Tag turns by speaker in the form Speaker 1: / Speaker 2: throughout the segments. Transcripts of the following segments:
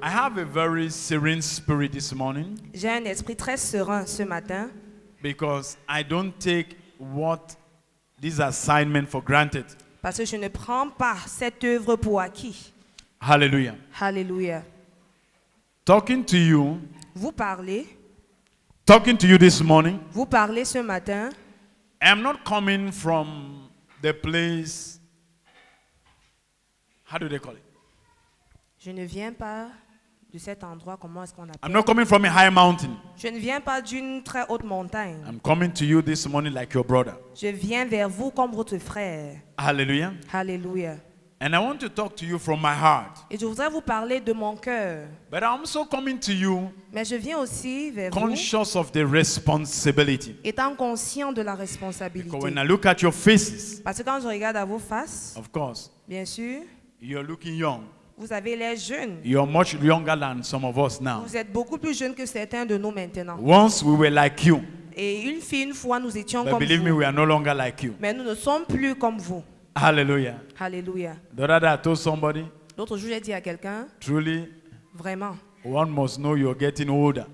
Speaker 1: I have a very serene spirit this morning
Speaker 2: J'ai un esprit très serein ce matin
Speaker 1: because I don't take this assignment for granted.
Speaker 2: parce que je ne prends pas cette œuvre pour acquis.
Speaker 1: Hallelujah.
Speaker 2: Alléluia.
Speaker 1: Talking to you this morning,
Speaker 2: Vous parlez ce matin.
Speaker 1: I'm not coming from the place, how do they call it?
Speaker 2: Je ne viens pas de cet endroit, comment est-ce qu'on
Speaker 1: I'm
Speaker 2: appelle?
Speaker 1: not coming from a high mountain.
Speaker 2: Je ne viens pas d'une très haute montagne.
Speaker 1: I'm coming to you this morning like your brother.
Speaker 2: Je viens vers vous comme votre frère.
Speaker 1: Hallelujah.
Speaker 2: Alléluia.
Speaker 1: And I want to talk to you from my heart.
Speaker 2: Et je voudrais vous parler de mon cœur.
Speaker 1: But I'm also coming to you
Speaker 2: Mais je viens aussi vers vous,
Speaker 1: conscious of the responsibility.
Speaker 2: étant conscient de la
Speaker 1: Because
Speaker 2: responsabilité.
Speaker 1: when I look at your faces,
Speaker 2: Parce que quand je regarde à vos faces,
Speaker 1: of course,
Speaker 2: bien sûr,
Speaker 1: you're looking young.
Speaker 2: vous avez l'air jeune.
Speaker 1: You're much younger than some of us now.
Speaker 2: Vous êtes beaucoup plus jeune que certains de nous maintenant.
Speaker 1: Once we were like you,
Speaker 2: Et une fois, nous étions
Speaker 1: but
Speaker 2: comme
Speaker 1: believe me,
Speaker 2: vous.
Speaker 1: we are no longer like you.
Speaker 2: Mais nous ne sommes plus comme vous.
Speaker 1: Hallelujah.
Speaker 2: Alléluia.
Speaker 1: The other day I told somebody,
Speaker 2: L'autre jour, j'ai dit à quelqu'un,
Speaker 1: truly,
Speaker 2: vraiment,
Speaker 1: one must know you're getting older.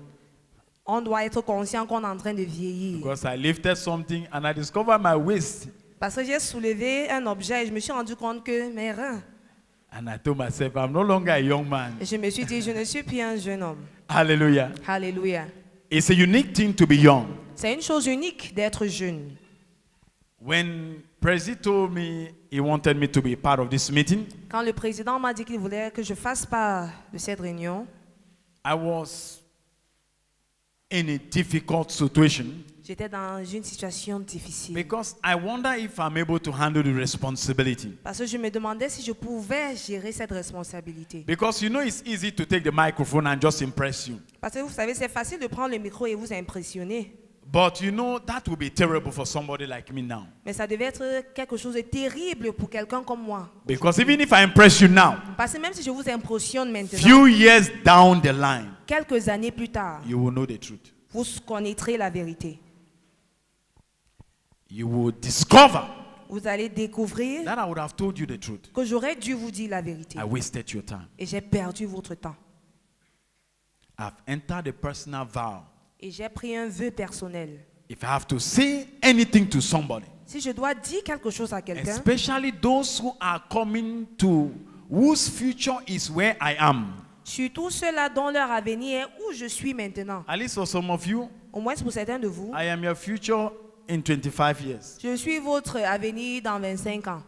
Speaker 2: on doit être conscient qu'on est en train de vieillir.
Speaker 1: Because I lifted something and I discovered my waist.
Speaker 2: Parce que j'ai soulevé un objet et je me suis rendu compte que mes reins.
Speaker 1: And I told myself, I'm no longer a young man.
Speaker 2: Et je me suis dit, je ne suis plus un jeune homme.
Speaker 1: Hallelujah.
Speaker 2: Alléluia.
Speaker 1: It's a unique thing to be young.
Speaker 2: C'est une chose unique d'être jeune.
Speaker 1: When Prezi told me he wanted me to be part of this meeting,
Speaker 2: Quand le président m'a dit qu'il voulait que je fasse part de cette réunion,
Speaker 1: I was in a difficult situation
Speaker 2: j'étais dans une situation difficile.
Speaker 1: because I wonder if I'm able to handle the responsibility.
Speaker 2: Parce que je me demandais si je pouvais gérer cette responsabilité.
Speaker 1: Because you know it's easy to take the microphone and just impress you.
Speaker 2: Parce que vous savez, c'est facile de prendre le micro et vous impressionner.
Speaker 1: But you know that would be terrible for somebody like me now.
Speaker 2: Mais ça devait être quelque chose de terrible pour quelqu'un comme moi.
Speaker 1: Because even if I impress you now,
Speaker 2: Parce que même si je vous impressionne maintenant,
Speaker 1: few years down the line,
Speaker 2: quelques années plus tard,
Speaker 1: you will know the truth.
Speaker 2: vous connaîtrez la vérité.
Speaker 1: You will discover
Speaker 2: Vous allez découvrir
Speaker 1: that I would have told you the truth.
Speaker 2: que j'aurais dû vous dire la vérité.
Speaker 1: I wasted your time.
Speaker 2: Et j'ai perdu votre temps.
Speaker 1: I've entered a personal vow.
Speaker 2: Et j'ai pris un vœu personnel.
Speaker 1: If I have to say anything to somebody,
Speaker 2: Si je dois dire quelque chose à quelqu'un,
Speaker 1: especially those who are coming to whose future is where I am.
Speaker 2: surtout ceux-là dont leur avenir est où je suis maintenant.
Speaker 1: At least for some of you,
Speaker 2: Au moins pour certains de vous,
Speaker 1: I am your future in 25 years.
Speaker 2: je suis votre avenir dans 25 ans.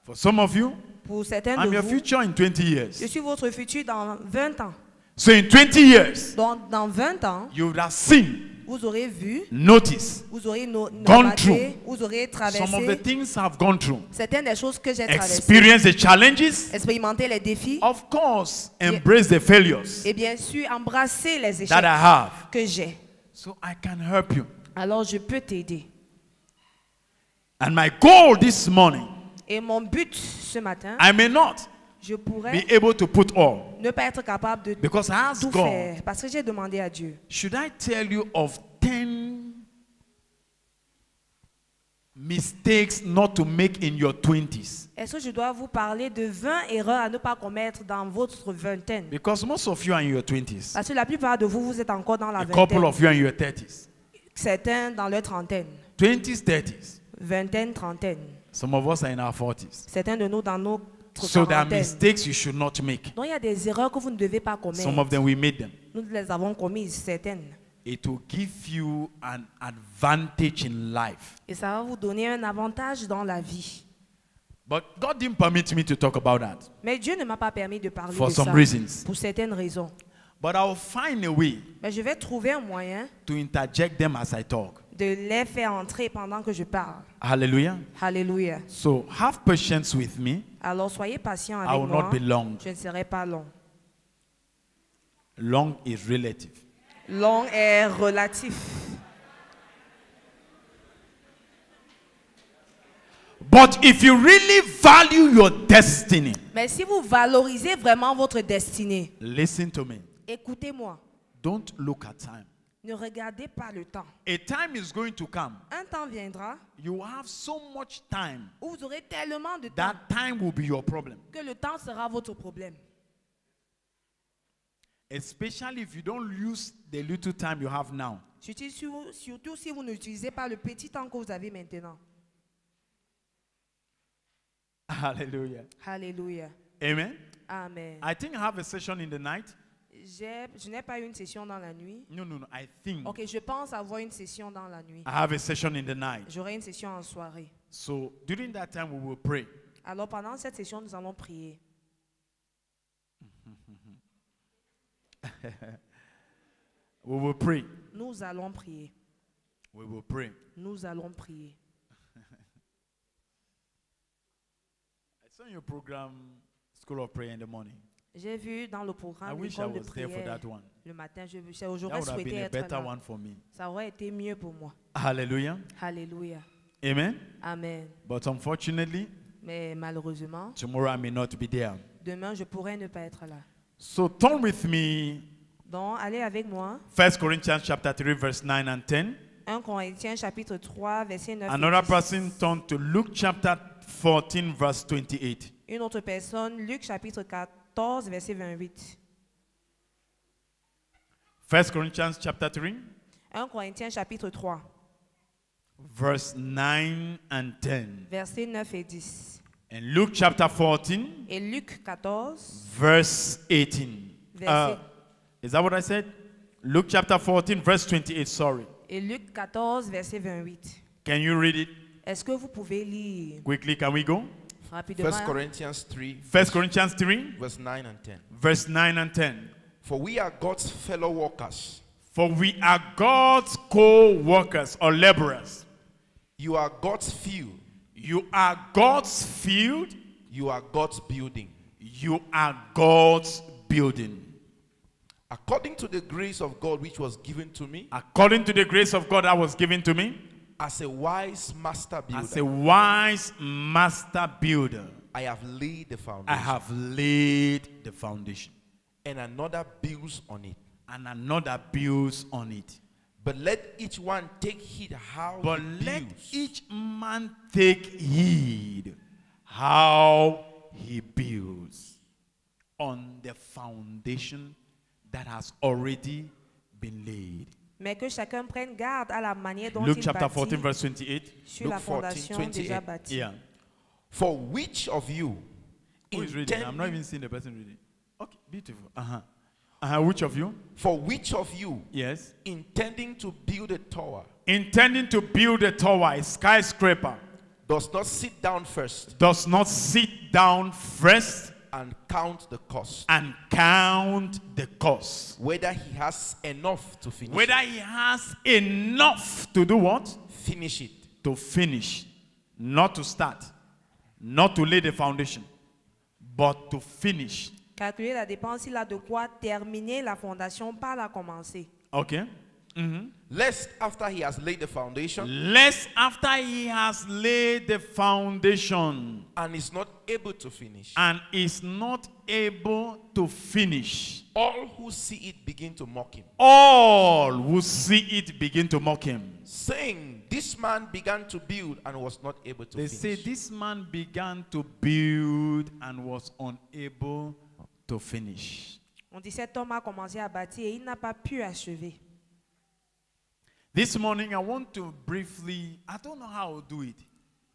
Speaker 1: For some of you,
Speaker 2: Pour certains
Speaker 1: I'm
Speaker 2: de
Speaker 1: your
Speaker 2: vous,
Speaker 1: future in 20
Speaker 2: je
Speaker 1: years.
Speaker 2: suis votre futur dans 20 ans.
Speaker 1: So in 20 years,
Speaker 2: Donc dans 20 ans,
Speaker 1: you would have seen,
Speaker 2: vous aurez vu,
Speaker 1: noticed
Speaker 2: vous aurez
Speaker 1: through.
Speaker 2: noté, vous aurez
Speaker 1: some of the
Speaker 2: traversé
Speaker 1: things I've gone through,
Speaker 2: certaines des choses que j'ai traversées,
Speaker 1: experience the challenges,
Speaker 2: expérimenter les défis
Speaker 1: of course, embrace the failures
Speaker 2: et bien sûr embrasser les
Speaker 1: that
Speaker 2: échecs
Speaker 1: I have,
Speaker 2: que j'ai.
Speaker 1: so I can help you.
Speaker 2: Alors je peux t'aider.
Speaker 1: And my goal this morning,
Speaker 2: Et mon but ce matin,
Speaker 1: I may not
Speaker 2: je pourrais
Speaker 1: be able to put all,
Speaker 2: ne pas être capable de
Speaker 1: because I asked
Speaker 2: tout
Speaker 1: God,
Speaker 2: faire parce que j'ai demandé à Dieu.
Speaker 1: should I tell you of 10 mistakes not to make in your 20s?
Speaker 2: Est-ce que je dois vous parler de 20 erreurs à ne pas commettre dans votre vingtaine?
Speaker 1: Because most of you are in your 20s,
Speaker 2: Parce que la plupart de vous, vous êtes encore dans la
Speaker 1: a couple
Speaker 2: vingtaine.
Speaker 1: of you are in your 30s,
Speaker 2: Certains dans leur trentaine.
Speaker 1: 20s, 30s.
Speaker 2: Vingtaine, trentaine.
Speaker 1: Some of us are in our 40s.
Speaker 2: Certains de nous dans notre
Speaker 1: So there are
Speaker 2: quarantaine.
Speaker 1: mistakes you should not make.
Speaker 2: Donc il y a des erreurs que vous ne devez pas commettre.
Speaker 1: Some of them we made them.
Speaker 2: Nous les avons commises, certaines.
Speaker 1: It will give you an advantage in life.
Speaker 2: Et ça va vous donner un avantage dans la vie.
Speaker 1: But God didn't permit me to talk about that
Speaker 2: Mais Dieu ne m'a pas permis de parler
Speaker 1: for
Speaker 2: de
Speaker 1: some
Speaker 2: ça.
Speaker 1: reasons.
Speaker 2: Pour certaines raisons.
Speaker 1: But I'll find a way
Speaker 2: Mais je vais trouver un moyen
Speaker 1: to interject them as I talk.
Speaker 2: de les faire entrer pendant que je parle.
Speaker 1: Hallelujah.
Speaker 2: Alléluia.
Speaker 1: So have patience with me.
Speaker 2: Alors soyez patients
Speaker 1: I
Speaker 2: avec
Speaker 1: will
Speaker 2: moi.
Speaker 1: not be long.
Speaker 2: Je ne serai pas long.
Speaker 1: Long is relative.
Speaker 2: Long est relatif.
Speaker 1: But if you really value your destiny,
Speaker 2: Mais si vous valorisez vraiment votre destinée,
Speaker 1: listen to me.
Speaker 2: écoutez-moi.
Speaker 1: Don't look at time.
Speaker 2: Ne regardez pas le temps.
Speaker 1: A time is going to come.
Speaker 2: Un temps viendra
Speaker 1: You have so much time.
Speaker 2: où vous aurez tellement de temps
Speaker 1: That time will be your problem.
Speaker 2: que le temps sera votre problème.
Speaker 1: Especially if you don't use the little time you have now.
Speaker 2: Surtout si vous n'utilisez pas le petit temps que vous avez maintenant.
Speaker 1: Hallelujah.
Speaker 2: Alléluia.
Speaker 1: Amen.
Speaker 2: Amen.
Speaker 1: I think I have a session in the night.
Speaker 2: Je n'ai pas eu une session dans la nuit.
Speaker 1: No. I think
Speaker 2: Ok, je pense avoir une session dans la nuit.
Speaker 1: I have a session in the night.
Speaker 2: J'aurai une session en soirée.
Speaker 1: So during that time, we will pray.
Speaker 2: Alors pendant cette session, nous allons prier.
Speaker 1: We will pray.
Speaker 2: Nous allons prier.
Speaker 1: We will pray.
Speaker 2: Nous allons prier.
Speaker 1: I saw your program, School of Prayer in the morning.
Speaker 2: J'ai vu dans le
Speaker 1: I wish I
Speaker 2: l'école de
Speaker 1: was there for
Speaker 2: prière
Speaker 1: that one.
Speaker 2: le matin.
Speaker 1: That
Speaker 2: J'aurais
Speaker 1: would have
Speaker 2: souhaité
Speaker 1: been a
Speaker 2: être
Speaker 1: better
Speaker 2: là.
Speaker 1: one for me.
Speaker 2: Ça aurait été mieux pour moi.
Speaker 1: Hallelujah.
Speaker 2: Alléluia.
Speaker 1: Amen.
Speaker 2: Amen.
Speaker 1: But unfortunately,
Speaker 2: Mais malheureusement,
Speaker 1: tomorrow I may not be there.
Speaker 2: demain, je pourrais ne pas être là.
Speaker 1: So turn with me,
Speaker 2: Donc, allez avec moi.
Speaker 1: 1 Corinthians chapter 3, verse 9 and 10.
Speaker 2: 1 Corinthiens chapitre 3, verset 9 et
Speaker 1: Another
Speaker 2: 10.
Speaker 1: person turn to Luke chapter 14, verse 28.
Speaker 2: Une autre personne, Luc chapitre 14, verset 28.
Speaker 1: 1 Corinthians chapter 3,
Speaker 2: 1 Corinthiens chapitre 3,
Speaker 1: verse 9 and 10.
Speaker 2: verset 9 et 10.
Speaker 1: And Luke chapter 14,
Speaker 2: Et Luc 14,
Speaker 1: verse 18.
Speaker 2: verset,
Speaker 1: Is that what I said? Luke chapter 14, verse 28, sorry.
Speaker 2: et Luc 14, verset 28.
Speaker 1: Can you read it
Speaker 2: Est-ce que vous pouvez lire
Speaker 1: quickly? Can we go?
Speaker 2: rapidement?
Speaker 3: 1 Corinthians 3,
Speaker 1: 1 Corinthians 3,
Speaker 3: verse 9 and 10.
Speaker 1: verse 9 and 10.
Speaker 3: For we are God's fellow workers.
Speaker 1: For we are God's co-workers or laborers.
Speaker 3: You are God's field.
Speaker 1: You are God's field.
Speaker 3: You are God's building.
Speaker 1: You are God's building.
Speaker 3: According to the grace of God which was given to me,
Speaker 1: According to the grace of God that was given to me,
Speaker 3: as a wise master
Speaker 1: as a
Speaker 3: builder,
Speaker 1: wise master builder,
Speaker 3: I have laid the foundation,
Speaker 1: I have laid the foundation,
Speaker 3: and another builds on it.
Speaker 1: and another builds on it.
Speaker 3: But let each one take heed how
Speaker 1: But
Speaker 3: he
Speaker 1: let
Speaker 3: builds.
Speaker 1: each man take heed how he builds on the foundation that has already been laid.
Speaker 2: Mais que chacun prenne garde à la manière dont
Speaker 1: Luke
Speaker 2: il
Speaker 1: chapter 14,
Speaker 2: bâtit
Speaker 1: verse 28.
Speaker 2: sur la
Speaker 3: Luke 14,
Speaker 2: fondation
Speaker 3: 28.
Speaker 2: déjà bâtie.
Speaker 1: Yeah.
Speaker 3: For which of you,
Speaker 1: Who is reading? I'm not
Speaker 3: intending-
Speaker 1: even seeing the person reading. Okay, beautiful. Which of you?
Speaker 3: for which of you,
Speaker 1: Yes.
Speaker 3: intending to build a tower,
Speaker 1: Intending to build a tower, a skyscraper,
Speaker 3: does not sit down first
Speaker 1: does not sit down first
Speaker 3: and count the cost,
Speaker 1: and count the cost.
Speaker 3: whether he has enough to finish
Speaker 1: Whether he has enough to do what?
Speaker 3: finish it.
Speaker 1: To finish. Not to start. Not to lay the foundation. But to finish.
Speaker 2: Calculer la dépense, il a de quoi terminer la fondation, pas la commencer.
Speaker 1: Okay?
Speaker 3: Lest after he has laid the foundation
Speaker 1: Lest after he has laid the foundation
Speaker 3: and is not able to finish,
Speaker 1: and is not able to finish,
Speaker 3: all who see it begin to mock him,
Speaker 1: all who see it begin to mock him.
Speaker 3: saying, this man began to build and was not able to
Speaker 1: They
Speaker 3: finish.
Speaker 1: say this man began to build and was unable to finish.
Speaker 2: On dit cet homme a commencé à bâtir et il n'a pas pu achever.
Speaker 1: This morning I want to briefly, I don't know how I'll do it,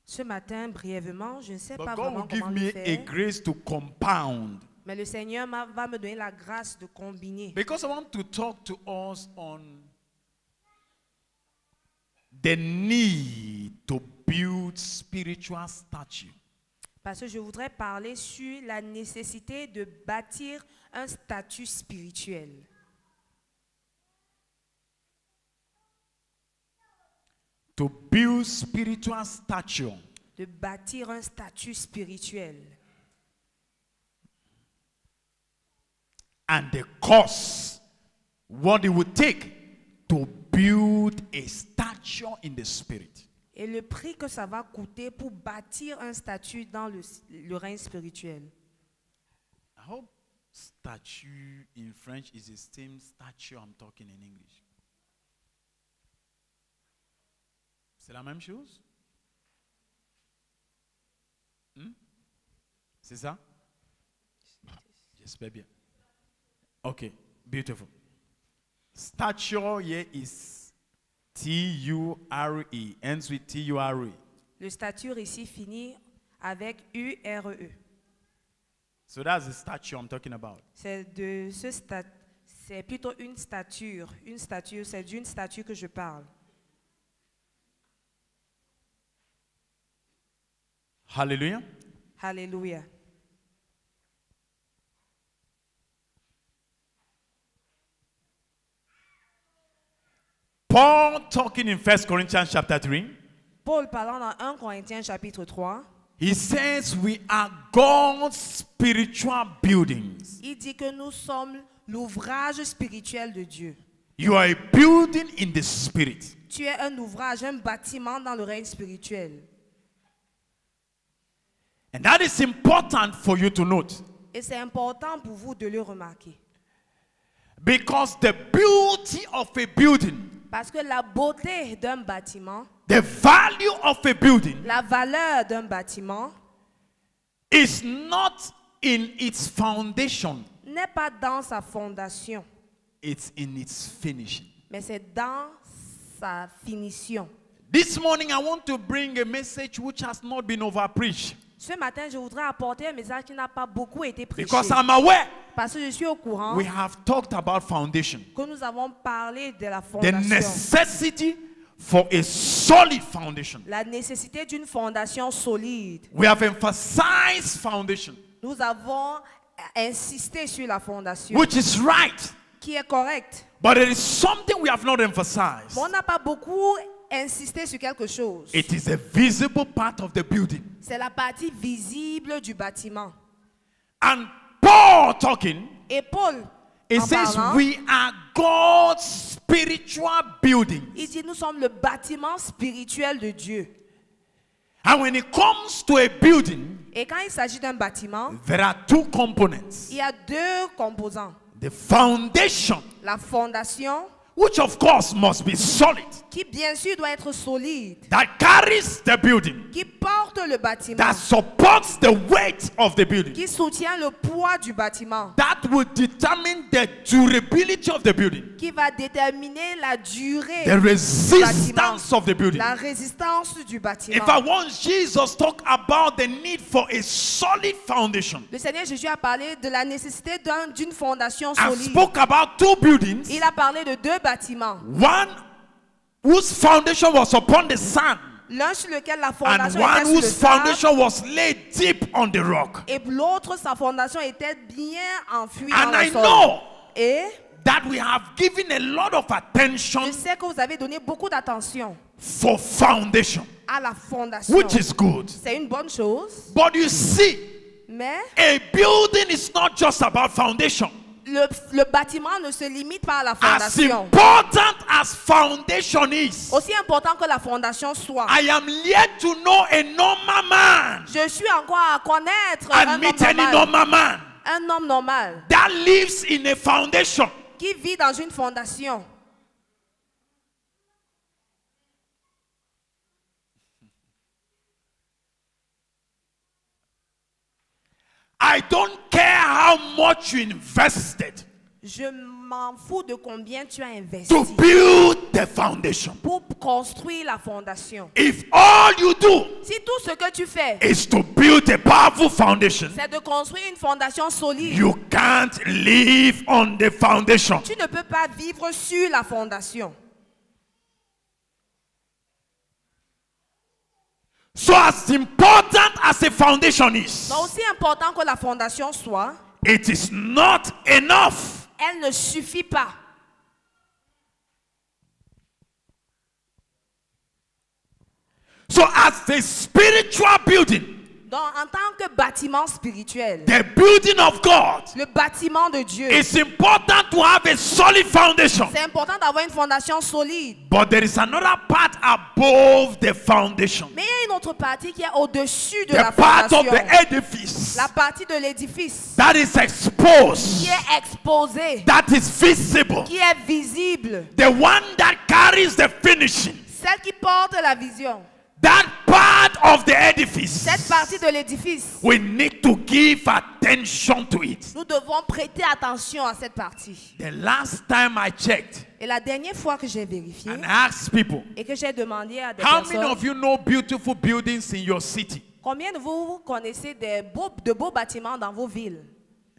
Speaker 2: Ce matin, brièvement, je ne sais
Speaker 1: but
Speaker 2: pas
Speaker 1: God
Speaker 2: vraiment
Speaker 1: will give
Speaker 2: comment le
Speaker 1: me a
Speaker 2: faire,
Speaker 1: grace to compound.
Speaker 2: mais le Seigneur va me donner la grâce de combiner.
Speaker 1: Because I want to talk to us on the need to build spiritual statue.
Speaker 2: Parce que je voudrais parler sur la nécessité de bâtir un statut spirituel.
Speaker 1: To build spiritual stature.
Speaker 2: De bâtir un statut spirituel.
Speaker 1: And the cost, what it would take to build a stature in the spirit.
Speaker 2: Et le prix que ça va coûter pour bâtir un statut dans le règne spirituel.
Speaker 1: I hope statue in French is the same statue I'm talking in English. C'est la même chose? C'est ça? J'espère bien. Ok. Beautiful. Stature here is T-U-R-E. Ends with T-U-R-E.
Speaker 2: Le stature ici finit avec U-R-E.
Speaker 1: So that's the stature I'm talking about.
Speaker 2: C'est plutôt une stature. C'est d'une stature que je parle.
Speaker 1: Hallelujah.
Speaker 2: Alléluia.
Speaker 1: Paul talking in 1 Corinthians chapter 3.
Speaker 2: Paul parlant dans 1 Corinthiens chapitre 3,
Speaker 1: He says we are God's spiritual buildings.
Speaker 2: il dit que nous sommes l'ouvrage spirituel de Dieu.
Speaker 1: You are a building in the spirit.
Speaker 2: Tu es un ouvrage, un bâtiment dans le règne spirituel.
Speaker 1: And that is important for you to note.
Speaker 2: Et c'est important pour vous de le remarquer.
Speaker 1: Because the beauty of a building,
Speaker 2: Parce que la beauté d'un bâtiment,
Speaker 1: the value of a building,
Speaker 2: la valeur d'un bâtiment
Speaker 1: is not in its foundation,
Speaker 2: n'est pas dans sa fondation,
Speaker 1: it's in its finishing.
Speaker 2: mais c'est dans sa finition.
Speaker 1: This morning I want to bring a message which has not been overpreached.
Speaker 2: Ce matin, je voudrais apporter un message qui n'a pas beaucoup été prêché.
Speaker 1: Because I'm aware
Speaker 2: Parce que je suis au courant
Speaker 1: we have talked about foundation.
Speaker 2: que nous avons parlé de la
Speaker 1: The
Speaker 2: fondation.
Speaker 1: necessity for a solid foundation.
Speaker 2: La nécessité d'une fondation solide.
Speaker 1: We have emphasized foundation,
Speaker 2: Nous avons insisté sur la fondation,
Speaker 1: which is right.
Speaker 2: qui est correcte.
Speaker 1: But there is something we have not emphasized.
Speaker 2: Mais on n'a pas beaucoup insisté sur quelque chose.
Speaker 1: It is a visible part of the building.
Speaker 2: C'est la partie visible du bâtiment.
Speaker 1: And Paul talking,
Speaker 2: Et Paul,
Speaker 1: it
Speaker 2: en
Speaker 1: says
Speaker 2: parlant,
Speaker 1: we are God's spiritual buildings.
Speaker 2: il dit nous sommes le bâtiment spirituel de Dieu.
Speaker 1: And when it comes to a building,
Speaker 2: Et quand il s'agit d'un bâtiment,
Speaker 1: there are two components.
Speaker 2: il y a deux composants.
Speaker 1: The foundation,
Speaker 2: La fondation,
Speaker 1: which of course must be solid,
Speaker 2: qui bien sûr doit être solide,
Speaker 1: that carries the building,
Speaker 2: qui porte le bâtiment,
Speaker 1: that supports the weight of the building,
Speaker 2: qui soutient le poids du bâtiment,
Speaker 1: that will determine the durability of the building,
Speaker 2: qui va déterminer la durée,
Speaker 1: the resistance of the building.
Speaker 2: la résistance du bâtiment.
Speaker 1: In fact, once Jesus talked about the need for a solid foundation
Speaker 2: Le Seigneur Jésus a parlé de la nécessité d'une fondation
Speaker 1: and
Speaker 2: solide.
Speaker 1: spoke about two buildings,
Speaker 2: Il a parlé de deux bâtiments.
Speaker 1: one whose foundation was upon the sand
Speaker 2: L'un sur lequel la
Speaker 1: and
Speaker 2: fondation
Speaker 1: one
Speaker 2: était sur le
Speaker 1: whose
Speaker 2: sable,
Speaker 1: foundation was laid deep on the rock.
Speaker 2: et l'autre, sa fondation était bien enfouie
Speaker 1: And
Speaker 2: dans
Speaker 1: I
Speaker 2: le sol.
Speaker 1: know
Speaker 2: Et
Speaker 1: that we have given a lot of attention
Speaker 2: je sais que vous avez donné beaucoup d'attention
Speaker 1: for foundation,
Speaker 2: à la fondation.
Speaker 1: which is good.
Speaker 2: C'est une bonne chose,
Speaker 1: But you see,
Speaker 2: mais
Speaker 1: a building is not just about foundation.
Speaker 2: le bâtiment ne se limite pas à la
Speaker 1: As
Speaker 2: fondation.
Speaker 1: important as foundation is,
Speaker 2: Aussi important que la fondation soit,
Speaker 1: I am yet to know a normal man
Speaker 2: je suis encore à connaître un
Speaker 1: and
Speaker 2: homme
Speaker 1: meet any
Speaker 2: normal,
Speaker 1: normal man
Speaker 2: un homme normal
Speaker 1: that lives in a foundation.
Speaker 2: qui vit dans une fondation.
Speaker 1: I don't care how much you invested
Speaker 2: Je m'en fous de combien tu as investi
Speaker 1: to build the foundation.
Speaker 2: pour construire la fondation.
Speaker 1: If all you do
Speaker 2: Si tout ce que tu fais,
Speaker 1: is to build a powerful foundation,
Speaker 2: c'est de construire une fondation solide,
Speaker 1: you can't live on the foundation.
Speaker 2: tu ne peux pas vivre sur la fondation.
Speaker 1: So as important as a foundation is,
Speaker 2: Donc, aussi important que la fondation soit,
Speaker 1: it is not enough.
Speaker 2: elle ne suffit pas.
Speaker 1: So as the spiritual building,
Speaker 2: Donc, en tant que bâtiment spirituel,
Speaker 1: the building of God,
Speaker 2: le bâtiment de Dieu,
Speaker 1: it's important to have a solid foundation.
Speaker 2: c'est important d'avoir une fondation solide.
Speaker 1: But there is another part above the foundation.
Speaker 2: Mais il y a une autre partie qui est au-dessus de
Speaker 1: The
Speaker 2: la
Speaker 1: part of
Speaker 2: fondation.
Speaker 1: the edifice
Speaker 2: La partie de l'édifice
Speaker 1: that is exposed,
Speaker 2: qui est exposée,
Speaker 1: that is visible,
Speaker 2: qui est visible,
Speaker 1: the one that carries the finishing.
Speaker 2: celle qui porte la vision.
Speaker 1: That part part of the edifice,
Speaker 2: cette partie de l'édifice,
Speaker 1: we need to give attention to it.
Speaker 2: nous devons prêter attention à cette partie.
Speaker 1: The last time I checked
Speaker 2: Et la dernière fois que j'ai vérifié
Speaker 1: and asked people,
Speaker 2: et que j'ai demandé à des
Speaker 1: how many
Speaker 2: personnes,
Speaker 1: of you know beautiful buildings in your city?
Speaker 2: combien de vous connaissez de beaux bâtiments dans vos villes?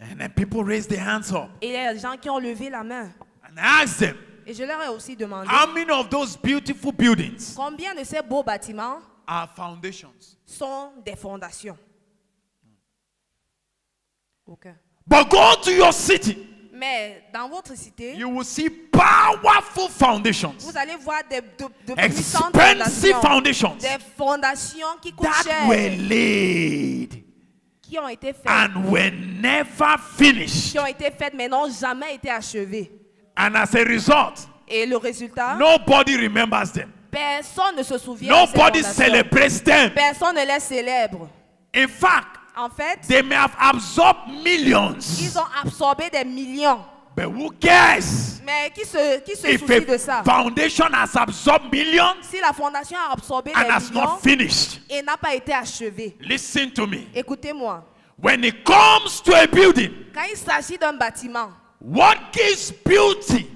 Speaker 1: And then people raised their hands up.
Speaker 2: Et il y a des gens qui ont levé la main.
Speaker 1: And I asked them,
Speaker 2: Et je leur ai aussi demandé,
Speaker 1: how many of those beautiful buildings
Speaker 2: combien de ces beaux bâtiments
Speaker 1: are foundations?
Speaker 2: sont des fondations? Aucun.
Speaker 1: But go to your city,
Speaker 2: Mais dans votre cité,
Speaker 1: you will see powerful foundations,
Speaker 2: vous allez voir de puissantes
Speaker 1: expensive
Speaker 2: fondations,
Speaker 1: foundations
Speaker 2: des fondations qui coûtent
Speaker 1: that were
Speaker 2: cher,
Speaker 1: laid
Speaker 2: qui ont été faites,
Speaker 1: and were never finished.
Speaker 2: qui ont été faites mais n'ont jamais été achevées.
Speaker 1: And as a result,
Speaker 2: Et le résultat,
Speaker 1: nobody remembers them.
Speaker 2: personne ne se souvient de ces
Speaker 1: Nobody
Speaker 2: fondations.
Speaker 1: celebrates them.
Speaker 2: Personne ne les célèbre.
Speaker 1: In fact,
Speaker 2: En fait,
Speaker 1: they may have absorbed
Speaker 2: ils
Speaker 1: millions.
Speaker 2: ont absorbé des millions.
Speaker 1: But who cares?
Speaker 2: Mais qui se
Speaker 1: If
Speaker 2: soucie de ça?
Speaker 1: a foundation has absorbed millions
Speaker 2: Si la fondation a absorbé
Speaker 1: and
Speaker 2: des
Speaker 1: has
Speaker 2: millions
Speaker 1: not finished,
Speaker 2: et n'a pas été achevée,
Speaker 1: listen to me.
Speaker 2: écoutez-moi,
Speaker 1: When it comes to a building,
Speaker 2: quand il s'agit d'un bâtiment,
Speaker 1: what gives beauty?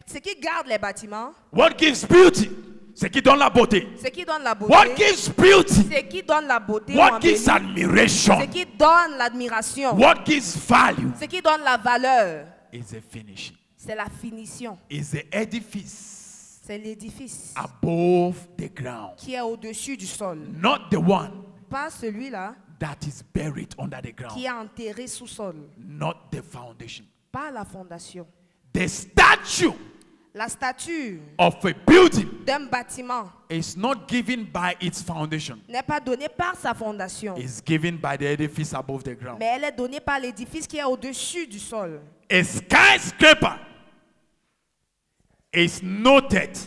Speaker 2: ce qui garde les bâtiments,
Speaker 1: What gives beauty? Ce qui donne la beauté.
Speaker 2: ce qui donne la
Speaker 1: What
Speaker 2: beauté,
Speaker 1: gives beauty?
Speaker 2: ce qui donne la beauté,
Speaker 1: What
Speaker 2: embellit,
Speaker 1: gives admiration?
Speaker 2: ce qui donne l'admiration,
Speaker 1: What gives value?
Speaker 2: ce qui donne la valeur,
Speaker 1: Is the finishing.
Speaker 2: c'est la finition,
Speaker 1: Is the edifice
Speaker 2: c'est l'édifice
Speaker 1: above the ground.
Speaker 2: qui est au-dessus du sol,
Speaker 1: Not the one
Speaker 2: pas celui-là
Speaker 1: that is buried under the ground.
Speaker 2: qui est enterré sous sol,
Speaker 1: Not the foundation.
Speaker 2: pas la fondation.
Speaker 1: The statue
Speaker 2: La statue
Speaker 1: of a building
Speaker 2: d'un bâtiment
Speaker 1: is not given by its foundation.
Speaker 2: n'est pas donnée par sa fondation,
Speaker 1: It's given by the edifice above the ground.
Speaker 2: mais elle est donnée par l'édifice qui est au-dessus du sol.
Speaker 1: A skyscraper is noted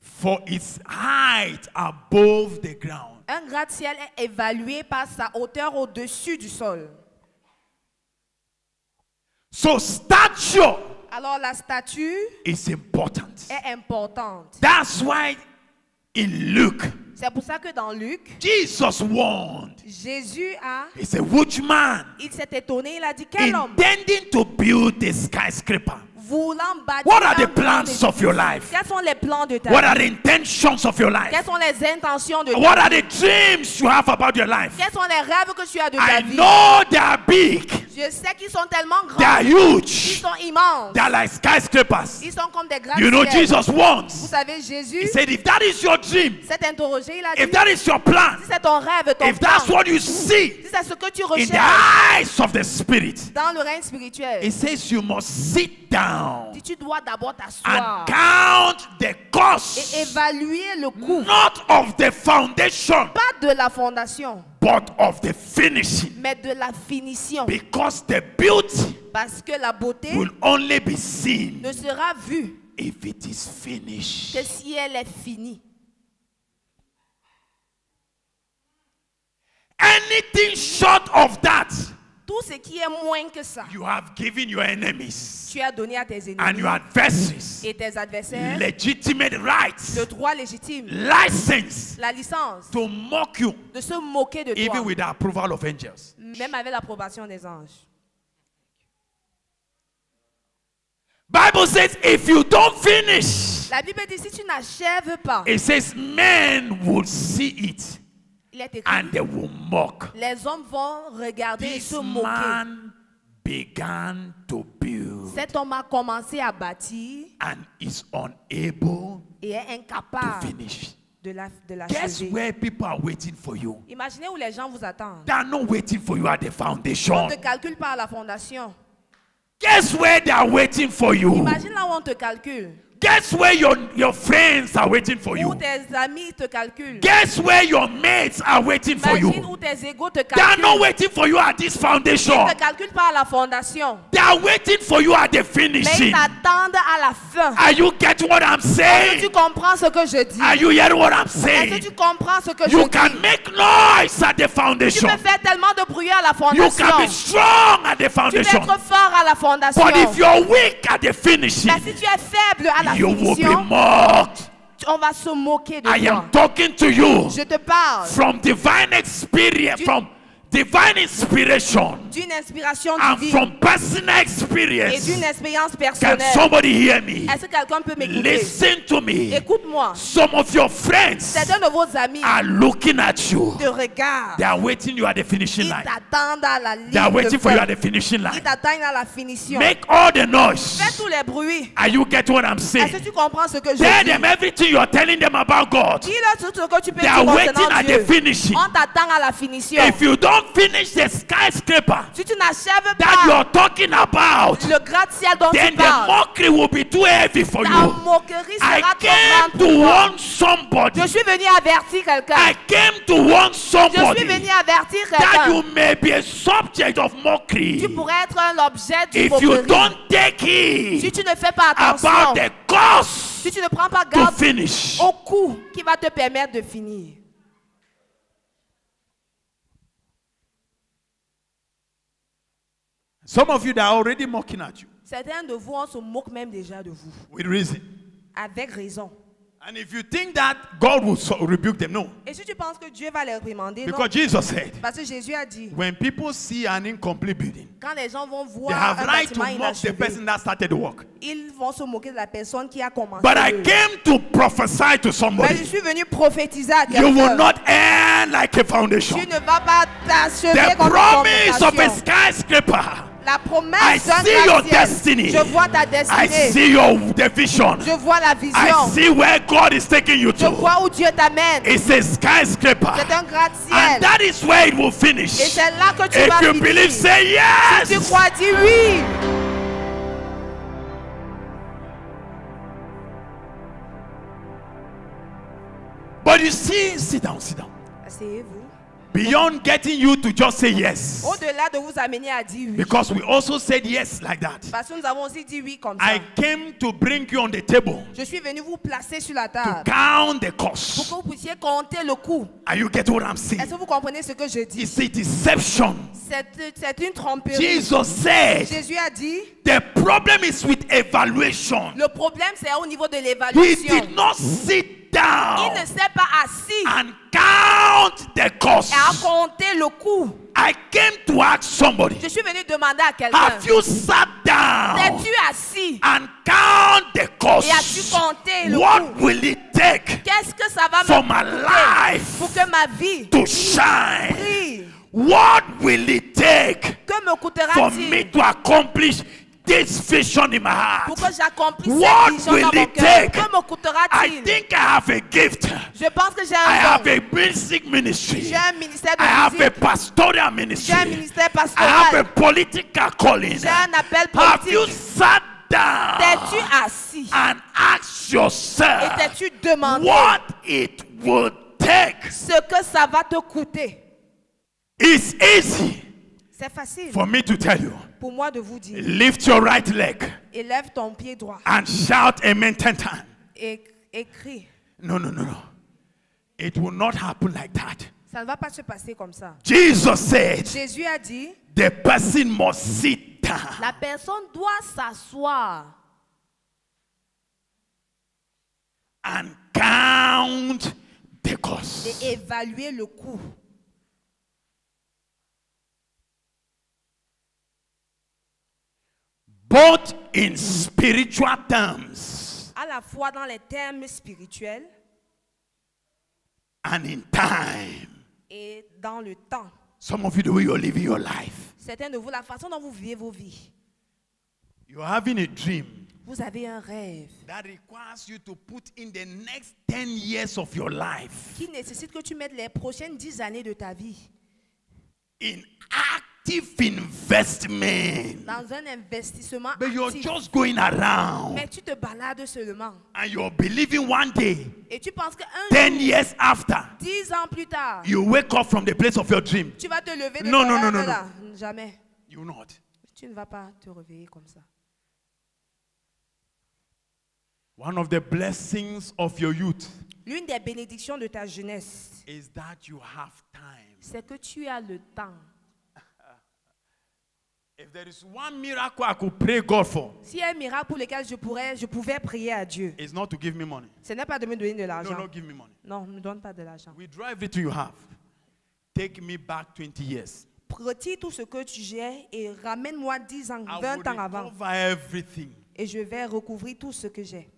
Speaker 1: for its height above the ground.
Speaker 2: Un gratte-ciel est évalué par sa hauteur au-dessus du sol.
Speaker 1: So stature
Speaker 2: Alors la statue
Speaker 1: is important.
Speaker 2: est importante.
Speaker 1: That's why in Luke,
Speaker 2: C'est pour ça que dans Luc,
Speaker 1: Jesus warned.
Speaker 2: Jésus
Speaker 1: He said, which man
Speaker 2: il s'est étonné, il a dit, quel homme
Speaker 1: intending to build a skyscraper?
Speaker 2: voulant bâtir
Speaker 1: What are
Speaker 2: un
Speaker 1: the
Speaker 2: grand
Speaker 1: plans of your
Speaker 2: édifice?
Speaker 1: life?
Speaker 2: Quels sont les plans de ta
Speaker 1: What
Speaker 2: vie?
Speaker 1: are the intentions of your life?
Speaker 2: Quelles sont les intentions de
Speaker 1: What
Speaker 2: ta
Speaker 1: are
Speaker 2: vie?
Speaker 1: the dreams you have about your life?
Speaker 2: Quels sont les rêves que tu as de ta
Speaker 1: I
Speaker 2: vie?
Speaker 1: know they are big.
Speaker 2: Je sais qu'ils sont tellement
Speaker 1: They are
Speaker 2: grands. Ils
Speaker 1: huge.
Speaker 2: sont immenses.
Speaker 1: They are like skyscrapers.
Speaker 2: Ils sont comme des
Speaker 1: You know,
Speaker 2: gratte-ciels.
Speaker 1: Jesus
Speaker 2: Vous
Speaker 1: wants.
Speaker 2: savez,
Speaker 1: He
Speaker 2: Jésus
Speaker 1: said, if that is your dream,
Speaker 2: s'est interrogé, il a
Speaker 1: if
Speaker 2: dit,
Speaker 1: that is your plan,
Speaker 2: si c'est ton rêve, ton
Speaker 1: if that's
Speaker 2: plan,
Speaker 1: what you see
Speaker 2: si c'est ce que tu
Speaker 1: in the
Speaker 2: recherches
Speaker 1: eyes of the Spirit,
Speaker 2: dans le règne spirituel,
Speaker 1: it says you must sit down
Speaker 2: si tu dois d'abord
Speaker 1: and
Speaker 2: t'asseoir
Speaker 1: count the
Speaker 2: et
Speaker 1: cost,
Speaker 2: évaluer le coût,
Speaker 1: not of the foundation,
Speaker 2: pas de la fondation,
Speaker 1: but of the finishing.
Speaker 2: mais de la finition.
Speaker 1: Because the beauty
Speaker 2: Parce que la beauté
Speaker 1: will only be seen
Speaker 2: ne sera vue
Speaker 1: if it is finished.
Speaker 2: que si elle est finie.
Speaker 1: Anything short of that,
Speaker 2: Tout ce qui est moins que ça,
Speaker 1: you have given your enemies
Speaker 2: tu as donné à tes
Speaker 1: and
Speaker 2: ennemis
Speaker 1: your adversaries
Speaker 2: et tes adversaires
Speaker 1: legitimate rights,
Speaker 2: le droit légitime,
Speaker 1: license
Speaker 2: la licence
Speaker 1: to mock you,
Speaker 2: de se moquer de
Speaker 1: even
Speaker 2: toi,
Speaker 1: with the approval of angels.
Speaker 2: même avec l'approbation des anges.
Speaker 1: Bible says if you don't finish,
Speaker 2: La Bible dit si tu n'achèves pas,
Speaker 1: it says men will see it
Speaker 2: il est écrit,
Speaker 1: and they will mock.
Speaker 2: les hommes vont regarder et
Speaker 1: This
Speaker 2: se moquer.
Speaker 1: man began to build
Speaker 2: Cet homme a commencé à bâtir
Speaker 1: and is unable
Speaker 2: et est
Speaker 1: to
Speaker 2: incapable
Speaker 1: finish.
Speaker 2: de
Speaker 1: Guess
Speaker 2: l'achever.
Speaker 1: where people are waiting for you?
Speaker 2: Imaginez où les gens vous attendent.
Speaker 1: They are not waiting for you at the
Speaker 2: On
Speaker 1: foundation.
Speaker 2: ne te calcule pas à la fondation.
Speaker 1: Guess where they are waiting for you?
Speaker 2: Imagine là où on te calcule.
Speaker 1: Guess where your friends are waiting for
Speaker 2: Où
Speaker 1: you?
Speaker 2: tes amis te calculent.
Speaker 1: Guess where your mates are waiting for
Speaker 2: Imagine
Speaker 1: you?
Speaker 2: où tes égaux te
Speaker 1: They are not
Speaker 2: calculent.
Speaker 1: waiting for you at this
Speaker 2: Ils
Speaker 1: foundation.
Speaker 2: ne te calculent pas à la fondation.
Speaker 1: They are waiting for you at the
Speaker 2: Mais
Speaker 1: finishing.
Speaker 2: ils t'attendent à la fin.
Speaker 1: Are you getting what I'm
Speaker 2: Est-ce que
Speaker 1: saying?
Speaker 2: tu comprends ce que je dis?
Speaker 1: Are you hearing what I'm
Speaker 2: Est-ce que
Speaker 1: saying?
Speaker 2: tu comprends ce que
Speaker 1: You
Speaker 2: je
Speaker 1: can
Speaker 2: dis?
Speaker 1: make noise at the
Speaker 2: Tu
Speaker 1: foundation.
Speaker 2: peux faire tellement de bruit à la
Speaker 1: You can be
Speaker 2: fondation.
Speaker 1: strong at the
Speaker 2: Tu peux
Speaker 1: foundation.
Speaker 2: être fort à la fondation.
Speaker 1: But if you're weak at the finishing,
Speaker 2: Mais si tu es faible à la
Speaker 1: you will be
Speaker 2: finition,
Speaker 1: mocked.
Speaker 2: On va se moquer de
Speaker 1: I
Speaker 2: toi.
Speaker 1: am talking to you
Speaker 2: Je te parle
Speaker 1: from divine experience, from divine inspiration,
Speaker 2: d'une inspiration
Speaker 1: and
Speaker 2: divine
Speaker 1: from personal
Speaker 2: et
Speaker 1: experience.
Speaker 2: d'une expérience
Speaker 1: Can
Speaker 2: personnelle.
Speaker 1: somebody hear me?
Speaker 2: Est-ce que quelqu'un peut m'écouter?
Speaker 1: Listen to me.
Speaker 2: Écoute-moi.
Speaker 1: Some of your friends
Speaker 2: Certains de vos amis
Speaker 1: are looking at you.
Speaker 2: te regardent.
Speaker 1: They are waiting you at the finishing
Speaker 2: Ils
Speaker 1: line.
Speaker 2: t'attendent à la ligne
Speaker 1: They are
Speaker 2: de
Speaker 1: waiting for you
Speaker 2: fin.
Speaker 1: at the finishing
Speaker 2: Ils
Speaker 1: line.
Speaker 2: t'attendent à la finition.
Speaker 1: Make all the noise.
Speaker 2: Fais tous les bruits.
Speaker 1: Are you getting what I'm
Speaker 2: Est-ce
Speaker 1: saying?
Speaker 2: que tu comprends ce que je
Speaker 1: Tell
Speaker 2: dis?
Speaker 1: them everything you're telling them about God.
Speaker 2: Dis-leur tout ce que tu peux
Speaker 1: They
Speaker 2: dire
Speaker 1: are waiting
Speaker 2: concernant
Speaker 1: at the
Speaker 2: Dieu.
Speaker 1: finishing.
Speaker 2: On t'attend à la finition.
Speaker 1: If you don't finish the skyscraper
Speaker 2: Si tu n'achèves
Speaker 1: that
Speaker 2: pas
Speaker 1: you're talking about,
Speaker 2: le gratte-ciel dont
Speaker 1: then
Speaker 2: tu
Speaker 1: the
Speaker 2: parles,
Speaker 1: mockery will be too heavy for
Speaker 2: ta
Speaker 1: you.
Speaker 2: moquerie
Speaker 1: I
Speaker 2: sera trop
Speaker 1: came
Speaker 2: grande
Speaker 1: to
Speaker 2: pour toi.
Speaker 1: warn somebody.
Speaker 2: Je suis venu avertir quelqu'un.
Speaker 1: I came to warn
Speaker 2: Je suis
Speaker 1: somebody
Speaker 2: venu avertir
Speaker 1: that
Speaker 2: quelqu'un.
Speaker 1: you may be a subject of mockery
Speaker 2: Tu pourrais être un objet de
Speaker 1: if you
Speaker 2: moquerie.
Speaker 1: don't take
Speaker 2: Si
Speaker 1: heed
Speaker 2: tu ne fais pas attention,
Speaker 1: about the cost
Speaker 2: si tu ne prends pas
Speaker 1: to
Speaker 2: garde
Speaker 1: finish.
Speaker 2: au coup qui va te permettre de finir.
Speaker 1: Some of you that are already mocking at you
Speaker 2: Certains de vous, on se moque même déjà de vous.
Speaker 1: with reason.
Speaker 2: Avec raison.
Speaker 1: And if you think that God will rebuke them, no.
Speaker 2: Et si tu penses que Dieu va les réprimander, non.
Speaker 1: Because Jesus said,
Speaker 2: Parce que Jésus a dit,
Speaker 1: when people see an incomplete building,
Speaker 2: quand les gens vont
Speaker 1: they
Speaker 2: voir
Speaker 1: have
Speaker 2: un
Speaker 1: right to
Speaker 2: bâtiment
Speaker 1: mock the
Speaker 2: inachevé,
Speaker 1: person that started the work.
Speaker 2: ils vont se moquer de la personne qui a commencé.
Speaker 1: But I
Speaker 2: le-
Speaker 1: came to prophesy to
Speaker 2: Mais je
Speaker 1: somebody.
Speaker 2: suis venu prophétiser à
Speaker 1: You will
Speaker 2: quelqu'un.
Speaker 1: not end like a foundation.
Speaker 2: Tu ne vas pas t'achever
Speaker 1: The
Speaker 2: comme une
Speaker 1: promise of a
Speaker 2: fondation.
Speaker 1: skyscraper.
Speaker 2: La
Speaker 1: I
Speaker 2: promesse d'un
Speaker 1: see your
Speaker 2: gratte-ciel.
Speaker 1: destiny.
Speaker 2: Je vois ta
Speaker 1: I
Speaker 2: destinée.
Speaker 1: see the vision.
Speaker 2: Je vois la
Speaker 1: I
Speaker 2: vision.
Speaker 1: see where God is taking you
Speaker 2: Je
Speaker 1: to.
Speaker 2: vois où Dieu t'amène.
Speaker 1: It's a skyscraper.
Speaker 2: C'est un
Speaker 1: And
Speaker 2: gratte-ciel.
Speaker 1: that is where it will
Speaker 2: Et
Speaker 1: finish.
Speaker 2: c'est là que tu
Speaker 1: If
Speaker 2: vas
Speaker 1: you
Speaker 2: finir.
Speaker 1: believe, say
Speaker 2: Si tu
Speaker 1: yes.
Speaker 2: crois, dis oui.
Speaker 1: But you see, sit down, sit down.
Speaker 2: Asseyez-vous.
Speaker 1: Beyond getting you to just say yes.
Speaker 2: Au-delà de vous amener à dire oui.
Speaker 1: Because we also said yes like that.
Speaker 2: Parce que nous avons aussi dit oui comme ça.
Speaker 1: I came to bring you on the table
Speaker 2: Je suis venu vous placer sur la
Speaker 1: to
Speaker 2: table
Speaker 1: count the
Speaker 2: pour
Speaker 1: cost.
Speaker 2: que vous puissiez compter le coût.
Speaker 1: Are you getting what I'm
Speaker 2: Est-ce
Speaker 1: saying?
Speaker 2: que vous comprenez ce que je dis?
Speaker 1: It's a deception.
Speaker 2: C'est une tromperie.
Speaker 1: Jesus said
Speaker 2: Jésus a dit,
Speaker 1: the problem is with evaluation.
Speaker 2: le problème c'est au niveau de
Speaker 1: He
Speaker 2: l'évaluation.
Speaker 1: did not sit
Speaker 2: Il
Speaker 1: down
Speaker 2: ne s'est pas assis
Speaker 1: and count the cost.
Speaker 2: et a compté le coût.
Speaker 1: I came to ask somebody,
Speaker 2: Je suis venu demander à quelqu'un,
Speaker 1: have you sat down
Speaker 2: t'es-tu assis
Speaker 1: and count the cost?
Speaker 2: et as-tu compté le
Speaker 1: What
Speaker 2: coût?
Speaker 1: will it take
Speaker 2: Qu'est-ce que ça va
Speaker 1: for
Speaker 2: me
Speaker 1: my
Speaker 2: coûter
Speaker 1: life
Speaker 2: pour que ma vie
Speaker 1: to shine?
Speaker 2: brille?
Speaker 1: What will it take
Speaker 2: Que me
Speaker 1: for
Speaker 2: coûtera-t-il
Speaker 1: me to accomplish this vision in my
Speaker 2: pour
Speaker 1: heart?
Speaker 2: que j'accomplisse
Speaker 1: What
Speaker 2: cette vision
Speaker 1: will
Speaker 2: dans mon
Speaker 1: it
Speaker 2: cœur?
Speaker 1: take?
Speaker 2: Que me
Speaker 1: I
Speaker 2: coûtera-t-il?
Speaker 1: think I have a gift.
Speaker 2: Je pense que j'ai
Speaker 1: I
Speaker 2: un
Speaker 1: have
Speaker 2: don.
Speaker 1: a music ministry.
Speaker 2: J'ai un ministère
Speaker 1: I have
Speaker 2: de
Speaker 1: a
Speaker 2: musique.
Speaker 1: pastoral
Speaker 2: J'ai
Speaker 1: ministry.
Speaker 2: un ministère
Speaker 1: I have a
Speaker 2: pastoral.
Speaker 1: political calling.
Speaker 2: J'ai un appel
Speaker 1: Have you
Speaker 2: politique.
Speaker 1: sat down
Speaker 2: T'es-tu assis
Speaker 1: and asked
Speaker 2: et
Speaker 1: yourself
Speaker 2: t'es-tu demandé
Speaker 1: what it would take?
Speaker 2: ce que ça va te coûter?
Speaker 1: It's easy
Speaker 2: C'est facile
Speaker 1: for me to tell you.
Speaker 2: pour moi de vous dire.
Speaker 1: Lift your right leg
Speaker 2: Élève ton pied droit
Speaker 1: and shout amen 10 times.
Speaker 2: et crie.
Speaker 1: No, no, no, no. It will not happen like that.
Speaker 2: Ça ne va pas se passer comme ça.
Speaker 1: Jesus said
Speaker 2: Jésus a dit,
Speaker 1: the person must sit down
Speaker 2: la personne doit s'asseoir
Speaker 1: and count the cost.
Speaker 2: et évaluer le coût.
Speaker 1: Both in spiritual terms
Speaker 2: À la fois dans les termes spirituels
Speaker 1: and in time.
Speaker 2: et dans le temps.
Speaker 1: Some of you, the way you're living your life,
Speaker 2: Certains de vous, la façon dont vous vivez vos vies.
Speaker 1: you're having a dream
Speaker 2: Vous avez un rêve
Speaker 1: that requires you to put in the next 10 years of your life
Speaker 2: qui nécessite que tu mettes les prochaines 10 années de ta vie
Speaker 1: in active investment.
Speaker 2: dans un investissement
Speaker 1: But you're
Speaker 2: actif.
Speaker 1: just going around
Speaker 2: Mais tu te balades seulement.
Speaker 1: and you're believing one day,
Speaker 2: Et tu penses qu'un
Speaker 1: 10
Speaker 2: jour,
Speaker 1: years after,
Speaker 2: 10 ans plus tard,
Speaker 1: you wake up from the place of your dream.
Speaker 2: tu vas te lever de
Speaker 1: Non,
Speaker 2: ton
Speaker 1: non, non,
Speaker 2: rêve
Speaker 1: non,
Speaker 2: là. Jamais.
Speaker 1: You will not.
Speaker 2: Tu ne vas pas te réveiller comme ça.
Speaker 1: One of the blessings of your youth
Speaker 2: L'une des bénédictions de ta jeunesse,
Speaker 1: is that you have time.
Speaker 2: c'est que tu as le temps.
Speaker 1: If there is one miracle I could pray God for,
Speaker 2: S'il y a un miracle pour lequel je pouvais prier à Dieu,
Speaker 1: it's not to give me money.
Speaker 2: ce n'est pas de me donner de
Speaker 1: No,
Speaker 2: l'argent.
Speaker 1: no, give me money.
Speaker 2: Non, ne me donne pas de l'argent.
Speaker 1: Withdraw everything you have. Take me back 20 years.
Speaker 2: Retire tout ce que tu gères et ramène-moi 10 ans,
Speaker 1: I
Speaker 2: 20
Speaker 1: will
Speaker 2: ans avant.
Speaker 1: recover everything.
Speaker 2: Et je vais recouvrir tout ce que j'ai.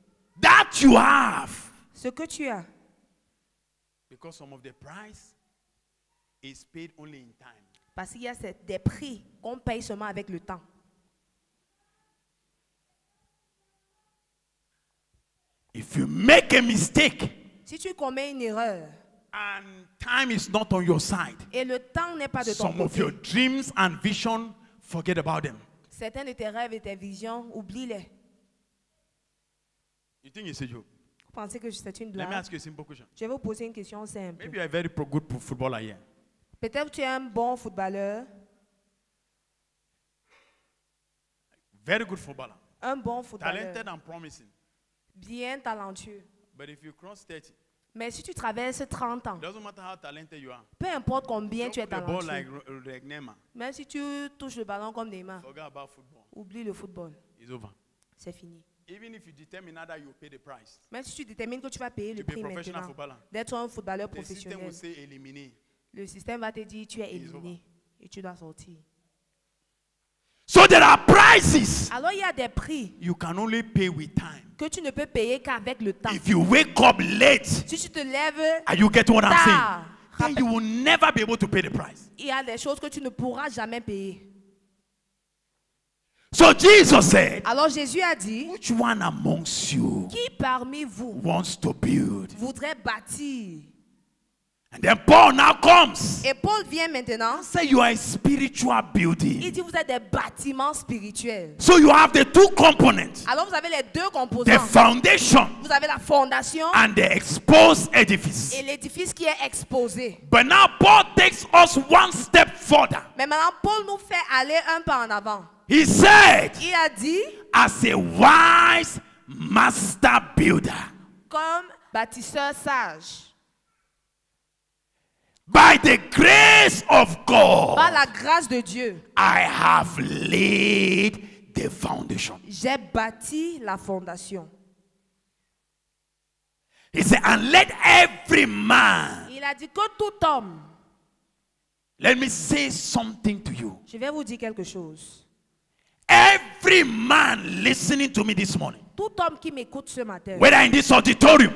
Speaker 1: That you have.
Speaker 2: Ce que tu as.
Speaker 1: Because some of the price is paid only in time.
Speaker 2: Parce qu'il y a des prix qu'on paye seulement avec le temps.
Speaker 1: If you make a mistake
Speaker 2: Si tu commets une erreur
Speaker 1: and time is not on your side,
Speaker 2: et le temps n'est pas de ton
Speaker 1: some of your
Speaker 2: côté,
Speaker 1: dreams and vision, forget about them.
Speaker 2: certains de tes rêves et tes visions, oublie-les.
Speaker 1: You think it's a joke?
Speaker 2: Vous pensez que c'est une
Speaker 1: Let me
Speaker 2: blague?
Speaker 1: ask you a simple question.
Speaker 2: Je vais vous poser une question simple.
Speaker 1: Maybe you're a very good footballer here.
Speaker 2: Peut-être tu es un bon footballeur,
Speaker 1: Very good footballer.
Speaker 2: un bon footballeur,
Speaker 1: Talented and promising.
Speaker 2: bien talentueux.
Speaker 1: But if you cross 30,
Speaker 2: Mais si tu traverses 30 ans,
Speaker 1: it doesn't matter how talented you are.
Speaker 2: peu importe combien tu es
Speaker 1: Drop the ball like
Speaker 2: talentueux,
Speaker 1: Neymar.
Speaker 2: même si tu touches le ballon comme Neymar,
Speaker 1: Forget about football.
Speaker 2: oublie le football.
Speaker 1: It's over.
Speaker 2: C'est fini.
Speaker 1: Even if you determine that you pay the price,
Speaker 2: Même si tu détermines que tu vas payer le
Speaker 1: to be a
Speaker 2: prix
Speaker 1: professional
Speaker 2: maintenant,
Speaker 1: footballer,
Speaker 2: d'être un footballeur
Speaker 1: the system will
Speaker 2: professionnel,
Speaker 1: say eliminate.
Speaker 2: le système va te dire tu es
Speaker 1: It's
Speaker 2: éliminé et tu dois sortir.
Speaker 1: So there are prices
Speaker 2: Alors il y a des prix
Speaker 1: you can only pay with time.
Speaker 2: que tu ne peux payer qu'avec le temps.
Speaker 1: If you wake up late,
Speaker 2: Si tu te lèves
Speaker 1: are you getting what I'm
Speaker 2: tard,
Speaker 1: saying? Then you will never be able to pay the price.
Speaker 2: il y a des choses que tu ne pourras jamais payer.
Speaker 1: So Jesus said,
Speaker 2: Alors Jésus a dit,
Speaker 1: which one amongst you
Speaker 2: qui parmi vous
Speaker 1: wants to build?
Speaker 2: voudrait bâtir?
Speaker 1: And then Paul now comes.
Speaker 2: Et Paul vient maintenant,
Speaker 1: Say you are a spiritual
Speaker 2: il
Speaker 1: building.
Speaker 2: dit vous êtes des bâtiments spirituels.
Speaker 1: So you have the two components,
Speaker 2: Alors vous avez les deux
Speaker 1: the
Speaker 2: composants.
Speaker 1: foundation
Speaker 2: Vous avez la fondation
Speaker 1: and the exposed edifice.
Speaker 2: et l'édifice qui est exposé.
Speaker 1: But now Paul takes us one step further.
Speaker 2: Mais maintenant, Paul nous fait aller un pas en avant.
Speaker 1: He said,
Speaker 2: Il a dit,
Speaker 1: as a wise master builder,
Speaker 2: comme bâtisseur sage,
Speaker 1: by the grace of God,
Speaker 2: par la grâce de Dieu,
Speaker 1: I have laid the foundation.
Speaker 2: j'ai bâti la fondation.
Speaker 1: He said, and let every man,
Speaker 2: Il a dit que tout homme,
Speaker 1: let me say something to you.
Speaker 2: je vais vous dire quelque chose.
Speaker 1: Every man listening to me this morning,
Speaker 2: Tout homme qui m'écoute ce matin,
Speaker 1: whether in this auditorium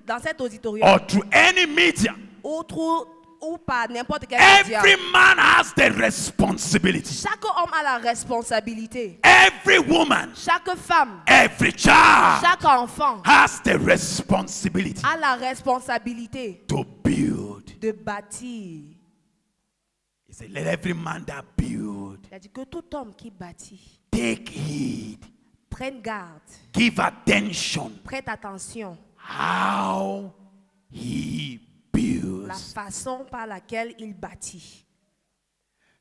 Speaker 2: dans cet auditorium,
Speaker 1: or through any media,
Speaker 2: ou par n'importe quel média,
Speaker 1: every man has the responsibility.
Speaker 2: chaque homme a la responsabilité.
Speaker 1: Every woman,
Speaker 2: Chaque femme,
Speaker 1: every child
Speaker 2: chaque enfant
Speaker 1: has the responsibility
Speaker 2: a la responsabilité
Speaker 1: to build.
Speaker 2: de bâtir.
Speaker 1: He said, let every man that build
Speaker 2: Il a dit que tout homme qui bâtit,
Speaker 1: take heed,
Speaker 2: prenne garde,
Speaker 1: give attention
Speaker 2: prête attention,
Speaker 1: how he
Speaker 2: la
Speaker 1: builds.
Speaker 2: façon par laquelle il bâtit.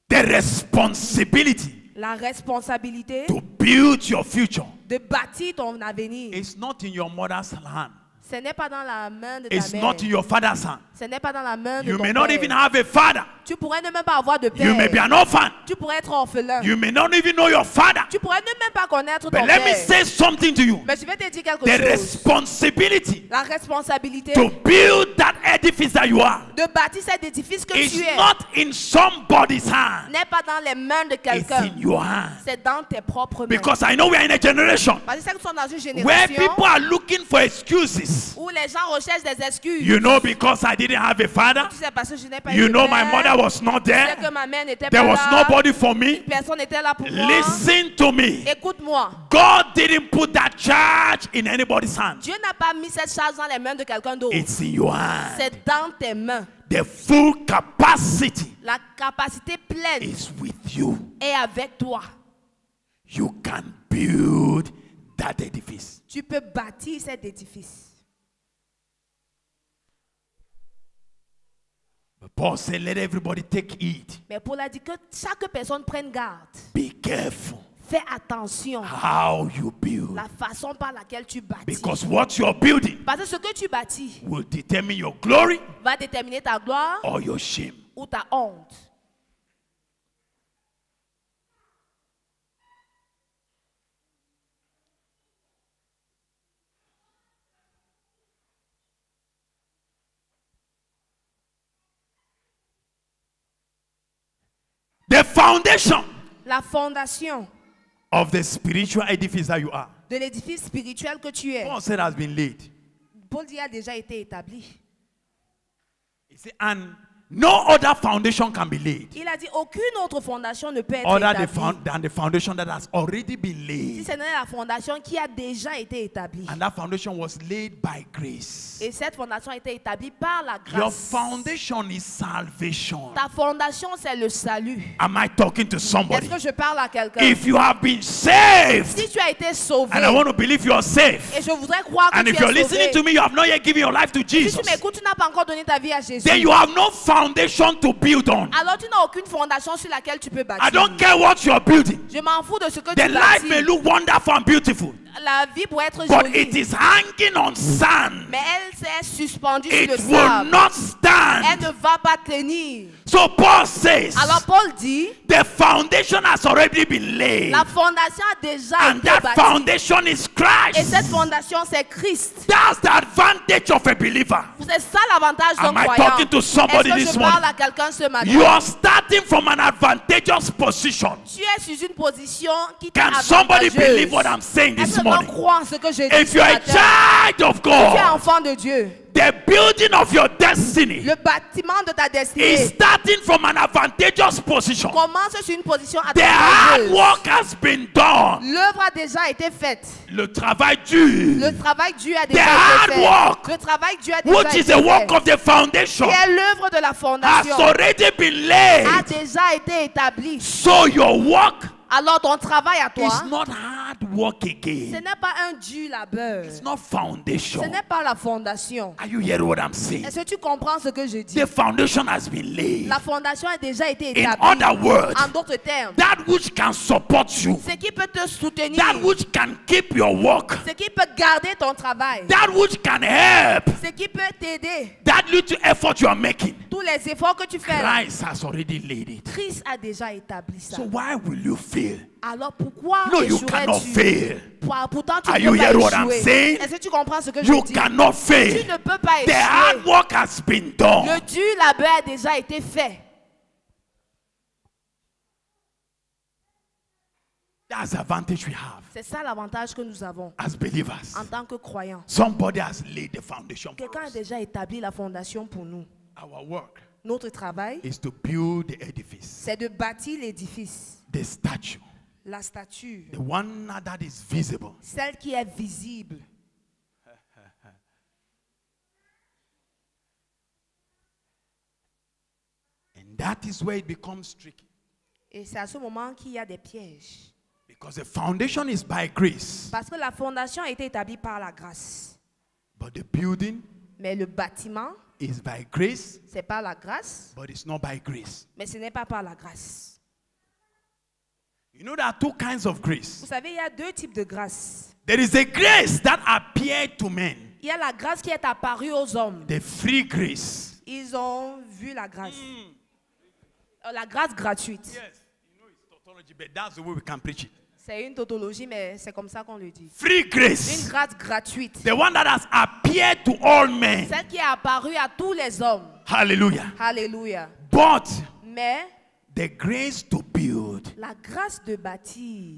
Speaker 1: The responsibility
Speaker 2: La responsabilité
Speaker 1: to build your future
Speaker 2: de bâtir ton avenir,
Speaker 1: is not in your mother's hand.
Speaker 2: ce n'est pas dans la main de ta
Speaker 1: It's
Speaker 2: mère.
Speaker 1: not in your father's hand.
Speaker 2: Ce n'est pas dans la main de
Speaker 1: You
Speaker 2: ton
Speaker 1: may not
Speaker 2: père.
Speaker 1: even have a father.
Speaker 2: Tu pourrais ne même pas avoir de
Speaker 1: You may be
Speaker 2: père.
Speaker 1: an orphan.
Speaker 2: Tu pourrais être orphelin.
Speaker 1: You may not even know your father.
Speaker 2: Tu pourrais ne même pas connaître ton
Speaker 1: But let me
Speaker 2: père.
Speaker 1: say something to you.
Speaker 2: Mais je vais te dire quelque
Speaker 1: The
Speaker 2: chose.
Speaker 1: responsibility
Speaker 2: La responsabilité
Speaker 1: to build that edifice that you are
Speaker 2: de bâtir cet édifice que
Speaker 1: is
Speaker 2: tu es
Speaker 1: not in somebody's hand.
Speaker 2: n'est pas dans les mains de
Speaker 1: It's
Speaker 2: quelqu'un.
Speaker 1: in your hand.
Speaker 2: C'est dans tes propres mains.
Speaker 1: Because I know we are in a generation
Speaker 2: Parce que nous sommes dans une
Speaker 1: where
Speaker 2: génération
Speaker 1: people are looking for excuses.
Speaker 2: où les gens recherchent des excuses.
Speaker 1: You know, because I didn't have a father.
Speaker 2: Tu sais parce que je n'ai pas
Speaker 1: You
Speaker 2: eu de
Speaker 1: know,
Speaker 2: père.
Speaker 1: my mother was not
Speaker 2: Tu sais
Speaker 1: there.
Speaker 2: que ma mère n'était
Speaker 1: There
Speaker 2: pas
Speaker 1: was
Speaker 2: là.
Speaker 1: nobody for me.
Speaker 2: Personne n'était là pour moi.
Speaker 1: Listen to me.
Speaker 2: Écoute-moi.
Speaker 1: God didn't put that charge in anybody's hand.
Speaker 2: Dieu n'a pas mis cette charge dans les mains de quelqu'un d'autre.
Speaker 1: It's in your hand.
Speaker 2: C'est dans tes mains.
Speaker 1: The full capacity
Speaker 2: La capacité pleine
Speaker 1: is with you.
Speaker 2: est avec toi.
Speaker 1: You can build that edifice.
Speaker 2: Tu peux bâtir cet édifice.
Speaker 1: But Paul said, let everybody take heed.
Speaker 2: Mais Paul a dit que chaque personne prenne garde.
Speaker 1: Be careful
Speaker 2: Fais attention
Speaker 1: how you build.
Speaker 2: la façon par laquelle tu bâtis.
Speaker 1: Because what you're building
Speaker 2: Parce que ce que tu bâtis
Speaker 1: will determine your glory
Speaker 2: va déterminer ta gloire
Speaker 1: or your shame.
Speaker 2: ou ta honte.
Speaker 1: The foundation
Speaker 2: La fondation
Speaker 1: of the spiritual edifice that you are.
Speaker 2: de l'édifice spirituel que tu es.
Speaker 1: Paul said has been laid.
Speaker 2: Paul dit a déjà été établi.
Speaker 1: He said, and no other foundation can be laid
Speaker 2: Il a dit aucune autre fondation ne peut être
Speaker 1: other
Speaker 2: établie
Speaker 1: than the foundation that has already been
Speaker 2: si
Speaker 1: laid.
Speaker 2: ce n'est la fondation qui a déjà été établie.
Speaker 1: And that foundation was laid by grace.
Speaker 2: Et cette fondation a été établie par la
Speaker 1: Your
Speaker 2: grâce.
Speaker 1: foundation is salvation.
Speaker 2: Ta fondation, c'est le salut.
Speaker 1: Am I talking to
Speaker 2: Est-ce
Speaker 1: somebody?
Speaker 2: que je parle à quelqu'un?
Speaker 1: If you have been saved,
Speaker 2: Si tu as été sauvé,
Speaker 1: and I want to believe you are safe,
Speaker 2: et je voudrais croire que
Speaker 1: and
Speaker 2: tu
Speaker 1: if you're
Speaker 2: es
Speaker 1: listening to
Speaker 2: sauvé,
Speaker 1: me, you have not yet given your life to
Speaker 2: si
Speaker 1: Jesus,
Speaker 2: tu m'écoutes, tu n'as pas encore donné ta vie à Jésus,
Speaker 1: then you have no foundation to build on.
Speaker 2: alors tu n'as aucune fondation sur laquelle tu peux
Speaker 1: I
Speaker 2: bâtir.
Speaker 1: don't care what you're building.
Speaker 2: Je m'en fous de ce que
Speaker 1: The
Speaker 2: tu
Speaker 1: life may
Speaker 2: bâtis.
Speaker 1: look wonderful and beautiful,
Speaker 2: La vie pourrait être
Speaker 1: but it
Speaker 2: jolie,
Speaker 1: is hanging on sand.
Speaker 2: mais elle s'est suspendue sur
Speaker 1: It
Speaker 2: le
Speaker 1: will
Speaker 2: sable.
Speaker 1: not
Speaker 2: Elle
Speaker 1: stand.
Speaker 2: ne va pas tenir.
Speaker 1: So Paul says,
Speaker 2: Alors Paul dit,
Speaker 1: the foundation has already been laid,
Speaker 2: la fondation a déjà
Speaker 1: and
Speaker 2: été
Speaker 1: that
Speaker 2: bâtie.
Speaker 1: foundation is
Speaker 2: Et cette
Speaker 1: Christ.
Speaker 2: fondation, c'est Christ.
Speaker 1: That's the advantage of a believer.
Speaker 2: C'est ça l'avantage d'un
Speaker 1: Am I
Speaker 2: croyant.
Speaker 1: talking to somebody
Speaker 2: Est-ce que
Speaker 1: this
Speaker 2: je parle
Speaker 1: morning?
Speaker 2: à quelqu'un ce matin?
Speaker 1: You are starting from an advantageous position.
Speaker 2: Tu es sur une position qui t'est
Speaker 1: Can somebody
Speaker 2: avantageuse.
Speaker 1: believe what I'm saying
Speaker 2: Est-ce
Speaker 1: this
Speaker 2: que quelqu'un
Speaker 1: morning?
Speaker 2: croit en ce que je dis
Speaker 1: If
Speaker 2: ce
Speaker 1: you're a
Speaker 2: matin?
Speaker 1: child of
Speaker 2: Si tu es
Speaker 1: God,
Speaker 2: enfant de Dieu,
Speaker 1: the building of your destiny
Speaker 2: le bâtiment de ta
Speaker 1: is
Speaker 2: destinée
Speaker 1: starting from an advantageous position.
Speaker 2: commence sur une position
Speaker 1: The hard
Speaker 2: avantageuse.
Speaker 1: work has been done.
Speaker 2: L'œuvre a déjà été faite.
Speaker 1: Le travail dur,
Speaker 2: Le travail Dieu a
Speaker 1: the
Speaker 2: déjà
Speaker 1: hard
Speaker 2: été fait.
Speaker 1: work,
Speaker 2: Le travail Dieu a déjà
Speaker 1: which is
Speaker 2: été
Speaker 1: the
Speaker 2: fait.
Speaker 1: work of the foundation,
Speaker 2: Qui est l'œuvre de la
Speaker 1: has
Speaker 2: fondation
Speaker 1: already been
Speaker 2: a
Speaker 1: laid.
Speaker 2: déjà été établie.
Speaker 1: So your work
Speaker 2: Alors ton travail à toi,
Speaker 1: is not hard work
Speaker 2: ce
Speaker 1: again.
Speaker 2: n'est pas un dur labeur.
Speaker 1: It's not
Speaker 2: Ce
Speaker 1: foundation.
Speaker 2: n'est pas la fondation.
Speaker 1: Are you hearing what I'm saying?
Speaker 2: Est-ce que tu comprends ce que je dis?
Speaker 1: The foundation has been laid.
Speaker 2: La fondation a déjà été
Speaker 1: In
Speaker 2: établie.
Speaker 1: other words,
Speaker 2: En d'autres termes,
Speaker 1: that which can support you,
Speaker 2: ce qui peut te soutenir,
Speaker 1: that which can keep your work,
Speaker 2: ce qui peut garder ton travail,
Speaker 1: that which can help
Speaker 2: ce qui peut t'aider,
Speaker 1: that little effort you are making,
Speaker 2: tous les efforts que tu fais là,
Speaker 1: Christ has already laid it.
Speaker 2: Christ a déjà établi ça.
Speaker 1: So why will you fail?
Speaker 2: Alors pourquoi
Speaker 1: No, you cannot
Speaker 2: échouerais-tu?
Speaker 1: fail.
Speaker 2: Pourtant tu
Speaker 1: Are
Speaker 2: ne
Speaker 1: you
Speaker 2: peux pas
Speaker 1: hearing what I'm
Speaker 2: échouer.
Speaker 1: saying?
Speaker 2: Est-ce que tu comprends ce que je
Speaker 1: You
Speaker 2: dis?
Speaker 1: cannot
Speaker 2: Tu
Speaker 1: fail.
Speaker 2: ne peux pas
Speaker 1: The hard
Speaker 2: échouer.
Speaker 1: work has been done.
Speaker 2: Le dur labeur a déjà été fait.
Speaker 1: That's the advantage we have
Speaker 2: C'est ça l'avantage que nous avons
Speaker 1: as believers.
Speaker 2: en tant que croyants.
Speaker 1: Somebody has laid the foundation for
Speaker 2: Quelqu'un a
Speaker 1: us.
Speaker 2: déjà établi la fondation pour nous.
Speaker 1: Our work
Speaker 2: Notre travail,
Speaker 1: is to build the edifice,
Speaker 2: c'est de bâtir l'édifice,
Speaker 1: the statue,
Speaker 2: la statue,
Speaker 1: the one that is visible.
Speaker 2: celle qui est visible.
Speaker 1: And that is where it becomes tricky.
Speaker 2: Et c'est à ce moment qu'il y a des pièges.
Speaker 1: Because the foundation is by grace,
Speaker 2: Parce que la fondation a été établie par la grâce.
Speaker 1: but the building
Speaker 2: Mais le bâtiment,
Speaker 1: is by grace,
Speaker 2: c'est par la grâce,
Speaker 1: but it's not by grace.
Speaker 2: mais ce n'est pas par la grâce.
Speaker 1: You know, there are two kinds of
Speaker 2: Vous
Speaker 1: grace.
Speaker 2: savez, il y a deux types de grâce.
Speaker 1: There is a grace that appeared to men,
Speaker 2: Il y a la grâce qui est apparue aux hommes.
Speaker 1: the free grace.
Speaker 2: Ils ont vu la grâce. La grâce gratuite.
Speaker 1: Yes, you know it's tautology, but that's the way we can preach it.
Speaker 2: C'est une tautologie, mais c'est comme ça qu'on le dit.
Speaker 1: Free
Speaker 2: Une
Speaker 1: grace,
Speaker 2: grâce gratuite.
Speaker 1: the one that has appeared to all men.
Speaker 2: Celle qui est apparue à tous les hommes.
Speaker 1: Hallelujah.
Speaker 2: Alléluia.
Speaker 1: But
Speaker 2: Mais
Speaker 1: the grace to build
Speaker 2: la grâce de bâtir,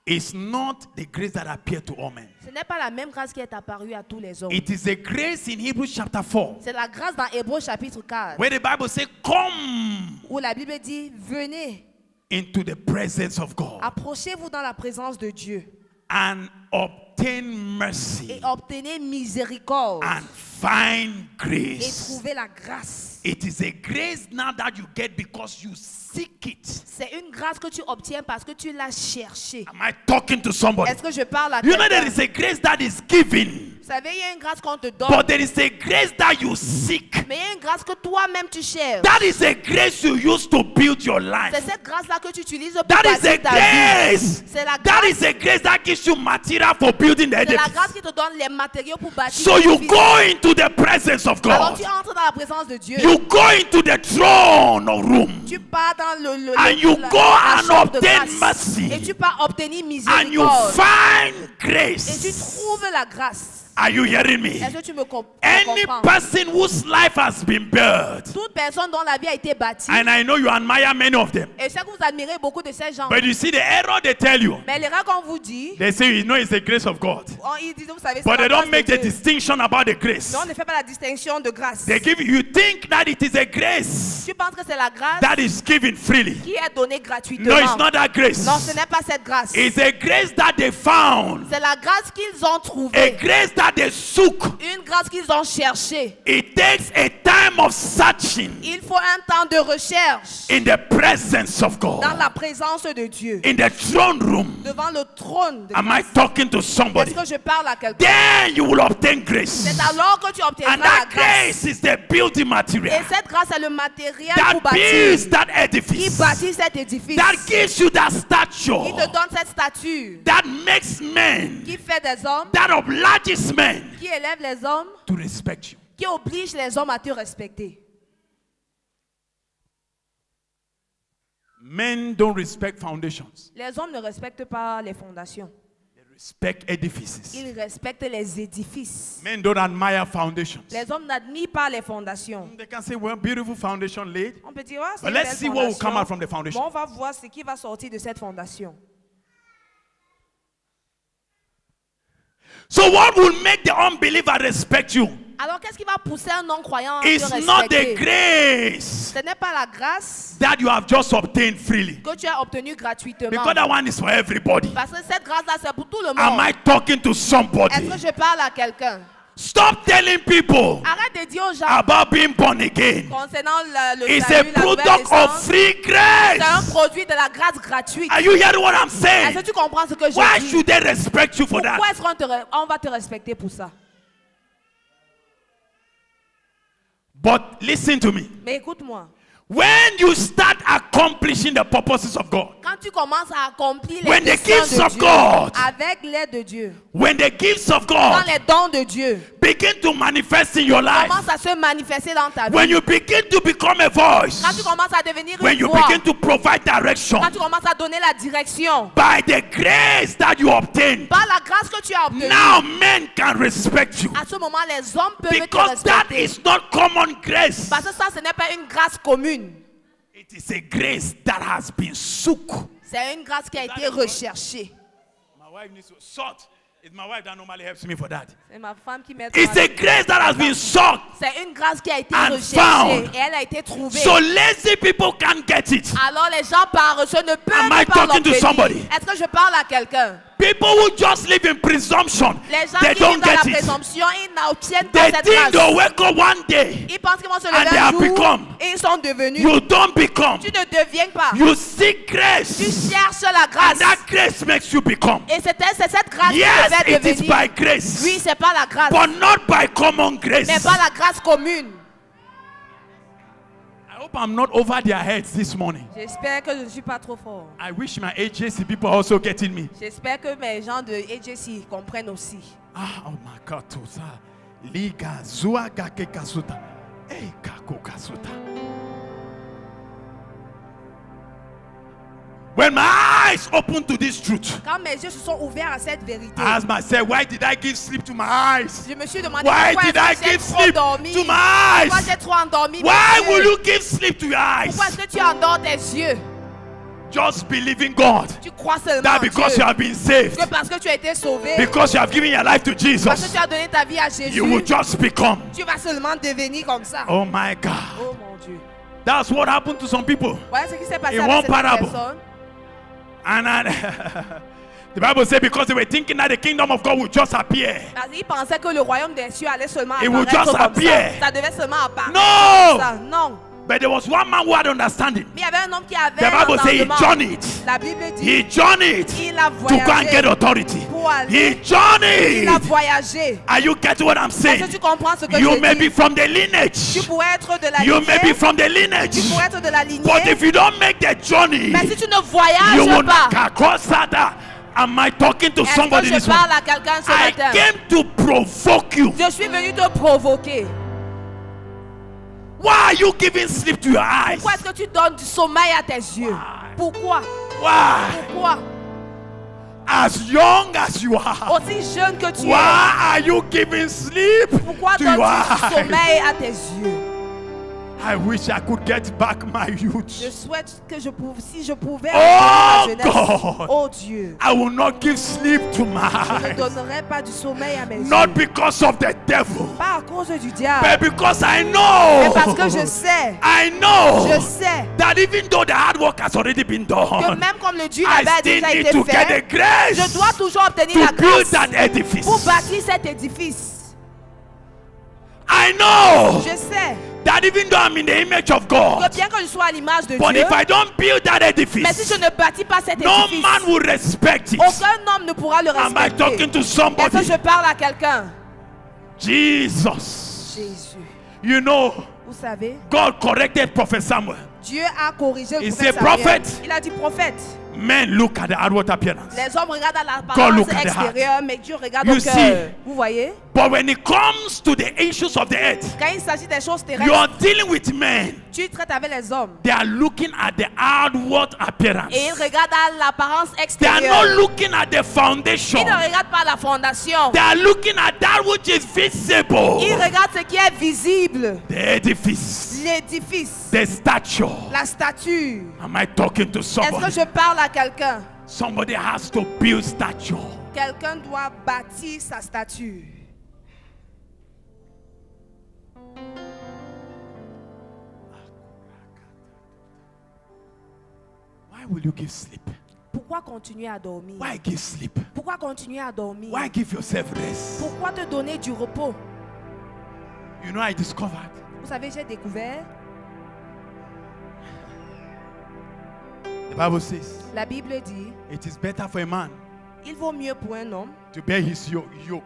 Speaker 1: is not the grace that appeared to all men.
Speaker 2: ce n'est pas la même grâce qui est apparue à tous les hommes.
Speaker 1: It is a grace in Hebrews chapter 4,
Speaker 2: C'est la grâce dans Hébreux chapitre 4,
Speaker 1: where the Bible says, come
Speaker 2: où la Bible dit, venez,
Speaker 1: into the presence of God
Speaker 2: approchez-vous dans la présence de Dieu
Speaker 1: and obtain mercy
Speaker 2: et obtenez miséricorde
Speaker 1: and find
Speaker 2: et
Speaker 1: grace.
Speaker 2: trouvez la grâce.
Speaker 1: It is a grace now that you get because you seek it.
Speaker 2: C'est une grâce que tu obtiens parce que tu l'as cherchée.
Speaker 1: Am I talking to somebody?
Speaker 2: Est-ce que je parle à
Speaker 1: You know, there
Speaker 2: quelqu'un?
Speaker 1: is a grace that is given,
Speaker 2: Vous savez, il y a une grâce qu'on te donne,
Speaker 1: but there is a grace that you seek.
Speaker 2: mais il y a une grâce que toi-même tu cherches.
Speaker 1: That is a grace you use to build your
Speaker 2: C'est
Speaker 1: life.
Speaker 2: cette grâce-là que tu utilises pour
Speaker 1: That is a
Speaker 2: bâtir ta vie.
Speaker 1: grace.
Speaker 2: C'est la
Speaker 1: That
Speaker 2: grâce,
Speaker 1: is a grace that gives you material for building the
Speaker 2: c'est la
Speaker 1: edifice.
Speaker 2: grâce qui te donne les matériaux pour bâtir
Speaker 1: So you
Speaker 2: l'édifice.
Speaker 1: go into the presence of
Speaker 2: Alors
Speaker 1: God.
Speaker 2: tu entres dans la présence de Dieu.
Speaker 1: You go into the throne room.
Speaker 2: Tu pars dans
Speaker 1: And you go and
Speaker 2: chambre de
Speaker 1: obtain
Speaker 2: grâce.
Speaker 1: mercy.
Speaker 2: Et tu pars obtenir
Speaker 1: And you
Speaker 2: miséricorde.
Speaker 1: find
Speaker 2: Et tu
Speaker 1: grace.
Speaker 2: trouves la grâce.
Speaker 1: Are you hearing me?
Speaker 2: Est-ce que tu me
Speaker 1: Any
Speaker 2: comprends?
Speaker 1: person whose life has been built,
Speaker 2: Toute personne dont la vie a été bâtie,
Speaker 1: and I know you admire many of them,
Speaker 2: et je sais que vous admirez beaucoup de ces gens.
Speaker 1: but you see the error they tell you.
Speaker 2: Mais l'erreur qu'on vous dit,
Speaker 1: They say, you know, it's the grace of God.
Speaker 2: ils disent, vous savez, c'est
Speaker 1: But
Speaker 2: la
Speaker 1: they
Speaker 2: grâce
Speaker 1: don't make
Speaker 2: de
Speaker 1: the
Speaker 2: Dieu.
Speaker 1: distinction about the grace.
Speaker 2: Mais on ne fait pas la distinction de grâce.
Speaker 1: They give you think that it is a grace
Speaker 2: Tu penses que c'est la grâce
Speaker 1: that is given freely.
Speaker 2: qui est donnée gratuitement.
Speaker 1: No, it's not that grace.
Speaker 2: Non, ce n'est pas cette grâce.
Speaker 1: It's a grace that they found.
Speaker 2: C'est la grâce qu'ils ont
Speaker 1: A
Speaker 2: trouvée.
Speaker 1: grace that they sook.
Speaker 2: Une grâce qu'ils ont cherchée.
Speaker 1: It takes a time of searching
Speaker 2: Il faut un temps de recherche
Speaker 1: in the presence of
Speaker 2: dans
Speaker 1: God.
Speaker 2: la présence de Dieu.
Speaker 1: In the throne room.
Speaker 2: Devant le trône de
Speaker 1: Am I
Speaker 2: grâce.
Speaker 1: talking to somebody?
Speaker 2: Est-ce que je parle à quelqu'un?
Speaker 1: Then you will obtain grace.
Speaker 2: C'est alors que tu obtiendras
Speaker 1: And
Speaker 2: la
Speaker 1: that
Speaker 2: grâce.
Speaker 1: grace is the building
Speaker 2: Et
Speaker 1: material
Speaker 2: cette grâce est le matériel
Speaker 1: that
Speaker 2: pour bâtir.
Speaker 1: builds that
Speaker 2: Qui
Speaker 1: edifice.
Speaker 2: bâtit cet édifice.
Speaker 1: That gives you that
Speaker 2: Qui
Speaker 1: stature.
Speaker 2: te donne cette stature.
Speaker 1: That makes men.
Speaker 2: Qui fait des hommes.
Speaker 1: That obliges men
Speaker 2: Qui élève les hommes.
Speaker 1: to respect you.
Speaker 2: Qui oblige les hommes à te respecter.
Speaker 1: Men don't respect foundations.
Speaker 2: Les hommes ne respectent pas les fondations.
Speaker 1: They respect edifices.
Speaker 2: Ils respectent les édifices.
Speaker 1: Men don't admire foundations.
Speaker 2: Les hommes n'admirent pas les fondations.
Speaker 1: They can say, well, beautiful foundation laid.
Speaker 2: On peut dire, ah, c'est
Speaker 1: But
Speaker 2: une
Speaker 1: let's
Speaker 2: belle
Speaker 1: see what will come
Speaker 2: fondation.
Speaker 1: out from the foundation.
Speaker 2: Bon, on va voir ce qui va sortir de cette fondation.
Speaker 1: So what will make the unbeliever respect you?
Speaker 2: Alors, qu'est-ce qui va pousser un non-croyant à te
Speaker 1: It's not the
Speaker 2: respecter?
Speaker 1: grace
Speaker 2: Ce n'est pas la grâce
Speaker 1: that you have just obtained freely.
Speaker 2: que tu as obtenue gratuitement.
Speaker 1: Because that one is for everybody.
Speaker 2: Parce que cette grâce-là, c'est pour tout le
Speaker 1: Am
Speaker 2: monde.
Speaker 1: I talking to
Speaker 2: Est-ce
Speaker 1: somebody?
Speaker 2: que je parle à quelqu'un?
Speaker 1: Stop telling people
Speaker 2: Arrête de dire aux gens
Speaker 1: about being born again.
Speaker 2: concernant le
Speaker 1: It's a
Speaker 2: salut, la nouvelle
Speaker 1: product of
Speaker 2: naissance.
Speaker 1: free
Speaker 2: C'est un
Speaker 1: grace.
Speaker 2: produit de la grâce gratuite.
Speaker 1: Are you hearing what I'm
Speaker 2: Est-ce
Speaker 1: saying?
Speaker 2: que tu comprends ce que je
Speaker 1: Why
Speaker 2: dis?
Speaker 1: should they respect you for that?
Speaker 2: Pourquoi est-ce qu'on va te respecter pour ça?
Speaker 1: But listen to me.
Speaker 2: Mais écoute-moi.
Speaker 1: When you start accomplishing the purposes of God,
Speaker 2: Quand tu commences à accomplir les
Speaker 1: when the
Speaker 2: desseins
Speaker 1: gifts
Speaker 2: de
Speaker 1: of
Speaker 2: Dieu,
Speaker 1: God,
Speaker 2: avec l'aide de Dieu,
Speaker 1: when the gifts of
Speaker 2: quand
Speaker 1: God
Speaker 2: les dons de Dieu
Speaker 1: begin to manifest in your life,
Speaker 2: commencent à se manifester dans ta
Speaker 1: when
Speaker 2: vie,
Speaker 1: you begin to become a voice,
Speaker 2: quand tu commences à devenir
Speaker 1: when
Speaker 2: une
Speaker 1: you
Speaker 2: voix,
Speaker 1: begin to provide direction
Speaker 2: quand tu commences à donner la direction,
Speaker 1: by the grace that you obtain,
Speaker 2: par la grâce que tu as obtenue,
Speaker 1: now men can respect you
Speaker 2: à ce moment, les hommes peuvent te
Speaker 1: because that
Speaker 2: respecter.
Speaker 1: is not common grace.
Speaker 2: Parce que ça, ce n'est pas une grâce commune.
Speaker 1: It is a grace that has been sook.
Speaker 2: C'est une grâce qui a été recherchée.
Speaker 1: My wife needs to sort. It's my wife that normally helps me for that.
Speaker 2: C'est ma femme qui m'aide.
Speaker 1: It's a grace that has been sought.
Speaker 2: C'est une grâce qui a été
Speaker 1: And
Speaker 2: recherchée
Speaker 1: found.
Speaker 2: et elle a été trouvée.
Speaker 1: So lazy people can't get it.
Speaker 2: Alors les gens paresseux ne
Speaker 1: Am
Speaker 2: peuvent
Speaker 1: I
Speaker 2: pas
Speaker 1: talking to
Speaker 2: l'obtenir.
Speaker 1: somebody?
Speaker 2: Est-ce que je parle à quelqu'un?
Speaker 1: People who just live in presumption,
Speaker 2: Les gens
Speaker 1: they
Speaker 2: qui vivent
Speaker 1: don't
Speaker 2: dans la
Speaker 1: get it.
Speaker 2: présomption, ils n'obtiennent pas
Speaker 1: They
Speaker 2: cette
Speaker 1: think
Speaker 2: grâce.
Speaker 1: they'll wake up one day.
Speaker 2: Ils pensent qu'ils vont se
Speaker 1: And
Speaker 2: lever
Speaker 1: they
Speaker 2: un
Speaker 1: have
Speaker 2: jour
Speaker 1: become.
Speaker 2: et ils sont devenus.
Speaker 1: You don't become.
Speaker 2: Tu ne deviens pas.
Speaker 1: You seek
Speaker 2: Tu
Speaker 1: grace.
Speaker 2: cherches la
Speaker 1: And
Speaker 2: grâce.
Speaker 1: that grace makes you become.
Speaker 2: Et c'est cette grâce
Speaker 1: Yes,
Speaker 2: qui devait
Speaker 1: it is
Speaker 2: devenir.
Speaker 1: by grace.
Speaker 2: Oui, c'est pas la grâce,
Speaker 1: But not by common grace.
Speaker 2: mais pas la grâce commune.
Speaker 1: I hope I'm not over their heads this morning.
Speaker 2: J'espère que je ne suis pas trop fort.
Speaker 1: I wish my AJC people are also getting me.
Speaker 2: J'espère que mes gens de AJC comprennent aussi.
Speaker 1: Ah, oh my God, Tosa. Liga zua gake kasuta. Hey, kako kasuta. When my eyes open to this truth,
Speaker 2: Quand mes yeux se sont ouverts à cette vérité,
Speaker 1: I asked myself, why did I give sleep to my eyes?
Speaker 2: je me suis demandé
Speaker 1: Why
Speaker 2: pourquoi
Speaker 1: did I
Speaker 2: est-ce que j'ai
Speaker 1: give
Speaker 2: trop
Speaker 1: sleep
Speaker 2: dormi.
Speaker 1: to my
Speaker 2: Pourquoi
Speaker 1: eyes?
Speaker 2: j'ai trop endormi mes
Speaker 1: Why
Speaker 2: yeux?
Speaker 1: will you give sleep to your eyes?
Speaker 2: Pourquoi est-ce que tu endors tes yeux?
Speaker 1: Just believe in God.
Speaker 2: Tu crois seulement
Speaker 1: That
Speaker 2: en
Speaker 1: because
Speaker 2: Dieu.
Speaker 1: you have been saved,
Speaker 2: Que parce que tu as été sauvé,
Speaker 1: because you have given your life to
Speaker 2: parce que
Speaker 1: Jesus,
Speaker 2: tu as donné ta vie à Jésus,
Speaker 1: you will just become.
Speaker 2: tu vas seulement devenir comme ça.
Speaker 1: Oh my God.
Speaker 2: Oh mon Dieu.
Speaker 1: That's what happened to some people.
Speaker 2: Voilà ce qui s'est passé
Speaker 1: In
Speaker 2: avec
Speaker 1: one
Speaker 2: cette
Speaker 1: parable.
Speaker 2: personne.
Speaker 1: And the Bible says because they were thinking that the kingdom of God would just appear.
Speaker 2: Parce qu'ils pensaient que le royaume des cieux allait seulement
Speaker 1: It will
Speaker 2: apparaître
Speaker 1: just
Speaker 2: comme
Speaker 1: appear.
Speaker 2: ça. Ça devait seulement apparaître
Speaker 1: No!
Speaker 2: comme ça. Non.
Speaker 1: But there was one man who had understanding.
Speaker 2: Mais il y avait un homme qui avait
Speaker 1: The Bible says he
Speaker 2: l'entendement.
Speaker 1: journeyed.
Speaker 2: La Bible dit
Speaker 1: He journeyed
Speaker 2: il a
Speaker 1: to go and
Speaker 2: voyagé.
Speaker 1: get authority.
Speaker 2: Pour aller.
Speaker 1: He
Speaker 2: Il
Speaker 1: journeyed.
Speaker 2: a voyagé.
Speaker 1: Are you getting what I'm
Speaker 2: Est-ce
Speaker 1: saying?
Speaker 2: que tu comprends ce que
Speaker 1: You
Speaker 2: je
Speaker 1: may
Speaker 2: dis?
Speaker 1: be from the
Speaker 2: Tu
Speaker 1: lineage.
Speaker 2: pourrais être de la
Speaker 1: You may be
Speaker 2: lignée.
Speaker 1: from the lineage.
Speaker 2: Tu pourrais être de la
Speaker 1: But
Speaker 2: lignée.
Speaker 1: if you don't make the journey,
Speaker 2: Mais si tu ne
Speaker 1: you
Speaker 2: voyages
Speaker 1: will
Speaker 2: pas,
Speaker 1: not cause that. Am I talking to
Speaker 2: est-ce
Speaker 1: somebody
Speaker 2: que
Speaker 1: this
Speaker 2: je parle
Speaker 1: morning?
Speaker 2: à quelqu'un ce
Speaker 1: I
Speaker 2: matin?
Speaker 1: came to provoke you.
Speaker 2: Je suis venu te provoquer.
Speaker 1: Why are you giving sleep to your eyes?
Speaker 2: Pourquoi est-ce que tu donnes du sommeil à tes yeux? Pourquoi?
Speaker 1: Why?
Speaker 2: Pourquoi?
Speaker 1: as young as you are,
Speaker 2: aussi jeune que tu
Speaker 1: why
Speaker 2: es,
Speaker 1: are you giving sleep
Speaker 2: pourquoi
Speaker 1: to your
Speaker 2: donnes-tu du
Speaker 1: eyes?
Speaker 2: sommeil à tes yeux?
Speaker 1: I wish I could get back my youth.
Speaker 2: Je souhaite que si je pouvais
Speaker 1: Oh,
Speaker 2: retrouver ma jeunesse.
Speaker 1: God.
Speaker 2: Oh Dieu,
Speaker 1: I will not give sleep to my
Speaker 2: je ne
Speaker 1: eyes.
Speaker 2: donnerai pas du sommeil à mes
Speaker 1: Not
Speaker 2: yeux.
Speaker 1: because of the devil,
Speaker 2: Pas à cause du diable,
Speaker 1: but because I
Speaker 2: mais
Speaker 1: know.
Speaker 2: parce que je sais,
Speaker 1: I know
Speaker 2: je sais
Speaker 1: that even though the hard work has already been
Speaker 2: que
Speaker 1: done,
Speaker 2: même comme le dur
Speaker 1: I
Speaker 2: là-bas a
Speaker 1: still
Speaker 2: déjà
Speaker 1: need
Speaker 2: été
Speaker 1: to get the
Speaker 2: fait,
Speaker 1: grace
Speaker 2: je dois toujours obtenir la
Speaker 1: to build
Speaker 2: grâce
Speaker 1: that edifice.
Speaker 2: pour bâtir cet édifice.
Speaker 1: I know
Speaker 2: Je sais
Speaker 1: that even though I'm in the image of
Speaker 2: que
Speaker 1: God,
Speaker 2: bien que je sois à l'image de
Speaker 1: but
Speaker 2: Dieu,
Speaker 1: if I don't build that
Speaker 2: mais si
Speaker 1: edifice,
Speaker 2: je ne bâtis pas cet
Speaker 1: no
Speaker 2: édifice,
Speaker 1: man will respect it.
Speaker 2: aucun homme ne pourra le
Speaker 1: Am I talking
Speaker 2: respecter.
Speaker 1: to
Speaker 2: Est-ce
Speaker 1: somebody?
Speaker 2: que je parle à quelqu'un?
Speaker 1: Jesus.
Speaker 2: Jésus.
Speaker 1: You know,
Speaker 2: Vous savez,
Speaker 1: God corrected Prophet Samuel.
Speaker 2: Dieu a corrigé le
Speaker 1: He
Speaker 2: prophète
Speaker 1: said,
Speaker 2: Samuel.
Speaker 1: "Prophet."
Speaker 2: Il a dit prophète.
Speaker 1: Men look at the outward appearance.
Speaker 2: Les hommes regardent à
Speaker 1: God look
Speaker 2: l'apparence
Speaker 1: at the heart.
Speaker 2: extérieure, mais Dieu regarde
Speaker 1: You
Speaker 2: au cœur.
Speaker 1: see.
Speaker 2: Vous voyez?
Speaker 1: But when it comes to the issues of the earth,
Speaker 2: Quand il s'agit des choses
Speaker 1: you
Speaker 2: terrestres,
Speaker 1: are dealing with men.
Speaker 2: tu traites avec les hommes.
Speaker 1: They are looking at the outward appearance.
Speaker 2: Et ils regardent à l'apparence
Speaker 1: They are
Speaker 2: extérieure.
Speaker 1: not looking at the foundation.
Speaker 2: Ils ne regardent pas la fondation.
Speaker 1: They are looking at that which is visible.
Speaker 2: Ils regardent ce qui est visible.
Speaker 1: The edifice,
Speaker 2: L'édifice,
Speaker 1: the stature.
Speaker 2: la statue.
Speaker 1: Am I talking to
Speaker 2: Est-ce que
Speaker 1: somebody?
Speaker 2: je parle à quelqu'un?
Speaker 1: Somebody has to build stature.
Speaker 2: Quelqu'un doit bâtir sa statue.
Speaker 1: Why will you give sleep?
Speaker 2: Pourquoi continuer à dormir?
Speaker 1: Why give sleep?
Speaker 2: Pourquoi continuer à dormir?
Speaker 1: Why give yourself rest?
Speaker 2: Pourquoi te donner du repos?
Speaker 1: You know, I discovered
Speaker 2: Vous savez, j'ai découvert,
Speaker 1: the Bible says
Speaker 2: la Bible dit,
Speaker 1: it is better for a man
Speaker 2: il vaut mieux pour un homme
Speaker 1: to bear his yoke,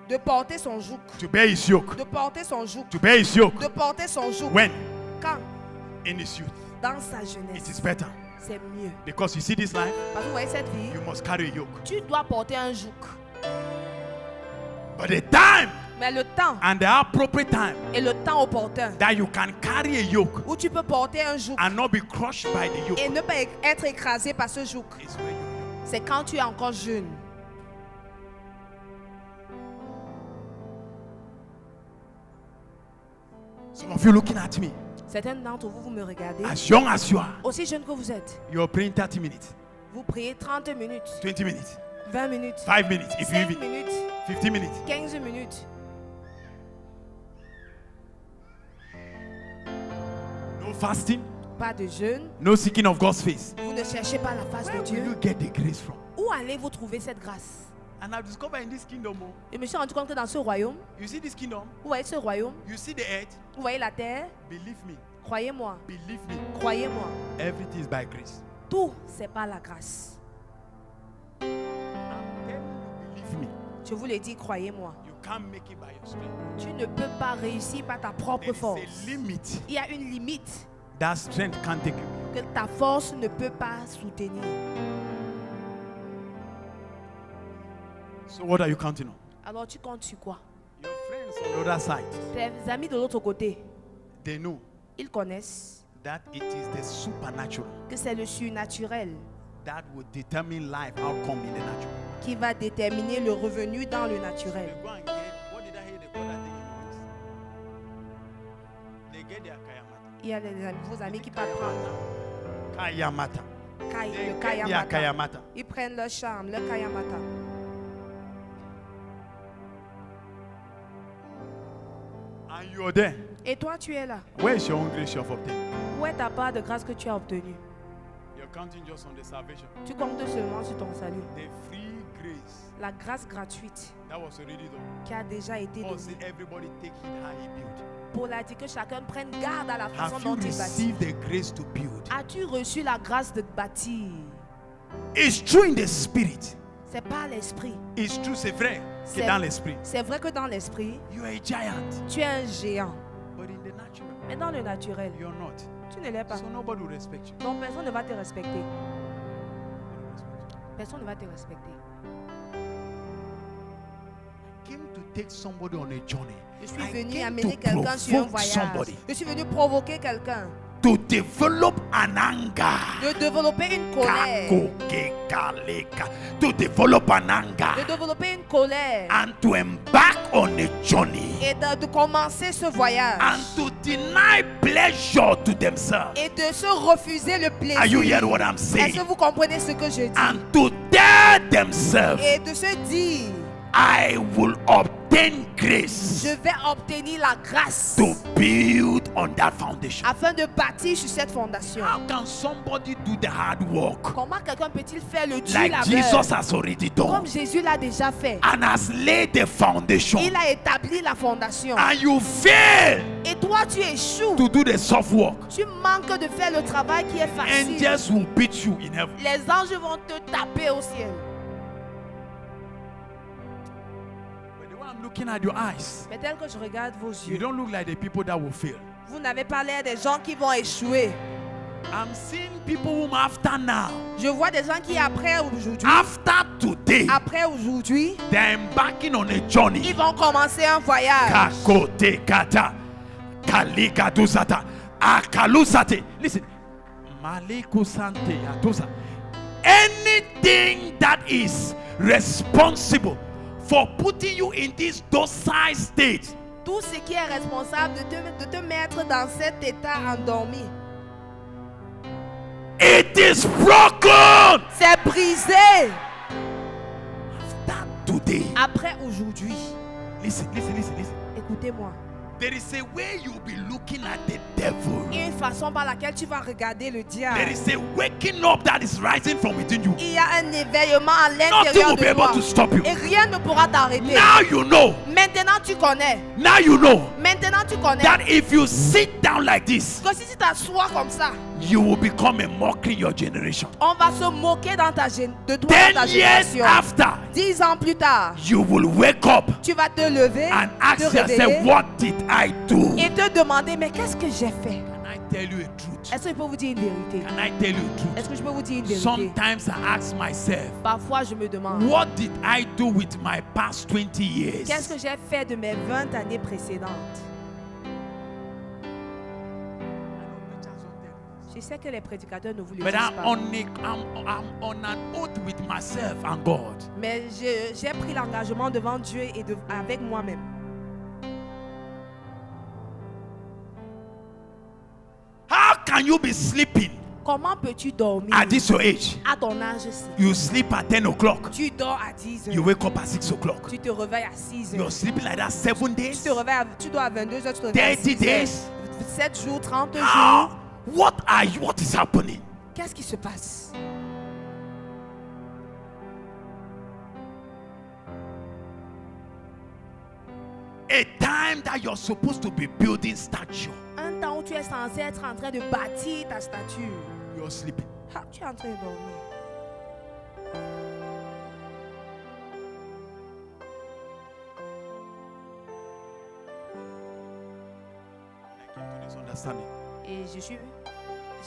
Speaker 2: de porter son joug,
Speaker 1: to bear his yoke,
Speaker 2: de porter son joug,
Speaker 1: to bear his yoke.
Speaker 2: de porter son joug.
Speaker 1: When?
Speaker 2: Quand?
Speaker 1: In his youth.
Speaker 2: Dans sa
Speaker 1: It is
Speaker 2: jeunesse.
Speaker 1: better.
Speaker 2: C'est mieux.
Speaker 1: Because you see this life,
Speaker 2: Parce que vous voyez cette vie,
Speaker 1: you must carry a yoke.
Speaker 2: tu dois porter un joug.
Speaker 1: But the time
Speaker 2: Mais le temps
Speaker 1: and the appropriate time
Speaker 2: et le temps opportun
Speaker 1: that you can carry a yoke
Speaker 2: où tu peux porter un joug
Speaker 1: and not be crushed by the yoke
Speaker 2: et ne pas être écrasé par ce joug,
Speaker 1: is when you're young.
Speaker 2: c'est quand tu es encore jeune.
Speaker 1: Some of you looking at me,
Speaker 2: Certains d'entre vous, vous me regardez.
Speaker 1: as young as you are,
Speaker 2: Aussi jeune que vous êtes,
Speaker 1: you're praying 30 minutes,
Speaker 2: vous priez 30 minutes,
Speaker 1: 20 minutes,
Speaker 2: 20 minutes,
Speaker 1: 5 minutes, if you
Speaker 2: 5
Speaker 1: even
Speaker 2: minutes,
Speaker 1: 50 minutes.
Speaker 2: 15 minutes.
Speaker 1: No fasting,
Speaker 2: Pas de jeûne.
Speaker 1: no seeking of God's face.
Speaker 2: Vous ne cherchez pas la face
Speaker 1: Where
Speaker 2: de
Speaker 1: will you
Speaker 2: Dieu.
Speaker 1: get the grace from?
Speaker 2: Où allez-vous trouver cette grâce?
Speaker 1: And I've discovered in this kingdom, oh,
Speaker 2: Je me suis rendu compte que dans ce royaume,
Speaker 1: you see this kingdom,
Speaker 2: vous voyez ce royaume,
Speaker 1: you see the earth,
Speaker 2: vous voyez la terre,
Speaker 1: believe me,
Speaker 2: croyez-moi,
Speaker 1: believe me,
Speaker 2: croyez-moi,
Speaker 1: everything is by grace.
Speaker 2: tout c'est par la grâce.
Speaker 1: I'm telling you, believe me,
Speaker 2: Je vous l'ai dit, croyez-moi.
Speaker 1: you can't make it by your strength.
Speaker 2: Tu ne peux pas réussir par ta propre
Speaker 1: There is
Speaker 2: force.
Speaker 1: a limit
Speaker 2: Il y a une limite
Speaker 1: that strength can't take you.
Speaker 2: que ta force ne peut pas soutenir.
Speaker 1: So what are you counting on?
Speaker 2: Alors tu comptes sur quoi?
Speaker 1: Your friends on the other side,
Speaker 2: Tes amis de l'autre côté,
Speaker 1: they know
Speaker 2: ils connaissent
Speaker 1: that it is the supernatural
Speaker 2: que c'est le surnaturel
Speaker 1: that will determine life outcome in the natural.
Speaker 2: qui va déterminer le revenu dans le
Speaker 1: They
Speaker 2: naturel.
Speaker 1: go and get, what did I hear they call that thing in English? They get their kayamata.
Speaker 2: Il y a vos amis qui partent prendre
Speaker 1: Kayamata.
Speaker 2: le
Speaker 1: They get their
Speaker 2: kayamata.
Speaker 1: kayamata.
Speaker 2: Ils prennent leur charme, le kayamata.
Speaker 1: And you're there.
Speaker 2: Et toi, tu es là.
Speaker 1: Where is your own grace you have obtained?
Speaker 2: Où est ta part de grâce que tu as obtenue?
Speaker 1: You're counting just on the salvation.
Speaker 2: Tu comptes seulement sur ton salut.
Speaker 1: The free grace
Speaker 2: La grâce gratuite
Speaker 1: that was already done.
Speaker 2: qui a déjà été
Speaker 1: Paul
Speaker 2: donnée.
Speaker 1: said everybody take heed how he built.
Speaker 2: Paul a dit que chacun prenne garde à la façon
Speaker 1: Have you
Speaker 2: dont il bâtit.
Speaker 1: received the grace to build?
Speaker 2: As-tu reçu la grâce de bâtir?
Speaker 1: It's true in the spirit.
Speaker 2: C'est pas l'esprit.
Speaker 1: It's true, c'est vrai. C'est
Speaker 2: C'est-
Speaker 1: dans l'esprit.
Speaker 2: C'est vrai que dans l'esprit,
Speaker 1: You are a giant.
Speaker 2: tu es un géant.
Speaker 1: But in the natural,
Speaker 2: Mais dans le naturel,
Speaker 1: you're not.
Speaker 2: tu ne l'es pas.
Speaker 1: So nobody will respect you.
Speaker 2: Donc personne ne va te respecter.
Speaker 1: Nobody will respect you.
Speaker 2: Personne ne va te respecter.
Speaker 1: Came to take somebody on a journey.
Speaker 2: Je suis
Speaker 1: I
Speaker 2: venu
Speaker 1: came
Speaker 2: amener
Speaker 1: to
Speaker 2: quelqu'un sur un
Speaker 1: provoke
Speaker 2: voyage.
Speaker 1: somebody.
Speaker 2: Je suis venu provoquer quelqu'un.
Speaker 1: to develop an anger.
Speaker 2: de développer une colère,
Speaker 1: To develop an anger
Speaker 2: de développer une colère
Speaker 1: and to embark on a journey
Speaker 2: et de commencer ce voyage
Speaker 1: and to deny pleasure to themselves.
Speaker 2: et de se refuser le plaisir.
Speaker 1: Are you hearing what I'm
Speaker 2: Est-ce
Speaker 1: saying?
Speaker 2: que vous comprenez ce que je dis?
Speaker 1: And to tell themselves,
Speaker 2: Et de se dire,
Speaker 1: I will obtain grace
Speaker 2: je vais obtenir la grâce
Speaker 1: to build on that foundation.
Speaker 2: afin de bâtir sur cette fondation.
Speaker 1: How can somebody do the hard work
Speaker 2: Comment quelqu'un peut-il faire le dur
Speaker 1: like
Speaker 2: labeur
Speaker 1: Jesus has already done
Speaker 2: comme Jésus l'a déjà fait?
Speaker 1: and has laid the foundation,
Speaker 2: Il a établi la fondation.
Speaker 1: and you fail
Speaker 2: Et toi, tu échoues.
Speaker 1: to do the soft work?
Speaker 2: Tu manques de faire le travail qui est facile.
Speaker 1: Angels will beat you in heaven.
Speaker 2: Les anges vont te taper au ciel.
Speaker 1: But the way I'm looking at your eyes,
Speaker 2: Mais tel que je regarde vos
Speaker 1: you
Speaker 2: yeux,
Speaker 1: don't look like the people that will fail.
Speaker 2: vous n'avez pas l'air des gens qui vont échouer.
Speaker 1: I'm seeing people whom after now,
Speaker 2: Je vois des gens qui après aujourd'hui,
Speaker 1: after today,
Speaker 2: they're
Speaker 1: embarking on a journey.
Speaker 2: ils vont commencer un voyage.
Speaker 1: Kakote kata, kalikaduzata, akalusate. Listen, malekusante yatosa. Anything that is responsible for putting you in this docile state,
Speaker 2: Tout ce qui est responsable de te mettre dans cet état endormi,
Speaker 1: it is broken.
Speaker 2: c'est brisé.
Speaker 1: That today,
Speaker 2: Après aujourd'hui,
Speaker 1: listen.
Speaker 2: écoutez-moi,
Speaker 1: There is a way you'll be looking at the devil.
Speaker 2: il y a une façon par laquelle tu vas regarder le diable.
Speaker 1: There is a waking up that is rising from within you.
Speaker 2: Il y a un éveillement à
Speaker 1: Nothing
Speaker 2: l'intérieur
Speaker 1: will be
Speaker 2: de
Speaker 1: able
Speaker 2: toi.
Speaker 1: to stop you.
Speaker 2: Et rien ne pourra t'arrêter.
Speaker 1: Now you know.
Speaker 2: Maintenant tu connais.
Speaker 1: Now you know
Speaker 2: Maintenant tu connais.
Speaker 1: that if you sit down like this,
Speaker 2: Que si tu t'assois comme ça,
Speaker 1: you will become a mockery in your generation.
Speaker 2: on va se moquer dans de toi,
Speaker 1: 10
Speaker 2: dans ta
Speaker 1: years
Speaker 2: génération.
Speaker 1: after,
Speaker 2: 10 ans plus tard,
Speaker 1: you will wake up
Speaker 2: tu vas te lever,
Speaker 1: and
Speaker 2: te
Speaker 1: ask yourself,
Speaker 2: réveiller
Speaker 1: what did I do?
Speaker 2: et te demander, mais qu'est-ce que j'ai fait?
Speaker 1: Can I tell you a truth?
Speaker 2: Est-ce que je peux vous dire une vérité?
Speaker 1: Can I tell you a truth?
Speaker 2: Est-ce que je peux vous dire une vérité?
Speaker 1: Sometimes I ask myself,
Speaker 2: Parfois, je me demande,
Speaker 1: what did I do with my past 20 years?
Speaker 2: qu'est-ce que j'ai fait de mes 20 années précédentes? Je sais que les prédicateurs ne vous le
Speaker 1: But
Speaker 2: disent
Speaker 1: I'm
Speaker 2: pas.
Speaker 1: I'm on an oath with myself and God.
Speaker 2: Mais j'ai pris l'engagement devant Dieu et avec moi-même.
Speaker 1: How can you be sleeping
Speaker 2: Comment peux-tu dormir
Speaker 1: at this your age?
Speaker 2: à ton âge-ci?
Speaker 1: You sleep at 10 o'clock.
Speaker 2: Tu dors à 10
Speaker 1: You
Speaker 2: heures.
Speaker 1: wake up at 6 o'clock.
Speaker 2: Tu te réveilles à 6
Speaker 1: You're
Speaker 2: heures.
Speaker 1: sleeping like that 7
Speaker 2: Tu
Speaker 1: days?
Speaker 2: te réveilles, tu dors à 22 heures, tu te réveilles à
Speaker 1: 30
Speaker 2: 6 heures.
Speaker 1: days?
Speaker 2: 7 jours, 30
Speaker 1: Ah,
Speaker 2: jours.
Speaker 1: what is happening?
Speaker 2: Qu'est-ce qui se passe?
Speaker 1: A time that you're supposed to be building statue.
Speaker 2: Un temps où tu es censé être en train de bâtir ta statue.
Speaker 1: You're sleeping.
Speaker 2: Ah, tu es en train de dormir.
Speaker 1: I came to this understanding.
Speaker 2: Et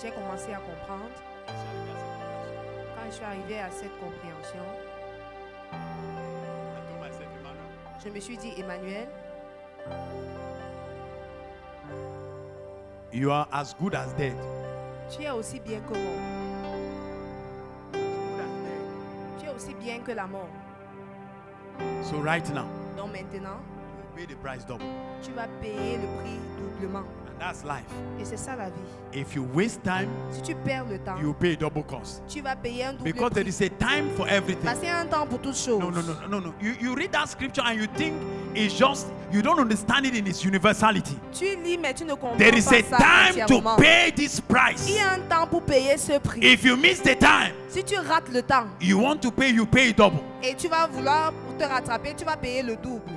Speaker 2: j'ai commencé à comprendre. Quand je suis arrivé à cette compréhension,
Speaker 1: I told myself, Emmanuel,
Speaker 2: je me suis dit, Emmanuel,
Speaker 1: you are as good as dead.
Speaker 2: tu es aussi bien que mort. Tu es aussi bien que la mort.
Speaker 1: So right now,
Speaker 2: Donc maintenant,
Speaker 1: you pay the price double.
Speaker 2: tu vas payer le prix doublement.
Speaker 1: And that's life.
Speaker 2: Et c'est ça la vie.
Speaker 1: If you waste time,
Speaker 2: Si tu perds le temps,
Speaker 1: you pay double cost.
Speaker 2: tu vas payer un double
Speaker 1: Because there
Speaker 2: prix.
Speaker 1: is a time for everything.
Speaker 2: Parce qu'il y a un temps pour toutes choses.
Speaker 1: No. You read that scripture and you think it's just, you don't understand it in its universality.
Speaker 2: Tu lis, mais tu ne comprends
Speaker 1: There is
Speaker 2: pas
Speaker 1: a
Speaker 2: ça
Speaker 1: time to
Speaker 2: entièrement.
Speaker 1: pay this price.
Speaker 2: Il y a un temps pour payer ce prix.
Speaker 1: If you miss the time,
Speaker 2: Si tu rates le temps
Speaker 1: you want to pay, you pay double.
Speaker 2: et tu vas vouloir pour te rattraper, tu vas payer le double.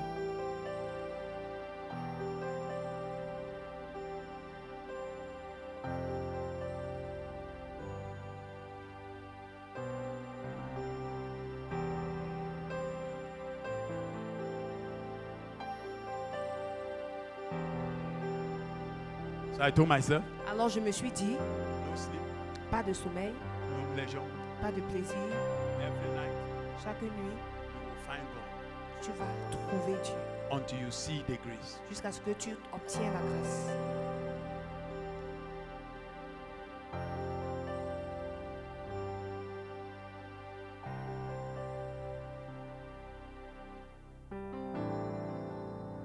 Speaker 1: So I told myself,
Speaker 2: Alors je me suis dit,
Speaker 1: no sleep,
Speaker 2: pas de sommeil,
Speaker 1: no pleasure.
Speaker 2: pas de plaisir.
Speaker 1: Every night
Speaker 2: Chaque nuit,
Speaker 1: you will find God
Speaker 2: tu vas trouver Dieu
Speaker 1: until you see the grace.
Speaker 2: jusqu'à ce que tu obtiens la grâce.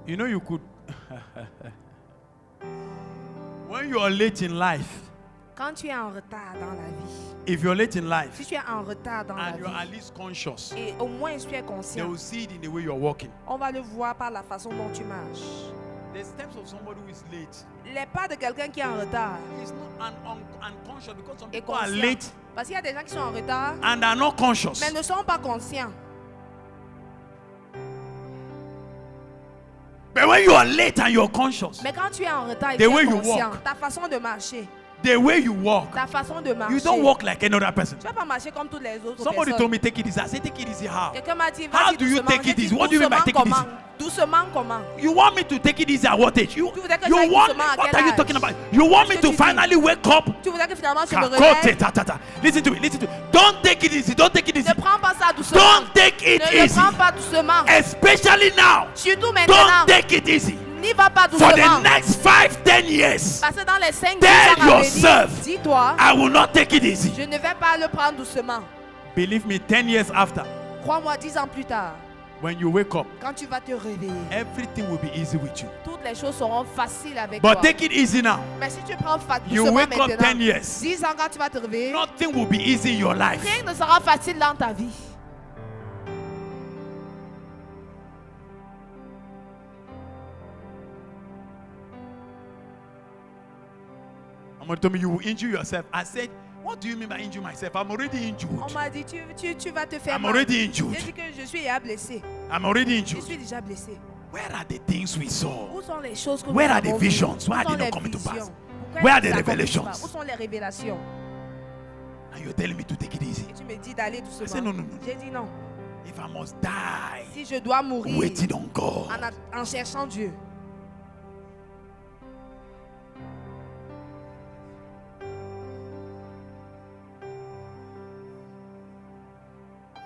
Speaker 1: You know you could. When you are late in life,
Speaker 2: Quand tu es en retard dans la vie,
Speaker 1: if you're late in
Speaker 2: si
Speaker 1: life
Speaker 2: tu es en retard dans la
Speaker 1: and you're at
Speaker 2: vie,
Speaker 1: least conscious,
Speaker 2: et au moins tu es
Speaker 1: they
Speaker 2: conscient,
Speaker 1: will see it in the way you're walking.
Speaker 2: on va le voir par la façon dont tu marches.
Speaker 1: The steps of somebody who is late
Speaker 2: Les pas de quelqu'un qui est en retard
Speaker 1: is not unconscious because some
Speaker 2: est
Speaker 1: people are
Speaker 2: conscient.
Speaker 1: late
Speaker 2: Parce qu'il y a des gens qui sont en retard,
Speaker 1: and are not conscious.
Speaker 2: mais ne sont pas conscients.
Speaker 1: But when you are late and you're conscious,
Speaker 2: Mais quand tu es en retard et
Speaker 1: The
Speaker 2: tu
Speaker 1: way
Speaker 2: es
Speaker 1: you
Speaker 2: conscient,
Speaker 1: walk.
Speaker 2: ta façon de marcher,
Speaker 1: the way you walk,
Speaker 2: ta façon de marcher,
Speaker 1: you don't walk like another person.
Speaker 2: tu ne vas pas marcher comme toutes les autres
Speaker 1: Somebody
Speaker 2: personnes.
Speaker 1: told me take it easy. I said take it easy how?
Speaker 2: Quelqu'un m'a dit,
Speaker 1: How
Speaker 2: vas-y
Speaker 1: do you
Speaker 2: doucement.
Speaker 1: take
Speaker 2: J'ai
Speaker 1: it
Speaker 2: dit,
Speaker 1: easy? What do you mean by take it
Speaker 2: comment?
Speaker 1: easy?
Speaker 2: Doucement comment?
Speaker 1: You want me to take it easy at what age? You
Speaker 2: voudrais que
Speaker 1: you
Speaker 2: j'aille
Speaker 1: want
Speaker 2: doucement à
Speaker 1: what
Speaker 2: quel
Speaker 1: are you
Speaker 2: âge?
Speaker 1: talking about? You want me
Speaker 2: Qu'est-ce que
Speaker 1: to
Speaker 2: tu dis?
Speaker 1: finally wake up?
Speaker 2: Tu voudrais que finalement je me
Speaker 1: Kakote,
Speaker 2: réveille?
Speaker 1: ta, ta, ta. Listen to me, listen to me. Don't take it easy. Don't take it easy.
Speaker 2: Ne prends pas ça doucement.
Speaker 1: Don't take it
Speaker 2: Ne le
Speaker 1: easy.
Speaker 2: prends pas doucement.
Speaker 1: Especially now.
Speaker 2: Surtout maintenant.
Speaker 1: Don't take it easy.
Speaker 2: N'y va pas
Speaker 1: For the
Speaker 2: doucement.
Speaker 1: next 5-10 years,
Speaker 2: Parce que dans les 5
Speaker 1: Tell
Speaker 2: ans à venir,
Speaker 1: yourself.
Speaker 2: dis-toi,
Speaker 1: I will not take it easy.
Speaker 2: je ne vais pas le prendre doucement.
Speaker 1: Believe me, 10 years after,
Speaker 2: Crois-moi, 10 ans plus tard,
Speaker 1: when you wake up,
Speaker 2: quand tu vas te réveiller,
Speaker 1: everything will be easy with you.
Speaker 2: toutes les choses seront faciles avec
Speaker 1: But
Speaker 2: toi.
Speaker 1: take it easy now.
Speaker 2: Mais si tu prends
Speaker 1: You
Speaker 2: doucement
Speaker 1: wake up
Speaker 2: maintenant,
Speaker 1: 10 years.
Speaker 2: 10 ans quand tu vas te réveiller,
Speaker 1: Nothing will be easy in your life.
Speaker 2: rien ne sera facile dans ta vie.
Speaker 1: Somebody told me you will injure yourself. I said, what do you mean by injure myself? I'm already injured.
Speaker 2: On m'a dit, tu vas te faire
Speaker 1: I'm
Speaker 2: mal.
Speaker 1: already
Speaker 2: J'ai
Speaker 1: injured.
Speaker 2: dit que je suis déjà blessé.
Speaker 1: I'm already
Speaker 2: Je
Speaker 1: injured.
Speaker 2: suis déjà blessé.
Speaker 1: Where are the things we saw?
Speaker 2: Où sont les choses que
Speaker 1: Where
Speaker 2: nous
Speaker 1: are the
Speaker 2: avons vues?
Speaker 1: visions? Why
Speaker 2: Où
Speaker 1: are
Speaker 2: sont
Speaker 1: they not
Speaker 2: les
Speaker 1: coming to
Speaker 2: visions?
Speaker 1: pass?
Speaker 2: Pourquoi
Speaker 1: Where are
Speaker 2: elles
Speaker 1: the
Speaker 2: ne s'accomplissent
Speaker 1: revelations?
Speaker 2: pas? Où sont les révélations?
Speaker 1: And you're telling me to take it easy.
Speaker 2: Et tu me dis d'aller
Speaker 1: I said,
Speaker 2: doucement.
Speaker 1: no, no, no.
Speaker 2: J'ai dit non.
Speaker 1: If I must die,
Speaker 2: Si je dois mourir
Speaker 1: waiting on God.
Speaker 2: en cherchant Dieu,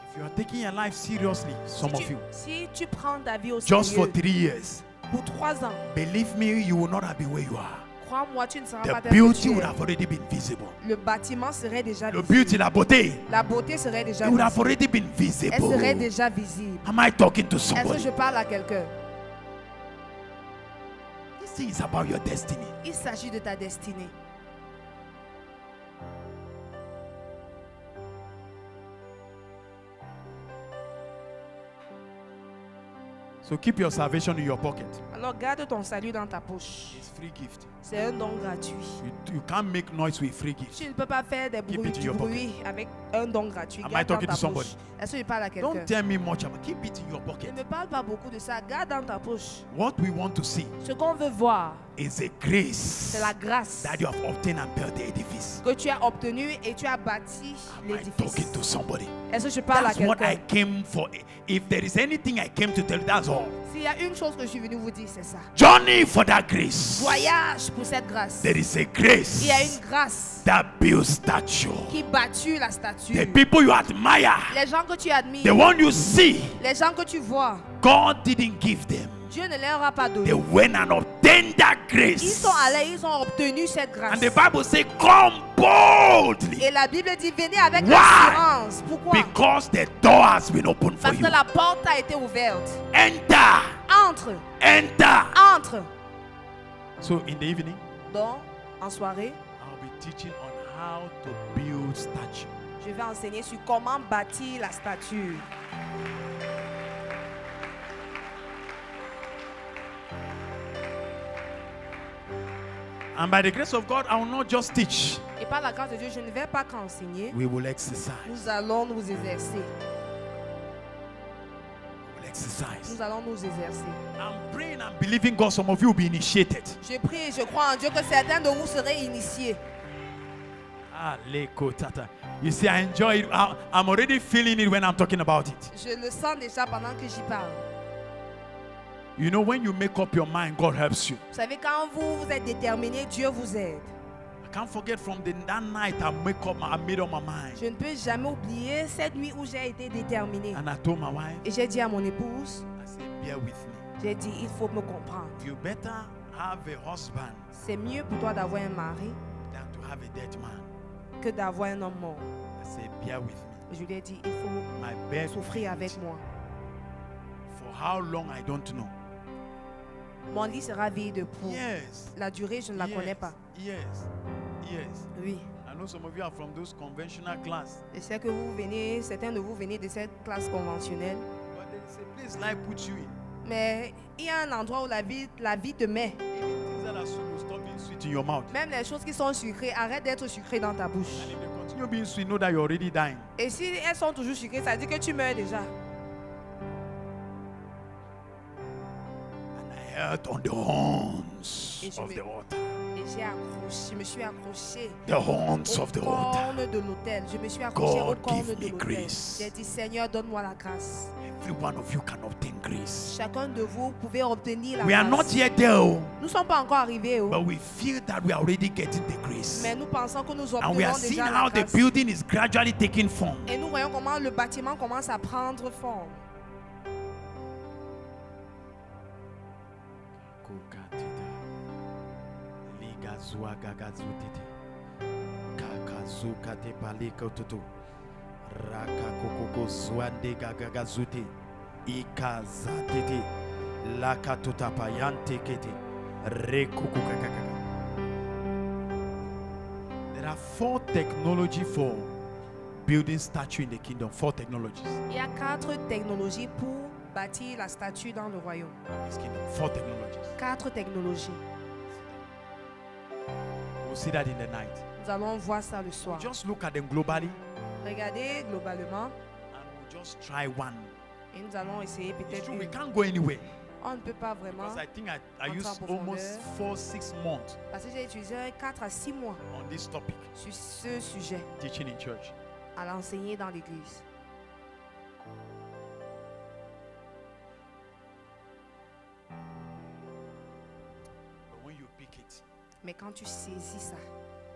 Speaker 1: If you are taking your life seriously, some of you,
Speaker 2: si tu prends ta vie au
Speaker 1: just for
Speaker 2: sérieux
Speaker 1: 3 years,
Speaker 2: pour 3 ans,
Speaker 1: believe me, you will not have been where you are.
Speaker 2: crois-moi, tu ne seras
Speaker 1: The
Speaker 2: pas tel que
Speaker 1: beauty
Speaker 2: tu
Speaker 1: would
Speaker 2: es.
Speaker 1: have already been visible.
Speaker 2: Le bâtiment serait déjà
Speaker 1: The
Speaker 2: visible.
Speaker 1: beauty, la beauté,
Speaker 2: La beauté serait déjà
Speaker 1: it would have
Speaker 2: visible.
Speaker 1: already been
Speaker 2: Elle
Speaker 1: visible.
Speaker 2: serait déjà visible.
Speaker 1: Am I talking to
Speaker 2: Est-ce que
Speaker 1: somebody?
Speaker 2: je parle à quelqu'un?
Speaker 1: This thing is about your destiny.
Speaker 2: Il s'agit de ta destinée.
Speaker 1: So keep your salvation in your pocket.
Speaker 2: Alors garde ton salut dans ta poche.
Speaker 1: It's free gift.
Speaker 2: C'est un don gratuit.
Speaker 1: You can't make noise with free gifts.
Speaker 2: Tu ne peux pas faire des
Speaker 1: Keep
Speaker 2: bruits,
Speaker 1: it in
Speaker 2: du
Speaker 1: your pocket.
Speaker 2: bruit avec un don gratuit.
Speaker 1: Am I
Speaker 2: Garde dans
Speaker 1: talking
Speaker 2: ta
Speaker 1: to somebody?
Speaker 2: poche. Est-ce que je parle à quelqu'un?
Speaker 1: Don't tell me much about keep it in your
Speaker 2: Ne
Speaker 1: pocket.
Speaker 2: me parle pas beaucoup de ça. Garde dans ta poche.
Speaker 1: What we want to see
Speaker 2: Ce qu'on veut voir,
Speaker 1: is a grace
Speaker 2: c'est la grâce
Speaker 1: that you have obtained and built the edifice.
Speaker 2: que tu as obtenue et tu as bâti
Speaker 1: Am I talking
Speaker 2: l'édifice.
Speaker 1: to somebody?
Speaker 2: Est-ce que je parle à
Speaker 1: That's what I
Speaker 2: quelqu'un?
Speaker 1: came for. If there is anything I came to tell you, that's all.
Speaker 2: S'il y a une chose que je suis venu vous dire, c'est ça.
Speaker 1: Journey for that grace.
Speaker 2: Voyage pour cette grâce.
Speaker 1: There is a grace
Speaker 2: Il y a une grâce
Speaker 1: that builds statue.
Speaker 2: qui bâtit la
Speaker 1: The
Speaker 2: statue.
Speaker 1: people you admire,
Speaker 2: Les gens que tu admires,
Speaker 1: the one you see,
Speaker 2: les gens que tu vois,
Speaker 1: God didn't give them.
Speaker 2: Dieu ne leur a pas
Speaker 1: They
Speaker 2: donné.
Speaker 1: went and obtained that
Speaker 2: Ils
Speaker 1: grace.
Speaker 2: sont allés, ils ont obtenu cette grâce.
Speaker 1: And the Bible says, come boldly.
Speaker 2: Et la Bible dit, venez avec
Speaker 1: Why?
Speaker 2: assurance. Pourquoi?
Speaker 1: Because the door has been opened for
Speaker 2: Parce
Speaker 1: you.
Speaker 2: que la porte a été ouverte.
Speaker 1: Enter.
Speaker 2: Entre,
Speaker 1: Enter.
Speaker 2: entre.
Speaker 1: So in the evening,
Speaker 2: Donc, en soirée,
Speaker 1: I'll be teaching on how to build statue.
Speaker 2: je vais enseigner sur comment bâtir la statue.
Speaker 1: And by the grace of God, I will not just teach.
Speaker 2: Et par la grâce de Dieu, je ne vais pas qu'enseigner.
Speaker 1: We will exercise.
Speaker 2: Nous allons nous exercer.
Speaker 1: We will exercise.
Speaker 2: Nous allons nous exercer.
Speaker 1: I'm praying and believing God, some of you will be initiated.
Speaker 2: Je prie et je crois en Dieu que certains de vous serez initiés.
Speaker 1: Ah, leko tata. You see, I enjoy it. I'm already feeling it when I'm talking about it.
Speaker 2: Je le sens déjà pendant que j'y parle.
Speaker 1: You know, when you make up your mind, God helps you.
Speaker 2: Vous savez, quand vous êtes déterminé, Dieu vous aide.
Speaker 1: I can't forget from that night I made up my mind.
Speaker 2: Je ne peux jamais oublier cette nuit où j'ai été déterminé.
Speaker 1: And I told my wife,
Speaker 2: Et j'ai dit à mon épouse,
Speaker 1: I said, bear with me.
Speaker 2: j'ai dit, il faut me comprendre.
Speaker 1: You better have a husband
Speaker 2: C'est mieux pour toi d'avoir un mari
Speaker 1: than to have a dead man.
Speaker 2: que d'avoir un homme mort.
Speaker 1: I said, bear with me.
Speaker 2: Je lui ai dit, il faut
Speaker 1: My bed
Speaker 2: souffrir avec moi.
Speaker 1: for how long I don't know.
Speaker 2: Mon lit sera vide pour
Speaker 1: Yes.
Speaker 2: la durée, je ne la connais pas.
Speaker 1: Yes. Yes.
Speaker 2: Oui.
Speaker 1: I know some of you are from those conventional class.
Speaker 2: Je sais que vous venez, certains de vous venez de cette classe conventionnelle.
Speaker 1: But there is a place life puts you in.
Speaker 2: Mais il y a un endroit où la vie te met.
Speaker 1: Even things that are sweet will stop being sweet in your mouth.
Speaker 2: Même les choses qui sont sucrées, arrête d'être sucrées dans ta bouche.
Speaker 1: And if they continue being sweet, know that you're already dying.
Speaker 2: Et si elles sont toujours sucrées, ça dit que tu meurs déjà.
Speaker 1: And I heard on the horns
Speaker 2: Et je
Speaker 1: of
Speaker 2: me-
Speaker 1: the altar.
Speaker 2: Et je me suis accroché
Speaker 1: The horns
Speaker 2: aux
Speaker 1: of the altar.
Speaker 2: cornes de l'autel. Je me suis accroché aux
Speaker 1: God,
Speaker 2: cornes
Speaker 1: give
Speaker 2: de
Speaker 1: me
Speaker 2: l'autel.
Speaker 1: grace.
Speaker 2: J'ai dit, Seigneur, donne-moi la grâce.
Speaker 1: Every one of you can obtain grace.
Speaker 2: Chacun de vous pouvez obtenir la
Speaker 1: We are not
Speaker 2: grâce.
Speaker 1: yet there, oh,
Speaker 2: Nous ne sommes pas encore arrivés. Oh.
Speaker 1: but we feel that we are already getting the grace.
Speaker 2: Mais nous pensons que nous
Speaker 1: And we are
Speaker 2: obtenons
Speaker 1: seeing
Speaker 2: déjà la
Speaker 1: how the
Speaker 2: grâce.
Speaker 1: building is gradually taking form.
Speaker 2: Et nous voyons comment le bâtiment commence à prendre forme.
Speaker 1: There are 4 technology for building statue in the kingdom. 4 technologies.
Speaker 2: Il y a 4 technologies pour bâtir la statue dans le royaume.
Speaker 1: This kingdom. 4 technologies.
Speaker 2: 4 technologies.
Speaker 1: We'll see that in the night.
Speaker 2: Nous allons voir ça le soir.
Speaker 1: Just look at them globally
Speaker 2: Regardez globalement
Speaker 1: and we'll just try one.
Speaker 2: et nous allons essayer
Speaker 1: It's
Speaker 2: peut-être
Speaker 1: true, we
Speaker 2: une.
Speaker 1: can't go anywhere.
Speaker 2: On ne peut pas vraiment
Speaker 1: Because I think I
Speaker 2: Entrer
Speaker 1: used
Speaker 2: en profondeur.
Speaker 1: almost 4-6 months
Speaker 2: parce que j'ai utilisé 4 à 6 mois
Speaker 1: on this topic,
Speaker 2: sur ce sujet
Speaker 1: teaching in church.
Speaker 2: à l'enseigner dans l'église.
Speaker 1: But when you pick it,
Speaker 2: Mais quand tu saisis ça,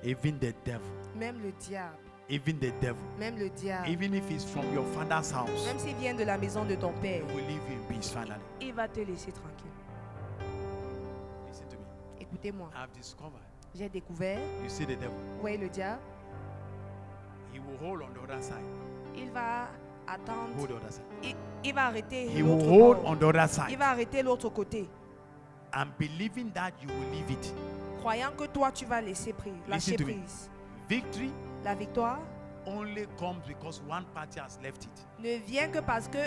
Speaker 1: even the devil,
Speaker 2: même le diable,
Speaker 1: even the devil,
Speaker 2: même le diable,
Speaker 1: even if it's from your father's house,
Speaker 2: même s'il vient de la maison de ton père,
Speaker 1: he will leave you in peace finally.
Speaker 2: il va te laisser tranquille.
Speaker 1: Listen to me.
Speaker 2: Écoutez-moi,
Speaker 1: I've discovered,
Speaker 2: j'ai découvert,
Speaker 1: you see the devil,
Speaker 2: vous voyez le diable,
Speaker 1: he will hold on the other side.
Speaker 2: il va
Speaker 1: Hold
Speaker 2: attendre,
Speaker 1: the other side.
Speaker 2: il va arrêter
Speaker 1: He will
Speaker 2: l'autre
Speaker 1: hold
Speaker 2: bord.
Speaker 1: on the other
Speaker 2: Il
Speaker 1: side
Speaker 2: va arrêter l'autre côté,
Speaker 1: and believing that you will leave it.
Speaker 2: croyant que toi tu vas laisser prise, lâcher
Speaker 1: Listen to me.
Speaker 2: prise.
Speaker 1: Victory
Speaker 2: La victoire
Speaker 1: only comes because one party has left it.
Speaker 2: ne vient que parce que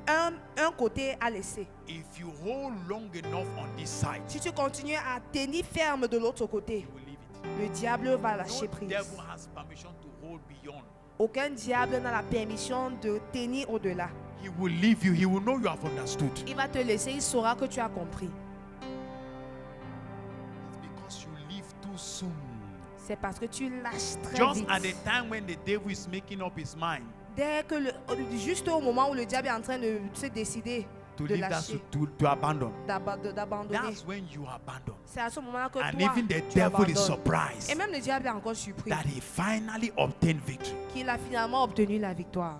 Speaker 2: un côté a laissé.
Speaker 1: If you hold long enough on this side,
Speaker 2: Si tu continues à tenir ferme de l'autre côté,
Speaker 1: you will leave it.
Speaker 2: le diable va
Speaker 1: No
Speaker 2: lâcher prise.
Speaker 1: devil has permission to hold beyond.
Speaker 2: Aucun diable n'a la permission de tenir au-delà.
Speaker 1: He will leave you. He will know you have understood.
Speaker 2: Il va te laisser, il saura que tu as compris.
Speaker 1: It's because you leave too soon.
Speaker 2: C'est parce que tu lâches très
Speaker 1: Just
Speaker 2: vite.
Speaker 1: at the time when the devil is making up his mind
Speaker 2: Dès que juste au moment où le diable est en train de se décider
Speaker 1: to
Speaker 2: de
Speaker 1: leave that,
Speaker 2: lâcher,
Speaker 1: to abandon.
Speaker 2: d'abandonner,
Speaker 1: That's when you abandon.
Speaker 2: c'est à ce moment-là que
Speaker 1: And
Speaker 2: toi,
Speaker 1: even the
Speaker 2: tu
Speaker 1: devil is
Speaker 2: abandonnes.
Speaker 1: surprised
Speaker 2: Et même le diable est encore surpris
Speaker 1: that he finally obtained victory.
Speaker 2: qu'il a finalement obtenu la victoire.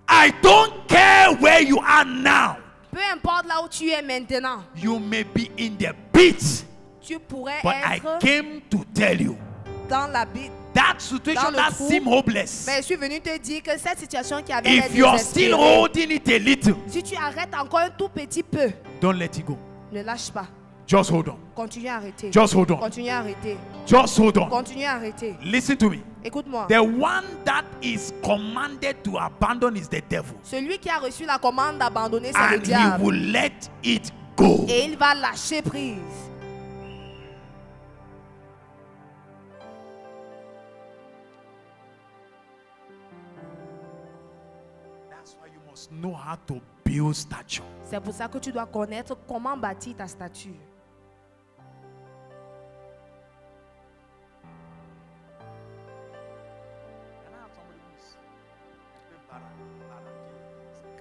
Speaker 1: I don't care where you are now.
Speaker 2: Peu importe là où tu es maintenant,
Speaker 1: You may be in the pit,
Speaker 2: tu pourrais
Speaker 1: but I
Speaker 2: être
Speaker 1: came to tell you
Speaker 2: dans la bite.
Speaker 1: that situation
Speaker 2: Dans le
Speaker 1: that
Speaker 2: trou.
Speaker 1: seemed hopeless.
Speaker 2: Mais je suis venu te dire que cette situation qui avait l'air
Speaker 1: If you are still
Speaker 2: désespérée,
Speaker 1: holding it a little,
Speaker 2: si tu arrêtes encore un tout petit peu,
Speaker 1: don't let it go.
Speaker 2: ne lâche pas.
Speaker 1: Just hold on.
Speaker 2: Continue à arrêter.
Speaker 1: Just hold on.
Speaker 2: Continue à arrêter.
Speaker 1: Just hold on.
Speaker 2: Continue à arrêter.
Speaker 1: Listen to me.
Speaker 2: Écoute-moi.
Speaker 1: The one that is commanded to abandon is the devil.
Speaker 2: Celui qui a reçu la commande d'abandonner, c'est le
Speaker 1: And he
Speaker 2: diable.
Speaker 1: will let it go.
Speaker 2: Et il va lâcher prise.
Speaker 1: That's why you must know how to build statue.
Speaker 2: C'est pour ça que tu dois connaître comment bâtir ta statue.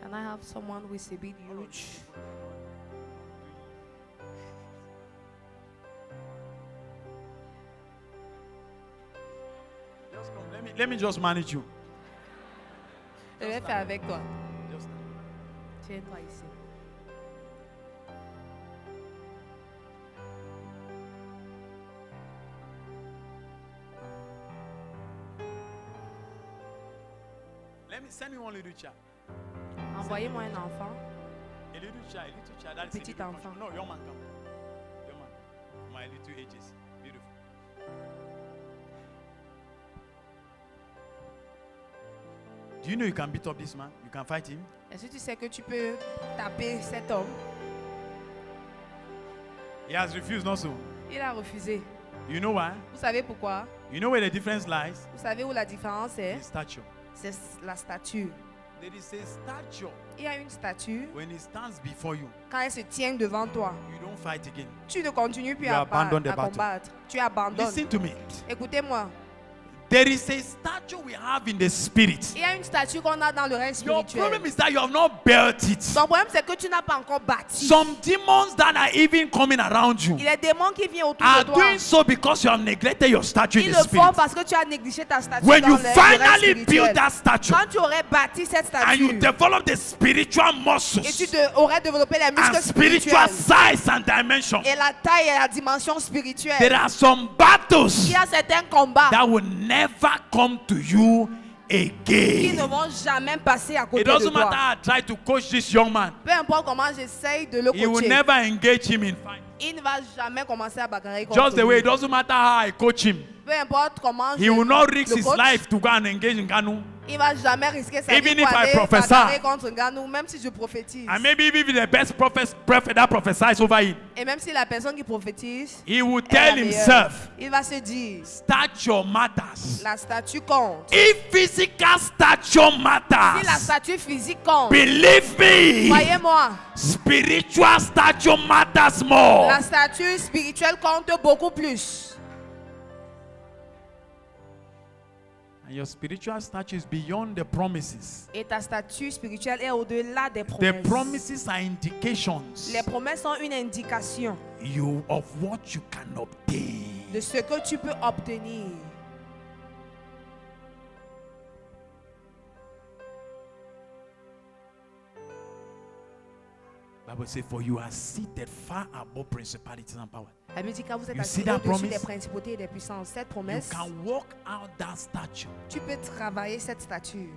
Speaker 2: Can I have someone who is a bit huge?
Speaker 1: Just come. Let me just manage you.
Speaker 2: Je vais faire avec toi.
Speaker 1: Just
Speaker 2: Tiens-toi ici.
Speaker 1: Let me send you one little child.
Speaker 2: Envoyez-moi un enfant.
Speaker 1: A little child that is a
Speaker 2: Petit
Speaker 1: little
Speaker 2: enfant.
Speaker 1: conscious. No, young man come. Young man come. My little ages. Beautiful. Do you know you can beat up this man? You can fight him?
Speaker 2: Est-ce que tu sais que tu peux taper cet homme?
Speaker 1: He has refused, not so.
Speaker 2: Il a refusé.
Speaker 1: You know why?
Speaker 2: Vous savez pourquoi?
Speaker 1: You know where the difference lies?
Speaker 2: Vous savez où la différence est?
Speaker 1: In stature.
Speaker 2: C'est la stature.
Speaker 1: There is a stature.
Speaker 2: Il y a une statue.
Speaker 1: When he stands before you,
Speaker 2: Quand elle se tient devant toi,
Speaker 1: you don't fight again.
Speaker 2: tu ne continues plus
Speaker 1: You
Speaker 2: à
Speaker 1: abandon the battle.
Speaker 2: combattre. Tu abandonnes.
Speaker 1: Listen to me.
Speaker 2: Écoutez-moi.
Speaker 1: There is a statue we have in the spirit.
Speaker 2: Il y a une statue qu'on a dans le règne
Speaker 1: Your
Speaker 2: spirituel.
Speaker 1: problem is that you have not built it.
Speaker 2: Ton problème, c'est que tu n'as pas encore bâti.
Speaker 1: Some demons that are even coming around you
Speaker 2: Il y a des démons qui viennent autour
Speaker 1: are
Speaker 2: de toi.
Speaker 1: doing so because you have neglected your statue in
Speaker 2: Ils
Speaker 1: the
Speaker 2: le font
Speaker 1: spirit.
Speaker 2: parce que tu as négligé ta statue
Speaker 1: When
Speaker 2: dans
Speaker 1: you
Speaker 2: le règne
Speaker 1: finally build
Speaker 2: spirituel.
Speaker 1: that statue
Speaker 2: Quand tu aurais bâti cette
Speaker 1: and you
Speaker 2: statue
Speaker 1: develop the spiritual
Speaker 2: et tu
Speaker 1: muscles
Speaker 2: aurais développé les
Speaker 1: and
Speaker 2: muscles
Speaker 1: spiritual
Speaker 2: spirituels
Speaker 1: size and dimension,
Speaker 2: et la taille et la dimension spirituelle,
Speaker 1: there are some battles
Speaker 2: il y a certains combats
Speaker 1: that will never come to you
Speaker 2: qui
Speaker 1: again.
Speaker 2: ne vont jamais passer à côté
Speaker 1: It
Speaker 2: de
Speaker 1: doesn't matter
Speaker 2: toi.
Speaker 1: how I try to coach this young man.
Speaker 2: Peu importe comment j'essaye de le
Speaker 1: He will
Speaker 2: coacher,
Speaker 1: never engage him in fight.
Speaker 2: il ne va jamais commencer à bagarrer contre
Speaker 1: Just the way
Speaker 2: lui.
Speaker 1: it doesn't matter how I coach him.
Speaker 2: Peu importe comment
Speaker 1: He will not risk
Speaker 2: le
Speaker 1: his
Speaker 2: coach,
Speaker 1: life to go and engage in Ganu.
Speaker 2: il va jamais risquer sa
Speaker 1: Even
Speaker 2: vie
Speaker 1: if
Speaker 2: pour
Speaker 1: I
Speaker 2: aller
Speaker 1: prophesy.
Speaker 2: bagarrer contre Nganou, même si je prophétise.
Speaker 1: And maybe even the best prophet that prophesies over him,
Speaker 2: Et même si la personne qui prophétise
Speaker 1: he will
Speaker 2: est la
Speaker 1: tell
Speaker 2: meilleure,
Speaker 1: himself,
Speaker 2: il va se dire,
Speaker 1: stature matters.
Speaker 2: la statue compte.
Speaker 1: If physical stature
Speaker 2: Si la
Speaker 1: matters,
Speaker 2: statue physique compte,
Speaker 1: believe me,
Speaker 2: croyez-moi,
Speaker 1: spiritual stature matters more.
Speaker 2: la statue spirituelle compte beaucoup plus.
Speaker 1: And your spiritual stature is beyond the promises.
Speaker 2: Et ta statue spirituelle est au-delà des
Speaker 1: The
Speaker 2: promesses.
Speaker 1: promises are indications
Speaker 2: Les promesses sont une indication
Speaker 1: of what you can obtain.
Speaker 2: de ce que tu peux obtenir.
Speaker 1: Bible says, for you are seated far above principalities and powers.
Speaker 2: La Bible dit quand vous êtes
Speaker 1: You see
Speaker 2: assis
Speaker 1: that
Speaker 2: au-dessus
Speaker 1: promise?
Speaker 2: des principautés et des puissances, cette
Speaker 1: You
Speaker 2: promesse,
Speaker 1: can walk out that statue
Speaker 2: tu peux travailler cette statue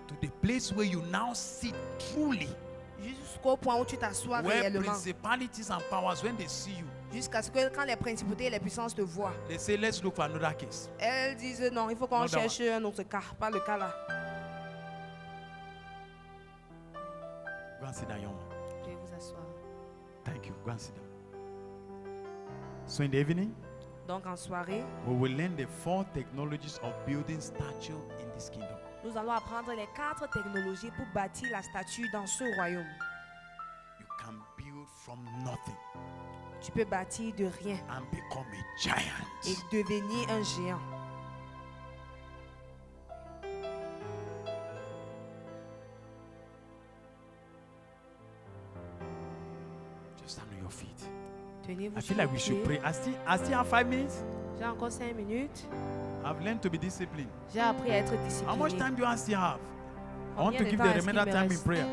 Speaker 1: to the place where you now sit truly,
Speaker 2: jusqu'au point où tu t'assois
Speaker 1: where
Speaker 2: réellement.
Speaker 1: principalities and powers, when they see you,
Speaker 2: Jusqu'à ce que quand les principautés et les puissances te voient,
Speaker 1: they say, let's look for another case.
Speaker 2: elles disent non, il faut qu'on
Speaker 1: Another
Speaker 2: cherche un autre cas, pas le cas là.
Speaker 1: Go and sit down, young man.
Speaker 2: Je vais vous asseoir.
Speaker 1: Thank you. Go and sit down. So in the evening,
Speaker 2: Donc en soirée,
Speaker 1: we will learn the 4 technologies of building statue in this kingdom.
Speaker 2: nous allons apprendre les 4 technologies pour bâtir la statue dans ce royaume.
Speaker 1: You can build from nothing
Speaker 2: Tu peux bâtir de rien
Speaker 1: and become a giant.
Speaker 2: et devenir un géant.
Speaker 1: Just stand on your feet.
Speaker 2: Tenez-vous
Speaker 1: I
Speaker 2: sur
Speaker 1: feel like
Speaker 2: vos
Speaker 1: we should
Speaker 2: pieds.
Speaker 1: pray. I still have 5 minutes.
Speaker 2: J'ai encore 5 minutes.
Speaker 1: I've learned to be disciplined.
Speaker 2: J'ai appris à être
Speaker 1: How much
Speaker 2: discipliné.
Speaker 1: time do I still have? I want
Speaker 2: Combien
Speaker 1: to
Speaker 2: de
Speaker 1: give
Speaker 2: temps
Speaker 1: the
Speaker 2: est-ce qu'il
Speaker 1: remainder
Speaker 2: me
Speaker 1: time in
Speaker 2: reste?
Speaker 1: prayer.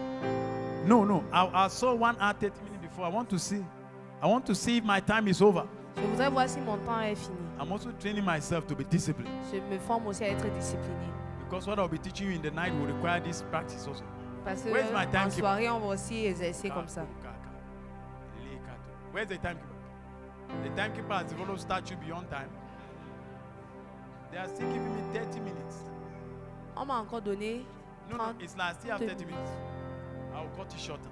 Speaker 1: No. I saw 1 hour 30 minutes before. I want to see if my time is over.
Speaker 2: Je voudrais voir si mon temps est fini.
Speaker 1: I'm also training myself to be disciplined.
Speaker 2: Je me forme aussi à être discipliné.
Speaker 1: Because what I'll be teaching you in the night will require this practice also.
Speaker 2: Parce que
Speaker 1: Where's my
Speaker 2: en
Speaker 1: timekeeper?
Speaker 2: soirée, on va aussi exercer comme ça.
Speaker 1: Where's the timekeeper? The timekeeper has developed statue beyond time. They are still giving me 30 minutes.
Speaker 2: On m'a encore donné
Speaker 1: No,
Speaker 2: 30
Speaker 1: it's like I still have 30
Speaker 2: minutes.
Speaker 1: minutes. I'll cut it shorter.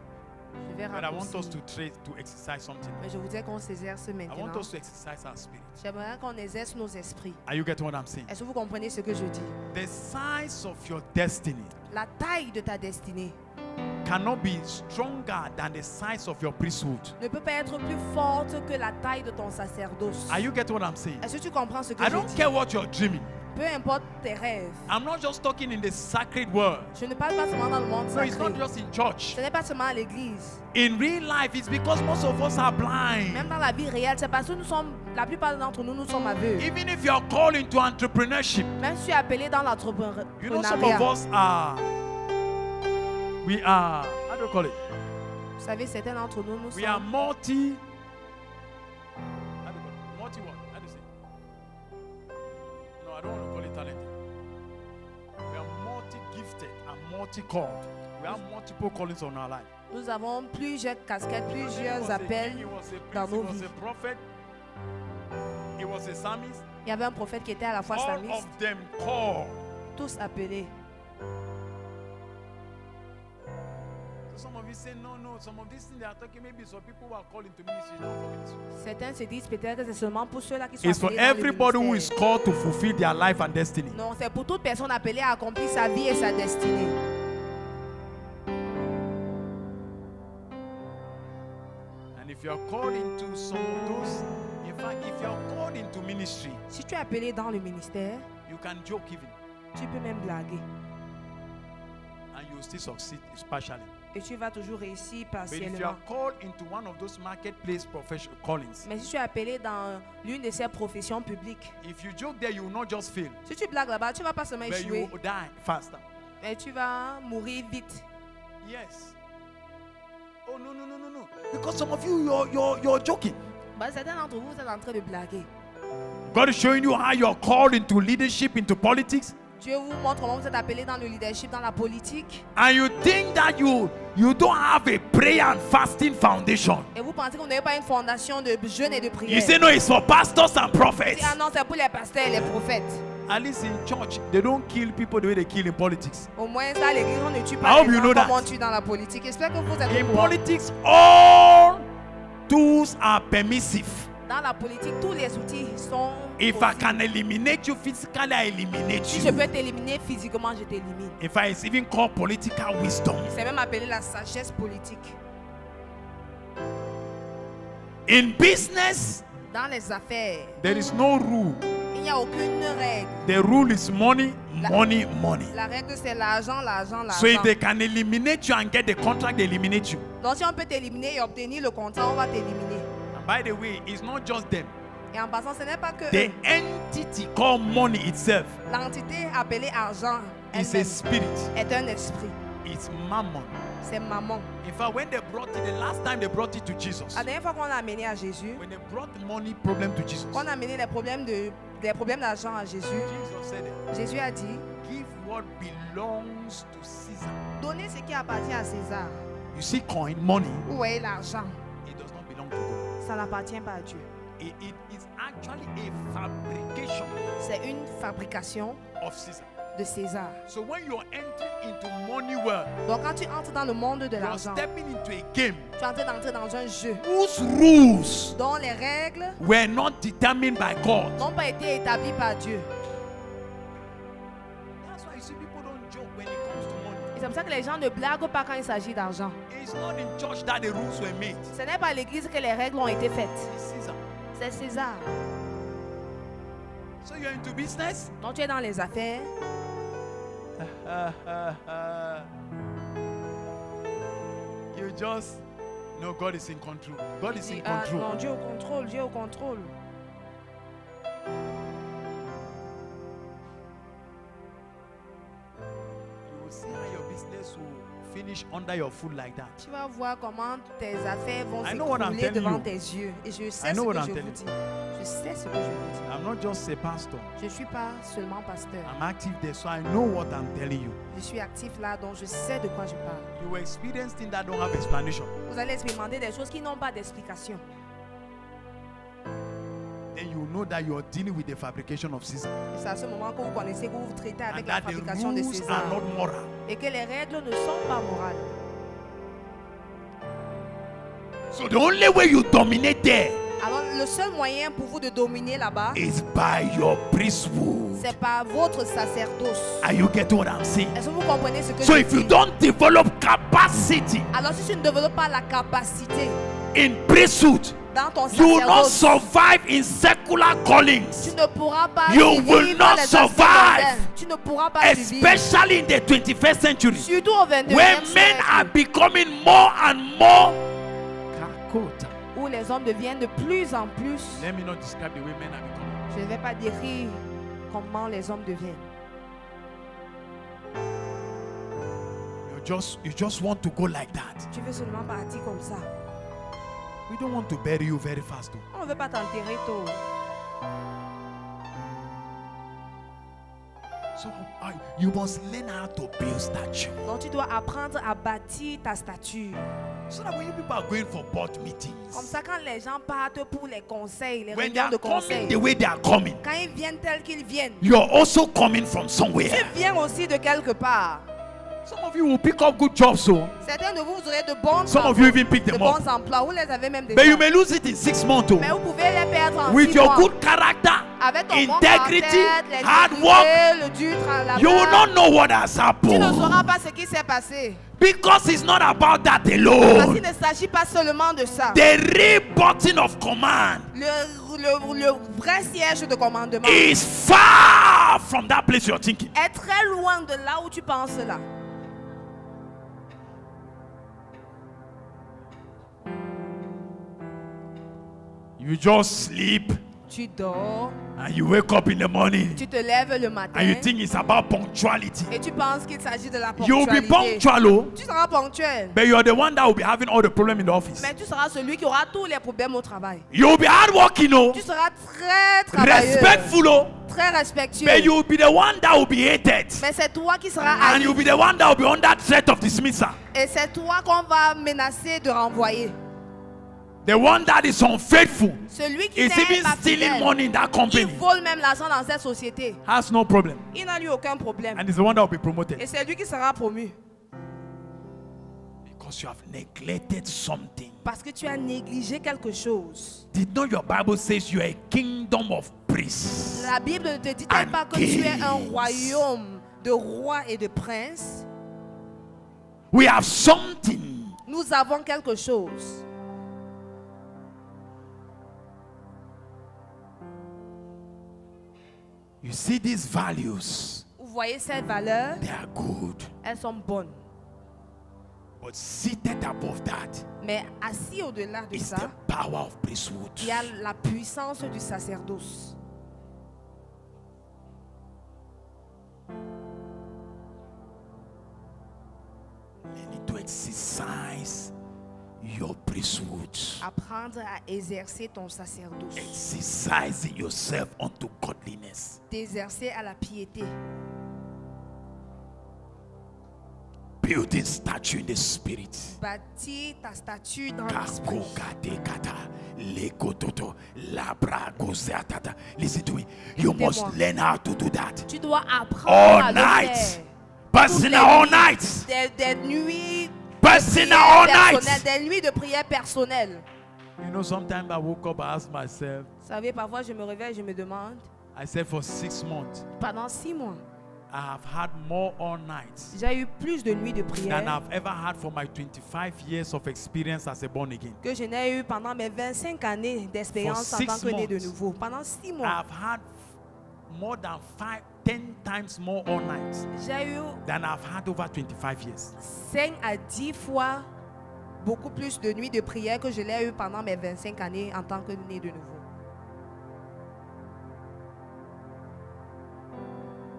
Speaker 2: Je vais
Speaker 1: But I want us
Speaker 2: raccourcir.
Speaker 1: to exercise something.
Speaker 2: Mais je voudrais qu'on s'exerce
Speaker 1: I
Speaker 2: maintenant.
Speaker 1: want us to exercise our spirit.
Speaker 2: J'aimerais qu'on exerce nos esprits.
Speaker 1: Are you getting what I'm saying?
Speaker 2: Est-ce que vous comprenez ce que je dis?
Speaker 1: The size of your destiny
Speaker 2: La taille de ta destinée
Speaker 1: cannot be stronger than the size of your priesthood.
Speaker 2: ne peut pas être plus forte que la taille de ton sacerdoce.
Speaker 1: Are you getting what I'm saying?
Speaker 2: Est-ce que tu comprends ce que
Speaker 1: I
Speaker 2: je
Speaker 1: don't
Speaker 2: dis?
Speaker 1: care what you're dreaming.
Speaker 2: Peu importe tes rêves.
Speaker 1: I'm not just talking in the sacred world.
Speaker 2: Je ne parle pas seulement dans le monde
Speaker 1: No, it's
Speaker 2: sacré.
Speaker 1: not just in church.
Speaker 2: Ce n'est pas seulement à l'église.
Speaker 1: In real life, it's because most of us are blind.
Speaker 2: Même dans la vie réelle, c'est parce que la plupart d'entre nous, nous sommes aveugles.
Speaker 1: Even if you are called into entrepreneurship,
Speaker 2: Même si tu es appelé dans
Speaker 1: you know some of
Speaker 2: l'entrepreneuriat.
Speaker 1: us are. We are. How do you call it?
Speaker 2: Vous savez, certains d'entre nous, nous
Speaker 1: We are
Speaker 2: sommes
Speaker 1: multi. How do you call it? Multi what? How do you say? No, I don't want to call it talented. We are multi-gifted. multi-called. We have multiple callings on our life.
Speaker 2: Nous avons plusieurs casquettes, plusieurs appels dans nos vies.
Speaker 1: He was a psalmist.
Speaker 2: Il y avait un prophète qui était à la fois
Speaker 1: All
Speaker 2: psalmiste,
Speaker 1: of them called.
Speaker 2: tous appelés.
Speaker 1: So some of you say, no, some of these things they are talking, maybe some people who are called into ministry, not for ministry.
Speaker 2: Certains se disent peut-être que c'est seulement pour ceux-là qui sont
Speaker 1: It's for
Speaker 2: appelés dans le
Speaker 1: everybody who is
Speaker 2: ministère.
Speaker 1: called to fulfill their life and destiny.
Speaker 2: Non, c'est pour toute personne appelée à accomplir sa vie et sa destinée.
Speaker 1: And if you are called into some of those, in fact, if you are called into ministry,
Speaker 2: Si tu es appelé dans le ministère,
Speaker 1: you can joke even,
Speaker 2: tu peux même blaguer.
Speaker 1: and you will still succeed partially.
Speaker 2: Et tu vas toujours réussir
Speaker 1: But if you
Speaker 2: partiellement.
Speaker 1: are called into one of those marketplace professional callings,
Speaker 2: Mais si tu es appelé dans l'une de ces professions publiques,
Speaker 1: if you joke there, you will not just fail,
Speaker 2: si tu blagues là-bas, tu ne vas pas seulement
Speaker 1: but you
Speaker 2: échouer,
Speaker 1: will die faster.
Speaker 2: mais tu vas mourir vite.
Speaker 1: Yes. Oh no. Because some of you you're joking.
Speaker 2: Bah, certains d'entre vous, vous êtes en train de blaguer.
Speaker 1: God is showing you how you're called into leadership, into politics,
Speaker 2: Dieu vous montre comment vous êtes appelé dans le leadership, dans la politique.
Speaker 1: and you think that you don't have a prayer and fasting foundation.
Speaker 2: Et vous pensez que vous n'avez pas une fondation de jeûne et de prière.
Speaker 1: You say no, it's for pastors and
Speaker 2: Vous
Speaker 1: prophets.
Speaker 2: dites, ah non, c'est pour les pasteurs et les prophètes.
Speaker 1: At least in church, they don't kill people the way they kill in politics.
Speaker 2: Au moins, ça, à l'église, on ne tue
Speaker 1: I
Speaker 2: pas
Speaker 1: hope
Speaker 2: les
Speaker 1: you
Speaker 2: gens
Speaker 1: know
Speaker 2: comme
Speaker 1: that.
Speaker 2: on tue dans la politique. J'espère que vous êtes
Speaker 1: In
Speaker 2: au courant.
Speaker 1: politics, all tools are permissive.
Speaker 2: Dans la politique, tous les outils sont
Speaker 1: If I
Speaker 2: possibles.
Speaker 1: can eliminate you physically, I eliminate
Speaker 2: Si je
Speaker 1: you.
Speaker 2: peux t'éliminer physiquement, je t'élimine.
Speaker 1: In fact, it's even called political wisdom.
Speaker 2: C'est même appelé la sagesse politique.
Speaker 1: In business,
Speaker 2: Dans les affaires,
Speaker 1: there is no rule.
Speaker 2: il n'y a aucune règle.
Speaker 1: The rule is money, money, money.
Speaker 2: La règle, c'est l'argent, l'argent,
Speaker 1: So if
Speaker 2: l'argent.
Speaker 1: they can eliminate you and get the contract, they eliminate you.
Speaker 2: Donc, si on peut t'éliminer et obtenir le contrat, on va t'éliminer.
Speaker 1: And by the way, it's not just them.
Speaker 2: Et en passant, ce n'est pas que
Speaker 1: The
Speaker 2: eux.
Speaker 1: entity called money itself
Speaker 2: L'entité appelée argent
Speaker 1: is a
Speaker 2: elle-même
Speaker 1: spirit.
Speaker 2: est un esprit.
Speaker 1: It's mammon.
Speaker 2: C'est maman.
Speaker 1: In fact, when they brought it, the last time they brought it to Jesus,
Speaker 2: La dernière fois qu'on l'a amené à Jésus,
Speaker 1: when they brought the money problem to Jesus,
Speaker 2: qu'on a amené les problèmes d'argent à Jésus,
Speaker 1: Jesus said,
Speaker 2: Jésus a dit,
Speaker 1: give what belongs to Caesar.
Speaker 2: donnez ce qui appartient à César.
Speaker 1: You see, coin, money,
Speaker 2: Vous voyez l'argent,
Speaker 1: it does not belong to God.
Speaker 2: ça n'appartient pas à Dieu.
Speaker 1: It is actually a fabrication
Speaker 2: C'est une fabrication
Speaker 1: of Caesar.
Speaker 2: de César.
Speaker 1: So when you're entering into money world,
Speaker 2: Donc quand tu entres dans le monde de
Speaker 1: you're
Speaker 2: l'argent,
Speaker 1: stepping into a game
Speaker 2: tu es en train d'entrer dans un jeu
Speaker 1: whose rules
Speaker 2: dont les règles
Speaker 1: were not determined by God.
Speaker 2: n'ont pas été établies par Dieu.
Speaker 1: That's why you see people don't joke when it comes to money.
Speaker 2: Et c'est pour ça que les gens ne blaguent pas quand il s'agit d'argent.
Speaker 1: It's not in church that the rules were made.
Speaker 2: Ce n'est pas à l'église que les règles ont été faites.
Speaker 1: It's Caesar.
Speaker 2: C'est César.
Speaker 1: So you're into business?
Speaker 2: Donc tu es dans les affaires.
Speaker 1: You just no, God is in control. God is
Speaker 2: Tu dis,
Speaker 1: in
Speaker 2: ah,
Speaker 1: control.
Speaker 2: non, Dieu au contrôle, Dieu au contrôle.
Speaker 1: You will see how your business will finish under your foot like that.
Speaker 2: Tu vas voir comment tes affaires vont
Speaker 1: I know what I'm
Speaker 2: s'écrouler
Speaker 1: telling
Speaker 2: devant
Speaker 1: you.
Speaker 2: tes yeux. Et je sais
Speaker 1: I
Speaker 2: ce
Speaker 1: know
Speaker 2: que
Speaker 1: what
Speaker 2: je
Speaker 1: I'm
Speaker 2: vous
Speaker 1: telling
Speaker 2: dis. Je sais ce que je vous dis.
Speaker 1: I'm not just a pastor.
Speaker 2: Je ne suis pas seulement pasteur.
Speaker 1: I'm active there, so I know what I'm telling you.
Speaker 2: Je suis actif là, donc je sais de quoi je parle.
Speaker 1: You will experience things that don't have explanation.
Speaker 2: Vous allez expérimenter des choses qui n'ont pas d'explication.
Speaker 1: Then you know that you are dealing with the fabrication of Caesar.
Speaker 2: Et c'est à ce moment que vous connaissez que vous vous traitez avec
Speaker 1: And
Speaker 2: la
Speaker 1: that the
Speaker 2: fabrication de
Speaker 1: rules
Speaker 2: César.
Speaker 1: are not moral.
Speaker 2: Et que les règles ne sont pas morales.
Speaker 1: So the only way you dominate there
Speaker 2: Alors le seul moyen pour vous de dominer là-bas,
Speaker 1: is by your priesthood.
Speaker 2: c'est par votre sacerdoce.
Speaker 1: Are you getting what I'm saying?
Speaker 2: Est-ce que vous comprenez ce que
Speaker 1: So
Speaker 2: je
Speaker 1: if you
Speaker 2: dis?
Speaker 1: don't develop capacity
Speaker 2: Alors si tu ne développes pas la capacité
Speaker 1: in priesthood,
Speaker 2: dans ton
Speaker 1: you will not
Speaker 2: sacerdoce,
Speaker 1: survive in secular
Speaker 2: tu
Speaker 1: callings,
Speaker 2: ne pourras pas
Speaker 1: You
Speaker 2: vivre
Speaker 1: will not
Speaker 2: les
Speaker 1: survive.
Speaker 2: aspects mondains. Tu ne pourras pas vivre.
Speaker 1: especially in the 21st century,
Speaker 2: Surtout au 21e
Speaker 1: where men are
Speaker 2: siècle,
Speaker 1: becoming more and more Kakota.
Speaker 2: où les hommes deviennent de plus en plus.
Speaker 1: Let me not describe the way men are becoming.
Speaker 2: Je ne vais pas décrire comment les hommes deviennent.
Speaker 1: You just want to go like that.
Speaker 2: Tu veux seulement partir comme ça.
Speaker 1: We don't want to bury you very fast. Though.
Speaker 2: On ne veut pas t'enterrer tôt.
Speaker 1: So you must learn how to build statue.
Speaker 2: Donc tu dois apprendre à bâtir ta statue.
Speaker 1: So that when you people are going for board
Speaker 2: Comme
Speaker 1: meetings,
Speaker 2: ça, quand les gens partent pour les conseils, les
Speaker 1: when they
Speaker 2: réunions
Speaker 1: are
Speaker 2: de
Speaker 1: coming
Speaker 2: conseils,
Speaker 1: the way they are coming,
Speaker 2: quand ils viennent tels qu'ils viennent,
Speaker 1: you're also coming from somewhere.
Speaker 2: tu viens aussi de quelque part.
Speaker 1: Some of you will pick up good jobs, so
Speaker 2: Certains de vous, vous aurez de bons
Speaker 1: some of
Speaker 2: emplois,
Speaker 1: you even pick
Speaker 2: de
Speaker 1: them
Speaker 2: bons
Speaker 1: up.
Speaker 2: emplois. Vous les avez même
Speaker 1: But you
Speaker 2: déjà.
Speaker 1: may lose it in 6 months.
Speaker 2: Mais vous pouvez les perdre en
Speaker 1: With
Speaker 2: 6
Speaker 1: your
Speaker 2: mois.
Speaker 1: good character,
Speaker 2: Avec ton bon
Speaker 1: integrity,
Speaker 2: caractère,
Speaker 1: hard
Speaker 2: l'intégrité,
Speaker 1: work,
Speaker 2: le dur
Speaker 1: you will
Speaker 2: travail.
Speaker 1: not know what has
Speaker 2: Tu ne
Speaker 1: happened.
Speaker 2: sauras pas ce qui s'est passé.
Speaker 1: Because it's not about that
Speaker 2: Parce qu'il
Speaker 1: alone.
Speaker 2: ne s'agit pas seulement de ça.
Speaker 1: The real button of command
Speaker 2: Le vrai siège de commandement
Speaker 1: is far from that place you're thinking.
Speaker 2: est très loin de là où tu penses là.
Speaker 1: You just sleep
Speaker 2: Tu dors,
Speaker 1: and you wake up in the morning
Speaker 2: tu te lèves le matin
Speaker 1: and you think it's about punctuality.
Speaker 2: et tu penses qu'il s'agit de la
Speaker 1: You'll be
Speaker 2: ponctualité.
Speaker 1: punctual, oh,
Speaker 2: Tu seras ponctuel,
Speaker 1: but you're the one that will be having all the problem in the office.
Speaker 2: mais tu seras celui qui aura tous les problèmes au travail.
Speaker 1: You'll be hardworking, oh,
Speaker 2: Tu seras très travailleux,
Speaker 1: respectful, oh,
Speaker 2: très respectueux.
Speaker 1: but you'll be the one that will be hated.
Speaker 2: Mais c'est toi qui seras
Speaker 1: And
Speaker 2: haï.
Speaker 1: you'll be the one that will be under threat of dismissal.
Speaker 2: Et c'est toi qu'on va menacer de renvoyer.
Speaker 1: The one that is unfaithful
Speaker 2: Celui qui
Speaker 1: is
Speaker 2: n'est
Speaker 1: even
Speaker 2: pas
Speaker 1: stealing
Speaker 2: fidèle,
Speaker 1: money in that
Speaker 2: il
Speaker 1: company.
Speaker 2: vole même l'argent dans cette société.
Speaker 1: Has no problem.
Speaker 2: Il n'a eu aucun problème.
Speaker 1: And is the one that will be promoted.
Speaker 2: Et c'est lui qui sera promu.
Speaker 1: Because you have neglected something.
Speaker 2: Parce que tu as négligé quelque chose.
Speaker 1: Did not your Bible says you are a kingdom of priests?
Speaker 2: La Bible ne te dit-elle
Speaker 1: And
Speaker 2: pas que tu es un
Speaker 1: kings.
Speaker 2: royaume de rois et de princes?
Speaker 1: We have something.
Speaker 2: Nous avons quelque chose.
Speaker 1: You see these values,
Speaker 2: Vous voyez ces valeurs?
Speaker 1: they are good.
Speaker 2: Elles sont bonnes.
Speaker 1: But seated above that
Speaker 2: Mais assis au-delà de
Speaker 1: is
Speaker 2: ça,
Speaker 1: the power of priesthood.
Speaker 2: il y a la puissance du sacerdoce.
Speaker 1: Learning to exercise your priesthood.
Speaker 2: Apprendre à exercer ton sacerdoce.
Speaker 1: Exercising yourself unto godliness.
Speaker 2: T'exercer à la piété.
Speaker 1: Building statue in the spirit.
Speaker 2: Bâtir ta statue dans l'esprit.
Speaker 1: Listen to me. You must learn how to do that.
Speaker 2: Tu dois apprendre
Speaker 1: All
Speaker 2: à le
Speaker 1: night.
Speaker 2: faire.
Speaker 1: Personal
Speaker 2: Toutes les
Speaker 1: all
Speaker 2: nuits,
Speaker 1: night.
Speaker 2: Des nuits
Speaker 1: Personal all
Speaker 2: personnelles,
Speaker 1: night.
Speaker 2: des nuits de prière personnelle.
Speaker 1: You know, sometimes I woke up, I asked myself,
Speaker 2: Vous savez, parfois je me réveille, je me demande,
Speaker 1: I said for 6 months,
Speaker 2: pendant 6 mois,
Speaker 1: I have had more all nights
Speaker 2: j'ai eu plus de nuits de
Speaker 1: than
Speaker 2: prière
Speaker 1: I've ever had for my 25 years of experience as a born again.
Speaker 2: que je n'ai eu pendant mes 25 années d'expérience
Speaker 1: For
Speaker 2: en tant
Speaker 1: 6
Speaker 2: que né de
Speaker 1: months.
Speaker 2: nouveau. Pendant 6 mois,
Speaker 1: I've had more than 10 times more all nights
Speaker 2: j'ai eu
Speaker 1: than I've had over 25 years.
Speaker 2: 5 à 10 fois beaucoup plus de nuits de prière que je l'ai eu pendant mes 25 années en tant que né de nouveau.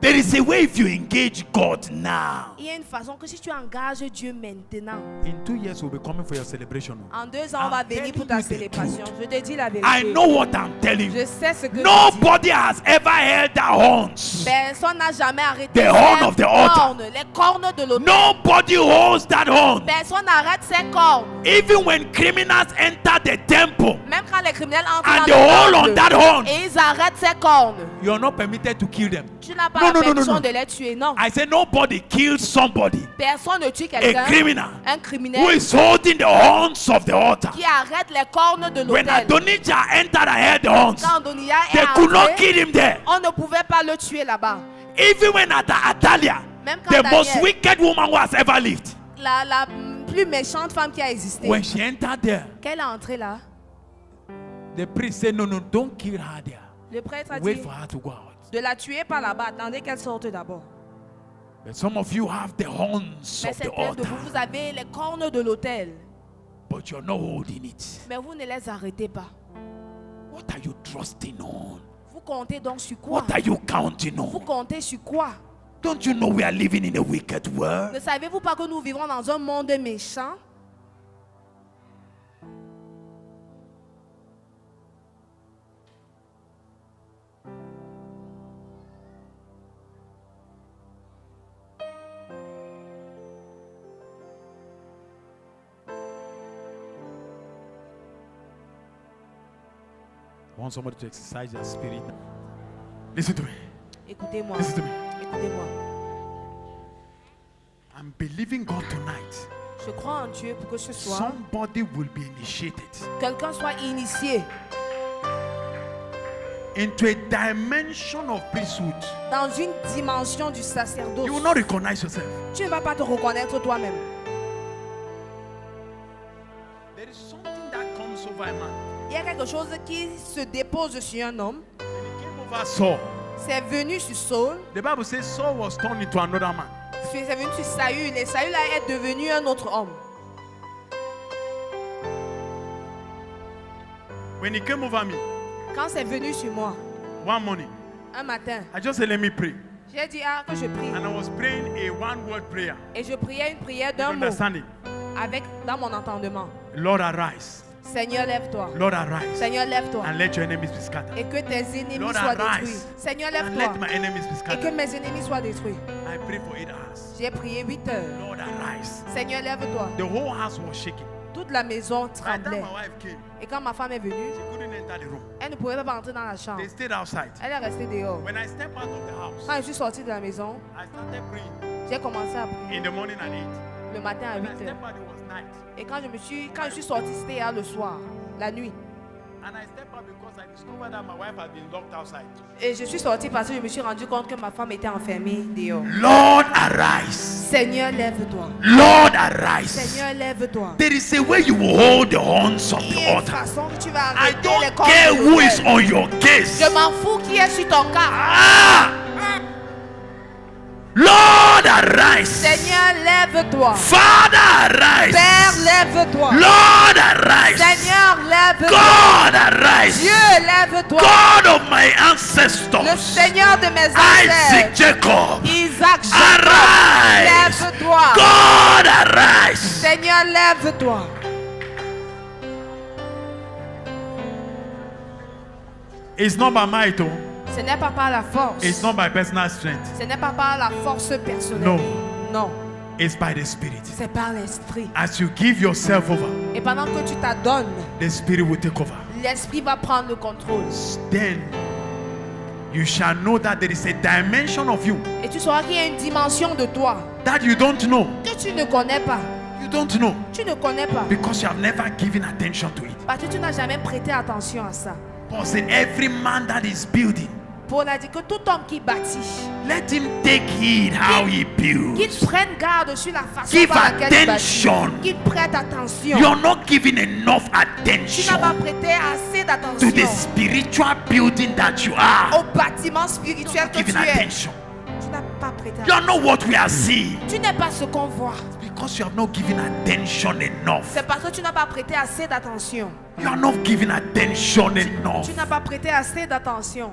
Speaker 1: There is a way if you engage God now.
Speaker 2: Il y a une façon que si tu engages Dieu maintenant,
Speaker 1: In 2 years, we'll be coming for your celebration.
Speaker 2: en 2 ans, on va
Speaker 1: I'm
Speaker 2: venir pour
Speaker 1: telling
Speaker 2: ta
Speaker 1: you the
Speaker 2: célébration. Je te dis la vérité.
Speaker 1: I know what I'm telling
Speaker 2: Je
Speaker 1: you.
Speaker 2: sais ce que je dis.
Speaker 1: Nobody has ever held their horns.
Speaker 2: Personne n'a jamais arrêté
Speaker 1: The horn
Speaker 2: ses
Speaker 1: of the altar.
Speaker 2: cornes, les cornes de l'autel.
Speaker 1: Nobody holds that horn.
Speaker 2: Personne n'arrête ses cornes.
Speaker 1: Even when criminals enter the temple
Speaker 2: Même quand les criminels entrent
Speaker 1: and
Speaker 2: dans
Speaker 1: they hold
Speaker 2: le
Speaker 1: on
Speaker 2: temple
Speaker 1: that horn,
Speaker 2: et ils arrêtent ses cornes,
Speaker 1: you're not permitted to kill them.
Speaker 2: tu n'as pas
Speaker 1: No,
Speaker 2: la
Speaker 1: no, no, no,
Speaker 2: permission
Speaker 1: no.
Speaker 2: de les tuer. Non.
Speaker 1: I say nobody kills somebody,
Speaker 2: Personne ne tue
Speaker 1: a
Speaker 2: quelqu'un,
Speaker 1: criminal,
Speaker 2: un
Speaker 1: who
Speaker 2: criminel,
Speaker 1: is holding the horns of the altar.
Speaker 2: qui arrête les cornes de
Speaker 1: When
Speaker 2: l'autel.
Speaker 1: Adonijah entered and held the horns,
Speaker 2: Quand Adonijah
Speaker 1: they
Speaker 2: est
Speaker 1: could not
Speaker 2: entré,
Speaker 1: kill him there.
Speaker 2: on ne pouvait pas le tuer là-bas.
Speaker 1: Even when Atalia,
Speaker 2: Même quand
Speaker 1: the most
Speaker 2: Daniel,
Speaker 1: wicked woman who has ever lived,
Speaker 2: la plus méchante femme qui a existé,
Speaker 1: when she entered there,
Speaker 2: qu'elle est entrée là,
Speaker 1: the priest said, no, don't kill her there.
Speaker 2: le prêtre a
Speaker 1: Wait
Speaker 2: dit
Speaker 1: for her to go out.
Speaker 2: de la tuer par là-bas. Attendez qu'elle sorte d'abord.
Speaker 1: But some of you have the horns
Speaker 2: Mais
Speaker 1: of the
Speaker 2: certains de
Speaker 1: altar,
Speaker 2: vous, vous avez les cornes de l'autel,
Speaker 1: but you're not holding it.
Speaker 2: mais vous ne les arrêtez pas.
Speaker 1: What are you trusting on?
Speaker 2: Vous comptez donc sur quoi?
Speaker 1: What are you counting
Speaker 2: Vous
Speaker 1: on?
Speaker 2: comptez sur quoi?
Speaker 1: Don't you know we are living in a wicked world?
Speaker 2: Ne savez-vous pas que nous vivons dans un monde méchant?
Speaker 1: I want somebody to exercise their spirit. Listen to me.
Speaker 2: Écoutez-moi.
Speaker 1: Listen to me.
Speaker 2: Écoutez-moi.
Speaker 1: I'm believing God tonight.
Speaker 2: Je crois en Dieu pour que ce soir,
Speaker 1: Somebody will be initiated
Speaker 2: quelqu'un soit initié
Speaker 1: into a dimension of priesthood.
Speaker 2: dans une dimension du sacerdoce.
Speaker 1: You will not recognize yourself.
Speaker 2: Tu ne vas pas te reconnaître toi-même.
Speaker 1: There is something that comes over a man.
Speaker 2: Il y a quelque chose qui se dépose sur un homme.
Speaker 1: When he came over Saul,
Speaker 2: C'est venu sur Saul.
Speaker 1: the Bible says Saul was turned into another man.
Speaker 2: C'est venu sur Saül. Et Saül est devenu un autre homme.
Speaker 1: When he came over me
Speaker 2: Quand c'est venu sur moi,
Speaker 1: one morning,
Speaker 2: un matin,
Speaker 1: I just said, let me pray.
Speaker 2: j'ai dit que je prie.
Speaker 1: And I was praying a one-word prayer.
Speaker 2: Et je priais une prière
Speaker 1: You
Speaker 2: d'un mot
Speaker 1: understand it?
Speaker 2: avec dans mon entendement.
Speaker 1: Lord, arise.
Speaker 2: Seigneur, lève-toi.
Speaker 1: Lord, arise.
Speaker 2: Seigneur, lève-toi.
Speaker 1: And let your enemies be scattered.
Speaker 2: Et que tes ennemis
Speaker 1: Lord,
Speaker 2: soient
Speaker 1: arise.
Speaker 2: détruits. Seigneur,
Speaker 1: And
Speaker 2: lève-toi.
Speaker 1: let my enemies be
Speaker 2: Et que
Speaker 1: scattered.
Speaker 2: mes ennemis soient détruits.
Speaker 1: I prayed for 8 hours.
Speaker 2: J'ai prié 8 heures.
Speaker 1: Lord, arise.
Speaker 2: Seigneur, lève-toi.
Speaker 1: The whole house was shaking.
Speaker 2: Toute la maison
Speaker 1: By the time
Speaker 2: tremblait.
Speaker 1: my wife came,
Speaker 2: Et quand ma femme est venue,
Speaker 1: she couldn't enter the room.
Speaker 2: elle ne pouvait pas entrer dans la chambre.
Speaker 1: They stayed outside.
Speaker 2: Elle est restée dehors.
Speaker 1: When I stepped out of the house,
Speaker 2: Quand je suis sortie de la maison,
Speaker 1: I started praying
Speaker 2: j'ai commencé à prier
Speaker 1: in the morning at 8.
Speaker 2: le matin à
Speaker 1: When
Speaker 2: 8
Speaker 1: I
Speaker 2: heures.
Speaker 1: stepped out, it was night.
Speaker 2: Et quand je suis sortie, c'était hier le soir, la nuit.
Speaker 1: And I stepped out because I discovered that my wife had been locked outside.
Speaker 2: Et je suis sortie parce que je me suis rendu compte que ma femme était enfermée dehors.
Speaker 1: Lord, arise.
Speaker 2: Seigneur, lève-toi.
Speaker 1: Lord, arise.
Speaker 2: Seigneur, lève-toi.
Speaker 1: There is a way you will hold the horns of
Speaker 2: Il
Speaker 1: the
Speaker 2: y a une
Speaker 1: altar.
Speaker 2: façon que tu vas
Speaker 1: I
Speaker 2: arrêter les
Speaker 1: don't
Speaker 2: cordes
Speaker 1: care
Speaker 2: de
Speaker 1: who is
Speaker 2: l'autel.
Speaker 1: on your case.
Speaker 2: Je m'en fous qui est sur ton cas.
Speaker 1: Ah! Lord, arise.
Speaker 2: Seigneur, lève-toi.
Speaker 1: Father, arise.
Speaker 2: Père, lève-toi.
Speaker 1: Lord, arise.
Speaker 2: Seigneur, lève-toi.
Speaker 1: God, arise.
Speaker 2: Dieu, lève-toi.
Speaker 1: God of my
Speaker 2: Le
Speaker 1: ancestors.
Speaker 2: Seigneur de mes
Speaker 1: Isaac,
Speaker 2: ancêtres.
Speaker 1: Jacob.
Speaker 2: Isaac, Jacob.
Speaker 1: Arise.
Speaker 2: Lève-toi.
Speaker 1: God, arise.
Speaker 2: Seigneur, lève-toi.
Speaker 1: It's not by might, oh.
Speaker 2: Ce n'est pas par la force.
Speaker 1: It's not by personal strength.
Speaker 2: Ce n'est pas par la force personnelle.
Speaker 1: No.
Speaker 2: Non.
Speaker 1: It's by the Spirit.
Speaker 2: C'est par l'esprit.
Speaker 1: As you give yourself over,
Speaker 2: Et pendant que tu t'adonnes,
Speaker 1: the Spirit will take over.
Speaker 2: l'esprit va prendre le contrôle.
Speaker 1: Then you shall know that there is a dimension of you
Speaker 2: Et tu sauras qu'il y a une dimension de toi
Speaker 1: that you don't know.
Speaker 2: que tu ne connais pas.
Speaker 1: You don't know
Speaker 2: Tu ne connais pas.
Speaker 1: because you have never given attention to it.
Speaker 2: Parce que tu n'as jamais prêté attention à ça.
Speaker 1: Paul said, every man that is building,
Speaker 2: Paul a dit que tout homme qui bâtit,
Speaker 1: let him take heed how he
Speaker 2: qu'il
Speaker 1: builds.
Speaker 2: prenne garde sur la façon
Speaker 1: Give
Speaker 2: par laquelle il bâtit.
Speaker 1: attention.
Speaker 2: Qu'il prête attention.
Speaker 1: You're not giving enough
Speaker 2: Tu n'as
Speaker 1: attention
Speaker 2: pas prêté assez
Speaker 1: to
Speaker 2: d'attention
Speaker 1: the spiritual building that you are.
Speaker 2: au bâtiment spirituel que
Speaker 1: Giving
Speaker 2: tu es.
Speaker 1: attention.
Speaker 2: Tu n'as pas prêté
Speaker 1: You're
Speaker 2: attention.
Speaker 1: not what we are seeing
Speaker 2: Tu n'es pas ce qu'on voit.
Speaker 1: because you have not given attention enough.
Speaker 2: C'est parce que tu n'as pas prêté assez d'attention.
Speaker 1: You are not giving attention enough.
Speaker 2: Tu n'as pas prêté assez d'attention.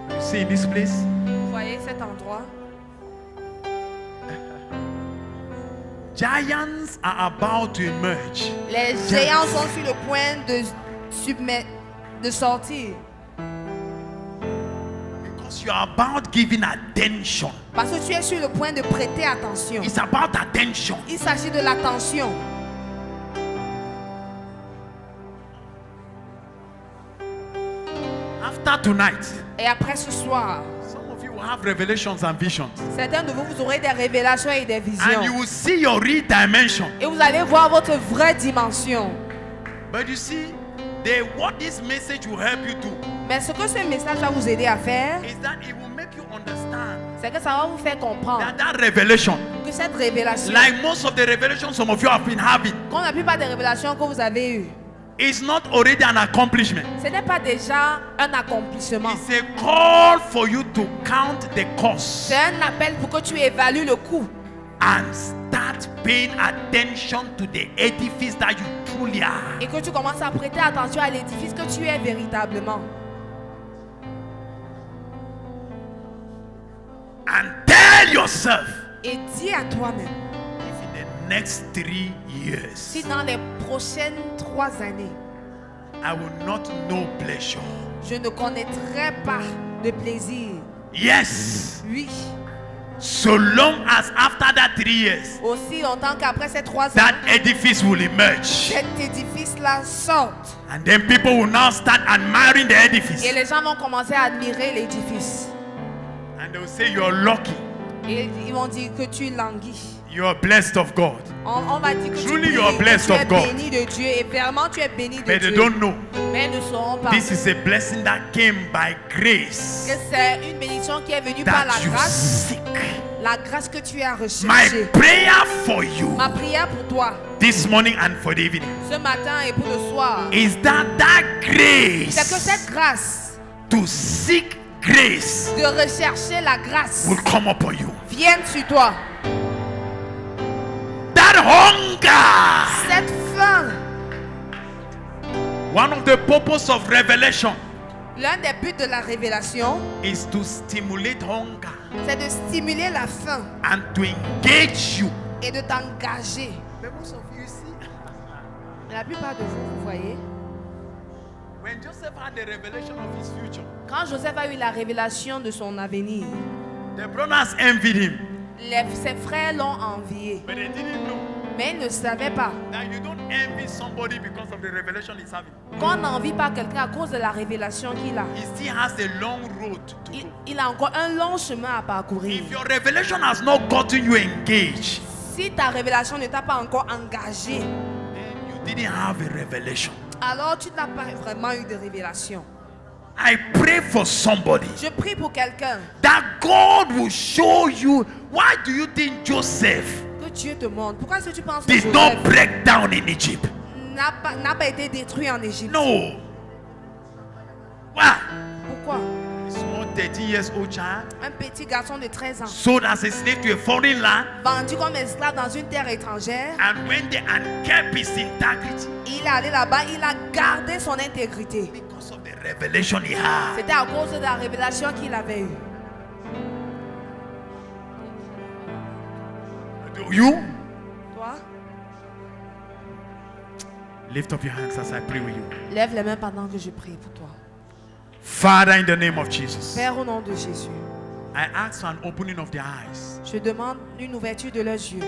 Speaker 1: You see in this place,
Speaker 2: Vous voyez cet endroit?
Speaker 1: giants are about to emerge.
Speaker 2: Les géants sont sur le point de sortir.
Speaker 1: Because you are about giving attention.
Speaker 2: Parce que tu es sur le point de prêter attention.
Speaker 1: It's about attention.
Speaker 2: Il s'agit de l'attention.
Speaker 1: After tonight,
Speaker 2: Et après ce soir,
Speaker 1: some of you will have revelations and visions.
Speaker 2: certains de vous, vous aurez des révélations et des
Speaker 1: And
Speaker 2: visions.
Speaker 1: you will see your real dimension.
Speaker 2: Et vous allez voir votre vraie dimension.
Speaker 1: But you see, what this message will help you do
Speaker 2: Mais ce que ce message va vous aider à faire,
Speaker 1: is that it will make you understand
Speaker 2: c'est que ça va vous faire comprendre
Speaker 1: that revelation,
Speaker 2: que cette révélation,
Speaker 1: like most of the revelations some of you have been having,
Speaker 2: comme la plupart des révélations que vous avez eues,
Speaker 1: is not already an accomplishment.
Speaker 2: ce n'est pas déjà un accomplissement.
Speaker 1: It's a call for you to count the cost
Speaker 2: C'est un appel pour que tu évalues le coût
Speaker 1: and start paying attention to the edifice that you truly are.
Speaker 2: et que tu commences à prêter attention à l'édifice que tu es véritablement.
Speaker 1: And tell yourself,
Speaker 2: Et dis à toi-même,
Speaker 1: if in the next 3 years
Speaker 2: si dans les prochaines 3 années,
Speaker 1: I will not know pleasure.
Speaker 2: je ne connaîtrai pas de plaisir.
Speaker 1: Yes,
Speaker 2: Oui,
Speaker 1: so long as after that 3 years,
Speaker 2: aussi longtemps qu'après ces 3 ans,
Speaker 1: that edifice will emerge.
Speaker 2: cet édifice-là sorte.
Speaker 1: And then people will now start admiring the edifice.
Speaker 2: Et les gens vont commencer à admirer l'édifice.
Speaker 1: And they will say, you're lucky.
Speaker 2: Et ils vont dire que tu languis.
Speaker 1: You're blessed of God.
Speaker 2: On va dire que
Speaker 1: Truly
Speaker 2: tu,
Speaker 1: you are blessed
Speaker 2: tu es
Speaker 1: of God.
Speaker 2: béni de Dieu. Et vraiment tu es béni de
Speaker 1: But they
Speaker 2: Dieu.
Speaker 1: don't know.
Speaker 2: Mais ils ne sauront pas
Speaker 1: This is a blessing that came by grace.
Speaker 2: que c'est une bénédiction qui est venue par
Speaker 1: That
Speaker 2: la
Speaker 1: you
Speaker 2: grâce.
Speaker 1: seek.
Speaker 2: La grâce que tu as
Speaker 1: My
Speaker 2: recherchée.
Speaker 1: prayer for you
Speaker 2: Ma prière pour toi,
Speaker 1: this morning and for the evening
Speaker 2: ce matin et pour le soir,
Speaker 1: is that
Speaker 2: c'est que
Speaker 1: grace
Speaker 2: cette grâce
Speaker 1: to seek grace
Speaker 2: de rechercher la grâce
Speaker 1: will come upon you.
Speaker 2: vienne sur toi.
Speaker 1: That hunger.
Speaker 2: Cette faim,
Speaker 1: One of the purpose of revelation
Speaker 2: l'un des buts de la révélation,
Speaker 1: is to stimulate hunger
Speaker 2: c'est de stimuler la faim
Speaker 1: and to engage you.
Speaker 2: et de t'engager. La plupart de vous, vous voyez,
Speaker 1: When Joseph had the revelation of his future,
Speaker 2: quand Joseph a eu la révélation de son avenir,
Speaker 1: the brothers envied him,
Speaker 2: ses frères l'ont envié.
Speaker 1: but they didn't know
Speaker 2: Mais ils ne savaient pas
Speaker 1: that you don't envy somebody because of the revelation he's having.
Speaker 2: qu'on n'envie pas quelqu'un à cause de la révélation qu'il a.
Speaker 1: He still has a long road to go.
Speaker 2: Il a encore un long chemin à parcourir.
Speaker 1: If your revelation has not gotten you engaged,
Speaker 2: Si ta révélation ne t'a pas encore engagé,
Speaker 1: then you didn't have a revelation.
Speaker 2: alors tu n'as pas vraiment eu de révélation.
Speaker 1: I pray for somebody
Speaker 2: Je prie pour quelqu'un
Speaker 1: that God will show you. Why do you think Joseph
Speaker 2: que Dieu te montre. Pourquoi est-ce que tu penses que
Speaker 1: did
Speaker 2: Joseph
Speaker 1: not break down in Egypt?
Speaker 2: n'a pas été détruit en Égypte?
Speaker 1: No. Why?
Speaker 2: Pourquoi?
Speaker 1: A small 13 years old child
Speaker 2: Un petit garçon de 13 ans,
Speaker 1: sold as a slave to a foreign land
Speaker 2: vendu comme esclave dans une terre étrangère,
Speaker 1: and went there and kept his integrity
Speaker 2: il est allé là-bas, il a gardé son intégrité.
Speaker 1: because of the revelation he had.
Speaker 2: C'était à cause de la révélation qu'il avait eue.
Speaker 1: Do you
Speaker 2: Toi,
Speaker 1: lift up your hands as I pray with you?
Speaker 2: lève les mains pendant que je prie pour toi.
Speaker 1: Father, in the name of Jesus,
Speaker 2: Père, au nom de Jésus,
Speaker 1: I ask for an opening of their eyes,
Speaker 2: je demande une ouverture de leurs yeux.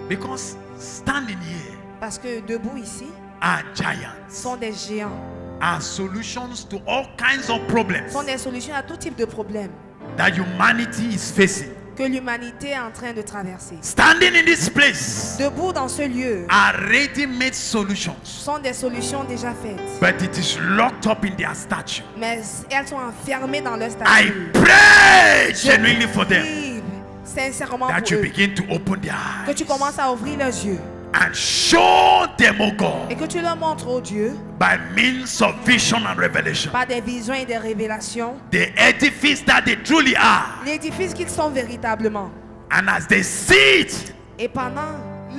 Speaker 1: because standing here
Speaker 2: Parce que debout ici
Speaker 1: are giants,
Speaker 2: sont des géants,
Speaker 1: are solutions to all kinds of problems
Speaker 2: sont des solutions à tout type de problèmes
Speaker 1: that humanity is facing.
Speaker 2: que l'humanité est en train de traverser.
Speaker 1: Standing in this place
Speaker 2: Debout dans ce lieu
Speaker 1: are ready-made solutions,
Speaker 2: sont des solutions déjà faites,
Speaker 1: but it is locked up in their statue.
Speaker 2: mais elles sont enfermées dans leur
Speaker 1: I
Speaker 2: statut.
Speaker 1: pray genuinely for them
Speaker 2: Prie sincèrement
Speaker 1: that
Speaker 2: pour
Speaker 1: you
Speaker 2: eux,
Speaker 1: begin to open their
Speaker 2: que tu
Speaker 1: eyes
Speaker 2: commences à ouvrir leurs yeux
Speaker 1: and show them, oh
Speaker 2: et
Speaker 1: God,
Speaker 2: que tu leur montres, oh Dieu,
Speaker 1: by means of vision and revelation,
Speaker 2: par des visions et des révélations,
Speaker 1: the edifice that they truly are.
Speaker 2: l'édifice qu'ils sont véritablement.
Speaker 1: And as they see it,
Speaker 2: Et pendant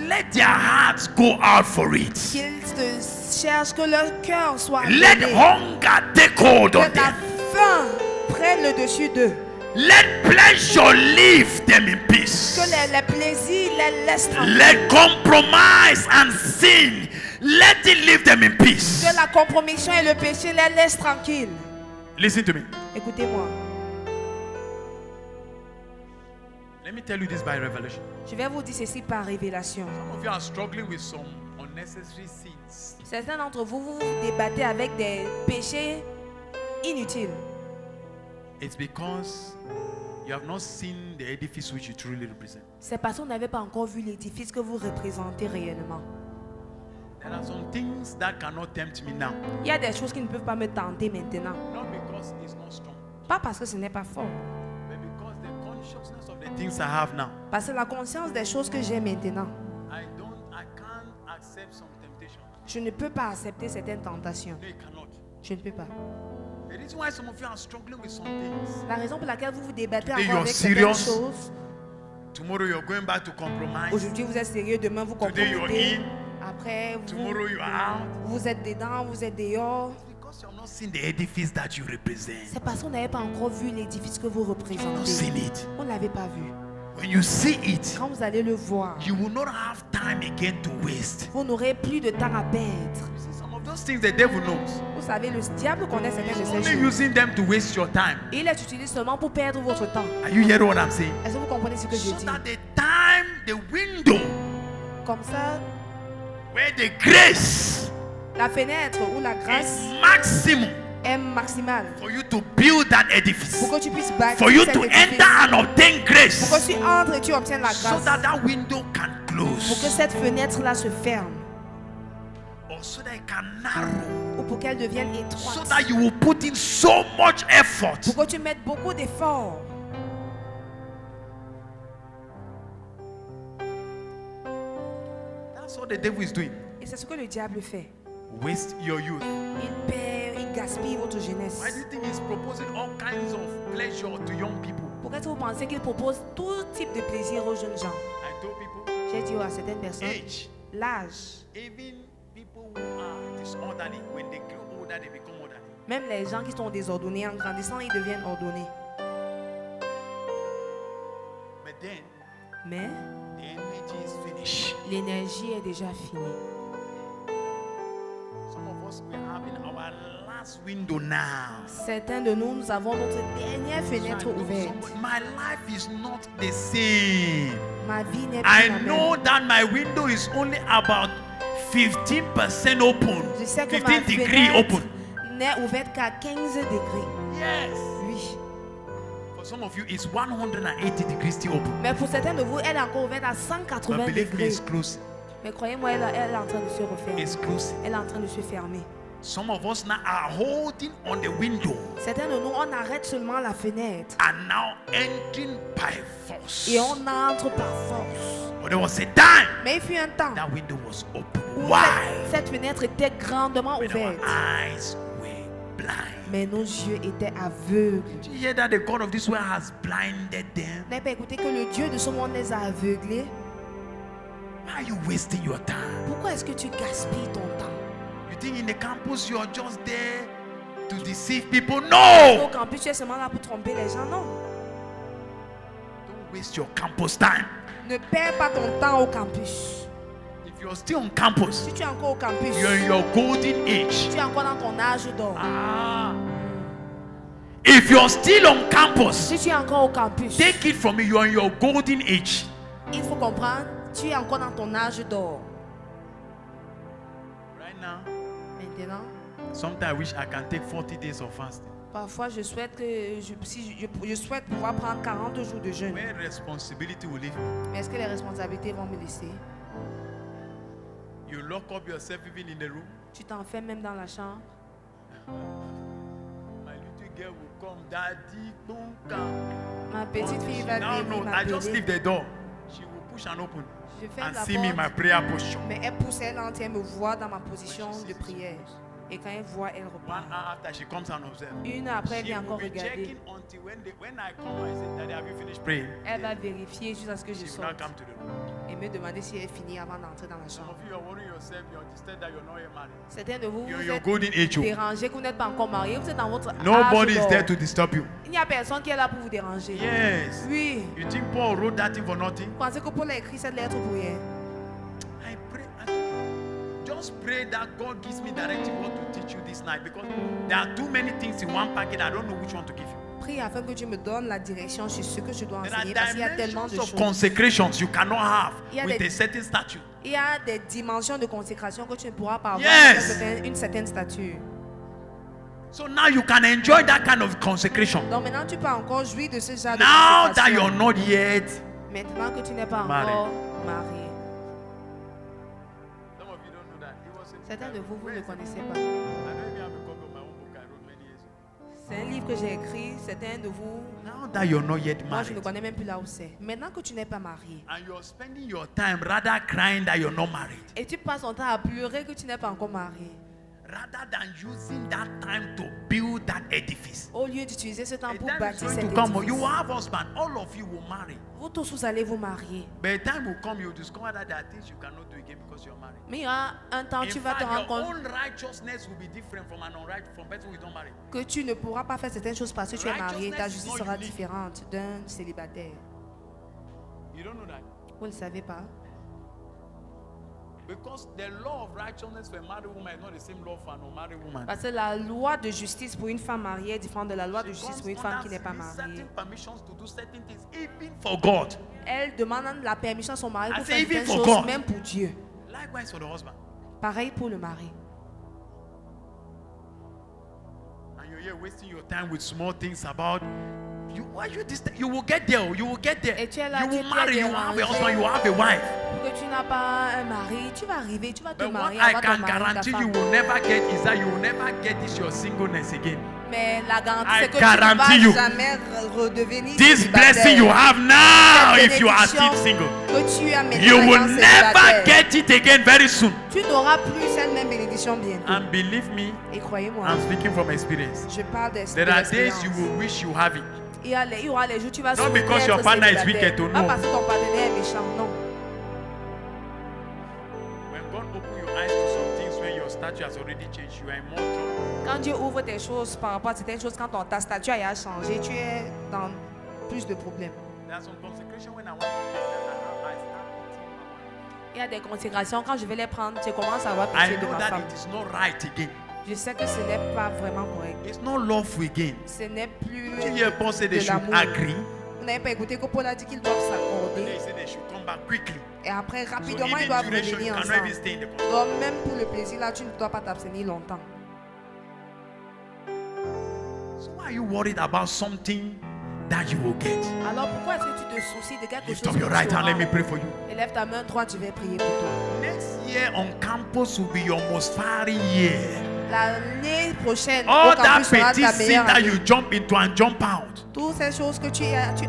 Speaker 1: let their hearts go out for it.
Speaker 2: qu'ils te cherchent, que leur cœur soit
Speaker 1: Let
Speaker 2: donné,
Speaker 1: hunger take hold
Speaker 2: que
Speaker 1: of
Speaker 2: la
Speaker 1: them.
Speaker 2: faim prenne le dessus d'eux,
Speaker 1: Let pleasure leave them in
Speaker 2: que
Speaker 1: peace.
Speaker 2: les plaisirs les laissent tranquilles,
Speaker 1: Let compromise and sin, let it leave them in peace.
Speaker 2: que la compromission et le péché les laissent tranquilles.
Speaker 1: Listen to me.
Speaker 2: Écoutez-moi,
Speaker 1: Let me tell you this by revelation.
Speaker 2: je vais vous dire ceci par révélation.
Speaker 1: Some of you are struggling with some unnecessary sins.
Speaker 2: Certains d'entre vous, vous vous débattez avec des péchés inutiles.
Speaker 1: It's because you have not seen the edifice which you truly represent.
Speaker 2: C'est parce qu'on n'avait pas encore vu l'édifice que vous représentez réellement.
Speaker 1: There are some things that cannot tempt me now.
Speaker 2: Il y a des choses qui ne peuvent pas me tenter maintenant.
Speaker 1: Not because it's not strong,
Speaker 2: Pas parce que ce n'est pas fort,
Speaker 1: but because the consciousness of the things I have now.
Speaker 2: parce que la conscience des choses que j'ai maintenant.
Speaker 1: I can't accept some temptation.
Speaker 2: Je ne peux pas accepter certaines tentations.
Speaker 1: No, you cannot.
Speaker 2: Je ne peux pas.
Speaker 1: The reason why some of you are struggling with some things.
Speaker 2: La raison pour laquelle vous vous débattez
Speaker 1: Today
Speaker 2: encore
Speaker 1: you're
Speaker 2: avec certaines
Speaker 1: serious.
Speaker 2: choses.
Speaker 1: Tomorrow you're going back to compromise.
Speaker 2: Aujourd'hui vous êtes sérieux, demain vous
Speaker 1: Today you're
Speaker 2: compromettez.
Speaker 1: in.
Speaker 2: Après
Speaker 1: Tomorrow you are out.
Speaker 2: vous êtes dedans, vous êtes dehors.
Speaker 1: Because you have not seen the edifice that you represent.
Speaker 2: C'est parce qu'on n'avait pas encore vu l'édifice que vous
Speaker 1: You have not
Speaker 2: représentez.
Speaker 1: seen it.
Speaker 2: On ne l'avait pas vu.
Speaker 1: When you see it,
Speaker 2: Quand vous allez le voir,
Speaker 1: you will not have time again to waste.
Speaker 2: vous n'aurez plus de temps à perdre.
Speaker 1: You see, some of those those things the devil knows.
Speaker 2: Vous savez, le diable connaît certaines de
Speaker 1: He's
Speaker 2: ces
Speaker 1: only
Speaker 2: choses.
Speaker 1: using them to waste your time.
Speaker 2: Il les utilise seulement pour perdre votre temps.
Speaker 1: Are you hearing what I'm saying?
Speaker 2: Est-ce que vous comprenez ce que je
Speaker 1: So
Speaker 2: dis?
Speaker 1: that the time, the window
Speaker 2: Comme ça,
Speaker 1: where the grace
Speaker 2: la fenêtre ou la grâce
Speaker 1: is maximum
Speaker 2: est maximale.
Speaker 1: for you to build that edifice,
Speaker 2: Pour que tu puisses bâtir
Speaker 1: for you
Speaker 2: cet
Speaker 1: to
Speaker 2: édifice.
Speaker 1: enter and obtain
Speaker 2: Pour que
Speaker 1: grace,
Speaker 2: tu entres et tu obtiennes la
Speaker 1: so
Speaker 2: grâce.
Speaker 1: that that window can
Speaker 2: Pour que
Speaker 1: close,
Speaker 2: cette fenêtre-là se ferme.
Speaker 1: or so that it can narrow,
Speaker 2: Ou pour qu'elle devienne
Speaker 1: so
Speaker 2: étroite.
Speaker 1: that you will put in so much effort.
Speaker 2: Pour que tu mettes beaucoup d'efforts.
Speaker 1: That's what the devil is doing.
Speaker 2: Et c'est ce que le diable fait.
Speaker 1: Waste your youth.
Speaker 2: Il perd, il gaspille votre jeunesse.
Speaker 1: Why do you think he's proposing all kinds of pleasure to young people?
Speaker 2: Pourquoi est-ce que vous pensez qu'il propose tout type de plaisir aux jeunes gens?
Speaker 1: I told people,
Speaker 2: J'ai dit à certaines personnes,
Speaker 1: age.
Speaker 2: l'âge.
Speaker 1: Even people who are disorderly, when they grow older, they become orderly.
Speaker 2: Même les gens qui sont désordonnés, en grandissant, ils deviennent ordonnés.
Speaker 1: But then,
Speaker 2: Mais
Speaker 1: the energy is finished.
Speaker 2: l'énergie est déjà finie.
Speaker 1: Some of us, we're having our last window now.
Speaker 2: Certains de nous, nous avons notre dernière fenêtre ouverte.
Speaker 1: My life is not the same.
Speaker 2: Ma vie n'est
Speaker 1: I
Speaker 2: plus la
Speaker 1: know
Speaker 2: même.
Speaker 1: that my window is only about 15% open,
Speaker 2: Je sais que
Speaker 1: 15
Speaker 2: ma
Speaker 1: degree
Speaker 2: fenêtre
Speaker 1: open.
Speaker 2: n'est ouverte qu'à 15 degrés.
Speaker 1: Yes.
Speaker 2: Oui.
Speaker 1: For some of you, it's 180 degrees still open.
Speaker 2: Mais pour certains de vous, elle est encore ouverte à
Speaker 1: But
Speaker 2: 180
Speaker 1: believe me,
Speaker 2: degrés.
Speaker 1: it's close.
Speaker 2: Mais croyez-moi, elle est en train de se refermer.
Speaker 1: It's close.
Speaker 2: Elle est en train de se fermer.
Speaker 1: Some of us now are holding on the window
Speaker 2: Certains de nous, on arrête seulement la fenêtre.
Speaker 1: and now entering by force.
Speaker 2: Et on entre par force.
Speaker 1: But there was a time
Speaker 2: Mais il fut un temps
Speaker 1: that window was open
Speaker 2: où
Speaker 1: wide.
Speaker 2: cette fenêtre était grandement
Speaker 1: When our
Speaker 2: ouverte.
Speaker 1: eyes were blind.
Speaker 2: Mais nos yeux étaient aveugles.
Speaker 1: Did you hear that the God of this world has blinded them?
Speaker 2: Vous n'avez pas écouté que le Dieu de ce monde les a aveuglés?
Speaker 1: Why are you wasting your time?
Speaker 2: Pourquoi est-ce que tu gaspilles ton temps?
Speaker 1: You think in the campus you are just there to deceive people?
Speaker 2: Au
Speaker 1: No!
Speaker 2: campus, tu es seulement là pour tromper les gens? Non.
Speaker 1: Don't waste your campus time.
Speaker 2: Ne perds pas ton temps au campus.
Speaker 1: If you're still on campus,
Speaker 2: Si tu es encore au campus,
Speaker 1: you're in your golden age.
Speaker 2: tu es encore dans ton âge d'or.
Speaker 1: Ah. If you're still on campus,
Speaker 2: Si tu es encore au campus,
Speaker 1: take it from me, you're in your golden age.
Speaker 2: il faut comprendre, tu es encore dans ton âge d'or.
Speaker 1: Right now,
Speaker 2: Maintenant,
Speaker 1: sometimes I wish I can take 40 days of fasting.
Speaker 2: parfois je souhaite que je souhaite pouvoir prendre 40 jours de jeûne.
Speaker 1: Where responsibility will leave me.
Speaker 2: Mais est-ce que les responsabilités vont me laisser?
Speaker 1: You lock up yourself even in the room.
Speaker 2: Tu t'enfermes même dans la chambre.
Speaker 1: My little girl will come, Daddy, Bunka.
Speaker 2: Ma petite fille va
Speaker 1: No,
Speaker 2: venir
Speaker 1: no, I just leave
Speaker 2: m'appeler.
Speaker 1: the door. She will push and open
Speaker 2: Je ferme
Speaker 1: and
Speaker 2: la
Speaker 1: see me in my
Speaker 2: porte,
Speaker 1: prayer posture.
Speaker 2: mais elle pousse, elle entre, elle me voit dans ma position de prière. Et quand elle voit, elle
Speaker 1: 1
Speaker 2: repart.
Speaker 1: hour after she comes and observes.
Speaker 2: Une heure après, elle
Speaker 1: She
Speaker 2: vient
Speaker 1: will
Speaker 2: encore
Speaker 1: be
Speaker 2: regarder.
Speaker 1: checking until when I come, I say, Daddy, have you finished praying?
Speaker 2: Elle va vérifier jusqu'à ce que je
Speaker 1: She will not
Speaker 2: sorte
Speaker 1: come to the room.
Speaker 2: et me demander si elle finit avant d'entrer dans la
Speaker 1: Some
Speaker 2: chambre.
Speaker 1: of you are worrying yourself, you're disturbed that you're not yet married.
Speaker 2: Certains de vous,
Speaker 1: You're in
Speaker 2: vous
Speaker 1: your
Speaker 2: êtes
Speaker 1: golden age. Oh.
Speaker 2: dérangés, que vous n'êtes pas encore mariés, vous êtes dans votre
Speaker 1: Nobody
Speaker 2: âge
Speaker 1: is
Speaker 2: d'or.
Speaker 1: there to disturb you.
Speaker 2: Il n'y a personne qui est là pour vous déranger.
Speaker 1: Yes.
Speaker 2: Oui.
Speaker 1: You think Paul wrote that thing for nothing?
Speaker 2: Vous pensez que Paul a écrit cette lettre pour rien?
Speaker 1: I pray. Just pray that God gives me directive what to teach you this night because there are too many things in one packet. I don't know which one to give you.
Speaker 2: Prie afin que Dieu me donne la direction sur ce que je dois
Speaker 1: There are
Speaker 2: enseigner parce qu'il y a tellement de
Speaker 1: dimensions of
Speaker 2: choses.
Speaker 1: consecrations you cannot have
Speaker 2: Il y a
Speaker 1: with
Speaker 2: des-
Speaker 1: a certain statute.
Speaker 2: Il y a des dimensions de consécration que tu ne pourras pas avoir
Speaker 1: Yes.
Speaker 2: avec une certaine stature.
Speaker 1: So now you can enjoy that kind of consecration.
Speaker 2: Donc maintenant tu peux encore jouir de ce genre de
Speaker 1: Now that
Speaker 2: consécration.
Speaker 1: you're not yet.
Speaker 2: Maintenant que tu n'es pas
Speaker 1: Marié.
Speaker 2: encore marié.
Speaker 1: Some of you don't know that. It was a
Speaker 2: Certains de vous, vous ne connaissez pas.
Speaker 1: I don't even have a copy of my own book I wrote many years ago.
Speaker 2: C'est un livre que j'ai écrit. Certains de vous,
Speaker 1: Now that you're not yet
Speaker 2: moi je ne
Speaker 1: married
Speaker 2: connais même plus là où c'est. Maintenant que tu n'es pas marié
Speaker 1: and you're spending your time rather crying that you're not married,
Speaker 2: et tu passes ton temps à pleurer que tu n'es pas encore marié,
Speaker 1: rather than using that time to build that edifice.
Speaker 2: au lieu d'utiliser ce temps
Speaker 1: A
Speaker 2: pour
Speaker 1: time is
Speaker 2: bâtir
Speaker 1: going
Speaker 2: cet
Speaker 1: to come. You
Speaker 2: édifice,
Speaker 1: will have husband. All of you will marry.
Speaker 2: vous tous vous allez vous marier.
Speaker 1: But a time will come, you'll discover that there are things you cannot do again because you're married.
Speaker 2: Mais il y a un temps,
Speaker 1: In
Speaker 2: tu vas te
Speaker 1: fact,
Speaker 2: rendre
Speaker 1: your
Speaker 2: compte
Speaker 1: own righteousness will be different from an unrighteous from person who is not married.
Speaker 2: que tu ne pourras pas faire certaines choses parce que tu es marié. Ta
Speaker 1: Righteousness is
Speaker 2: justice
Speaker 1: not
Speaker 2: sera
Speaker 1: unique.
Speaker 2: différente d'un célibataire.
Speaker 1: You don't know that.
Speaker 2: Vous ne le savez pas.
Speaker 1: Because the law of righteousness for a married woman is not the same law for an unmarried woman.
Speaker 2: Parce que la loi de justice pour une femme mariée est différente de la loi de justice pour une femme qui n'est pas mariée.
Speaker 1: Certain permissions to do certain things, even for God.
Speaker 2: Elle demande la permission à son mari pour
Speaker 1: I
Speaker 2: faire
Speaker 1: say even
Speaker 2: certaines
Speaker 1: for
Speaker 2: choses,
Speaker 1: God.
Speaker 2: même pour Dieu.
Speaker 1: Likewise for the husband.
Speaker 2: Pareil pour le mari.
Speaker 1: And you're here wasting your time with small things about you. Why you this? You will get there. You will get there.
Speaker 2: Et tu es là,
Speaker 1: You
Speaker 2: tu
Speaker 1: will
Speaker 2: t'es
Speaker 1: marry. You will have a
Speaker 2: dérangé.
Speaker 1: husband. You will have a wife.
Speaker 2: Que tu n'as pas un mari, tu vas arriver, tu vas te
Speaker 1: But what
Speaker 2: marier,
Speaker 1: I
Speaker 2: avoir ton
Speaker 1: can
Speaker 2: mari, ta
Speaker 1: guarantee you
Speaker 2: femme.
Speaker 1: will never get is that you will never get this your singleness again.
Speaker 2: Mais la garantie,
Speaker 1: I
Speaker 2: c'est que tu
Speaker 1: guarantee
Speaker 2: ne
Speaker 1: you.
Speaker 2: vas jamais redevenir
Speaker 1: This
Speaker 2: célibataire.
Speaker 1: blessing you have now,
Speaker 2: Cette
Speaker 1: if you are still
Speaker 2: bénédiction
Speaker 1: single,
Speaker 2: que tu as maintenant
Speaker 1: you will
Speaker 2: étant
Speaker 1: never
Speaker 2: célibataire,
Speaker 1: get it again very soon.
Speaker 2: tu n'auras plus cette même bénédiction bientôt.
Speaker 1: And believe me,
Speaker 2: Et croyez-moi,
Speaker 1: I'm speaking from experience.
Speaker 2: je parle
Speaker 1: There are days
Speaker 2: d'expérience.
Speaker 1: you will wish you have it.
Speaker 2: Il y aura les jours où tu vas
Speaker 1: Not
Speaker 2: souhaiter
Speaker 1: because your
Speaker 2: être
Speaker 1: partner is
Speaker 2: célibataire.
Speaker 1: wicked, oh,
Speaker 2: Pas
Speaker 1: no.
Speaker 2: parce que ton partenaire est méchant, non.
Speaker 1: When God open your eyes to some things when your statue has already changed, you are in more trouble.
Speaker 2: Quand Dieu ouvre tes choses par rapport à certaines choses, quand ta statut a changé, tu es dans plus de problèmes.
Speaker 1: There are some consecration when I want to get that I start eating my wife.
Speaker 2: Il y a des consécrations, quand je vais les prendre, je commence à avoir
Speaker 1: I
Speaker 2: pitié de
Speaker 1: know
Speaker 2: ma
Speaker 1: that
Speaker 2: femme.
Speaker 1: it is not right again.
Speaker 2: Je sais que ce n'est pas vraiment correct.
Speaker 1: It's not lawful again.
Speaker 2: Ce n'est plus
Speaker 1: You hear Paul say they
Speaker 2: de
Speaker 1: should
Speaker 2: l'amour.
Speaker 1: agree.
Speaker 2: Vous n'avez pas écouté que Paul a dit qu'ils doivent
Speaker 1: Then
Speaker 2: s'accorder
Speaker 1: he said they should come back quickly.
Speaker 2: et après
Speaker 1: So
Speaker 2: rapidement ils
Speaker 1: even
Speaker 2: doivent
Speaker 1: duration, you
Speaker 2: revenir
Speaker 1: cannot even
Speaker 2: ensemble.
Speaker 1: stay in the contract.
Speaker 2: Donc même pour le plaisir là, tu ne dois pas t'abstenir longtemps.
Speaker 1: So why are you worried about something that you will get?
Speaker 2: Alors pourquoi est-ce que tu te soucies de quelque
Speaker 1: Lift
Speaker 2: chose
Speaker 1: up your
Speaker 2: que
Speaker 1: right
Speaker 2: tu
Speaker 1: hand, let me
Speaker 2: auras?
Speaker 1: pray for you.
Speaker 2: Élève ta main droite, je vais prier pour toi.
Speaker 1: Next year on campus will be your most firing year.
Speaker 2: L'année prochaine,
Speaker 1: All
Speaker 2: au
Speaker 1: that
Speaker 2: campus sera
Speaker 1: petty
Speaker 2: ta
Speaker 1: sin
Speaker 2: meilleure
Speaker 1: that
Speaker 2: année.
Speaker 1: you jump into and jump out.
Speaker 2: Toutes ces choses que tu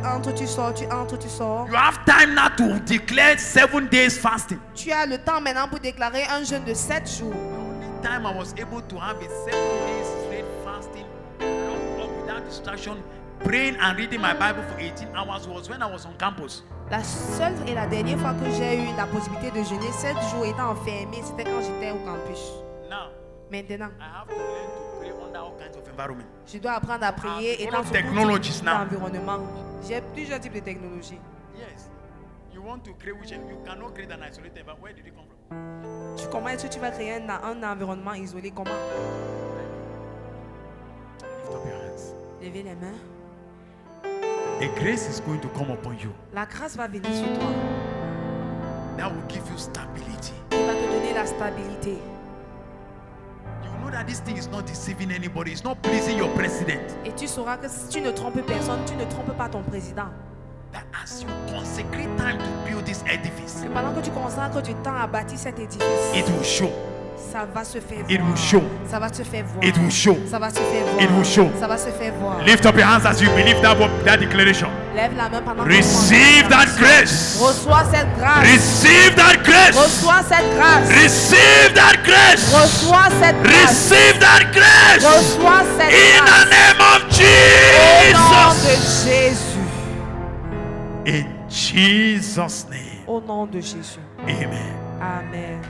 Speaker 2: entres, tu sors, tu entres, tu sors.
Speaker 1: You have time now to declare 7 days fasting.
Speaker 2: Tu as le temps maintenant pour déclarer un jeûne de 7 jours.
Speaker 1: The only time I was able to have a 7 days straight fasting, locked up without distraction, praying and reading my Bible for 18 hours was when I was on campus.
Speaker 2: La seule et la dernière fois que j'ai eu la possibilité de jeûner 7 jours étant enfermé, c'était quand j'étais au campus.
Speaker 1: Now,
Speaker 2: Maintenant,
Speaker 1: I have to learn to pray under all kinds of environment.
Speaker 2: je dois apprendre à prier
Speaker 1: Ah,
Speaker 2: étant
Speaker 1: follow
Speaker 2: sur
Speaker 1: technologies
Speaker 2: tout
Speaker 1: now.
Speaker 2: l'environnement. J'ai plusieurs types de technologies.
Speaker 1: Yes. You want to create which you cannot create an isolated environment. Where did it come from?
Speaker 2: Comment est-ce que tu vas créer un environnement isolé? Comment?
Speaker 1: Lift up your hands.
Speaker 2: Levez les mains.
Speaker 1: A grace is going to come upon you
Speaker 2: La grâce va venir sur toi.
Speaker 1: that will give you stability.
Speaker 2: Qui va te donner la stabilité.
Speaker 1: You know that this thing is not deceiving anybody. It's not pleasing your president.
Speaker 2: Et tu sauras que si tu ne trompes personne, tu ne trompes pas ton président.
Speaker 1: That as you consecrate time to build this edifice,
Speaker 2: Et pendant que tu consacres du temps à bâtir cet édifice,
Speaker 1: it will show.
Speaker 2: ça va se faire
Speaker 1: It will
Speaker 2: voir.
Speaker 1: show.
Speaker 2: Ça va se faire voir.
Speaker 1: It will show.
Speaker 2: Ça va se faire voir.
Speaker 1: It will show.
Speaker 2: Ça va se faire voir.
Speaker 1: Lift up your hands as you believe that declaration.
Speaker 2: Lève la main pendant que
Speaker 1: Receive
Speaker 2: tu
Speaker 1: that
Speaker 2: penses.
Speaker 1: grace.
Speaker 2: Reçois cette grâce.
Speaker 1: Receive that grace.
Speaker 2: Reçois cette grâce.
Speaker 1: Receive that grace.
Speaker 2: Reçois cette grâce.
Speaker 1: Receive that grace.
Speaker 2: Reçois cette
Speaker 1: In the
Speaker 2: grâce.
Speaker 1: name of
Speaker 2: Au nom de
Speaker 1: Jesus.
Speaker 2: Jésus.
Speaker 1: In Jesus' name.
Speaker 2: Au nom de Jésus.
Speaker 1: Amen.
Speaker 2: Amen.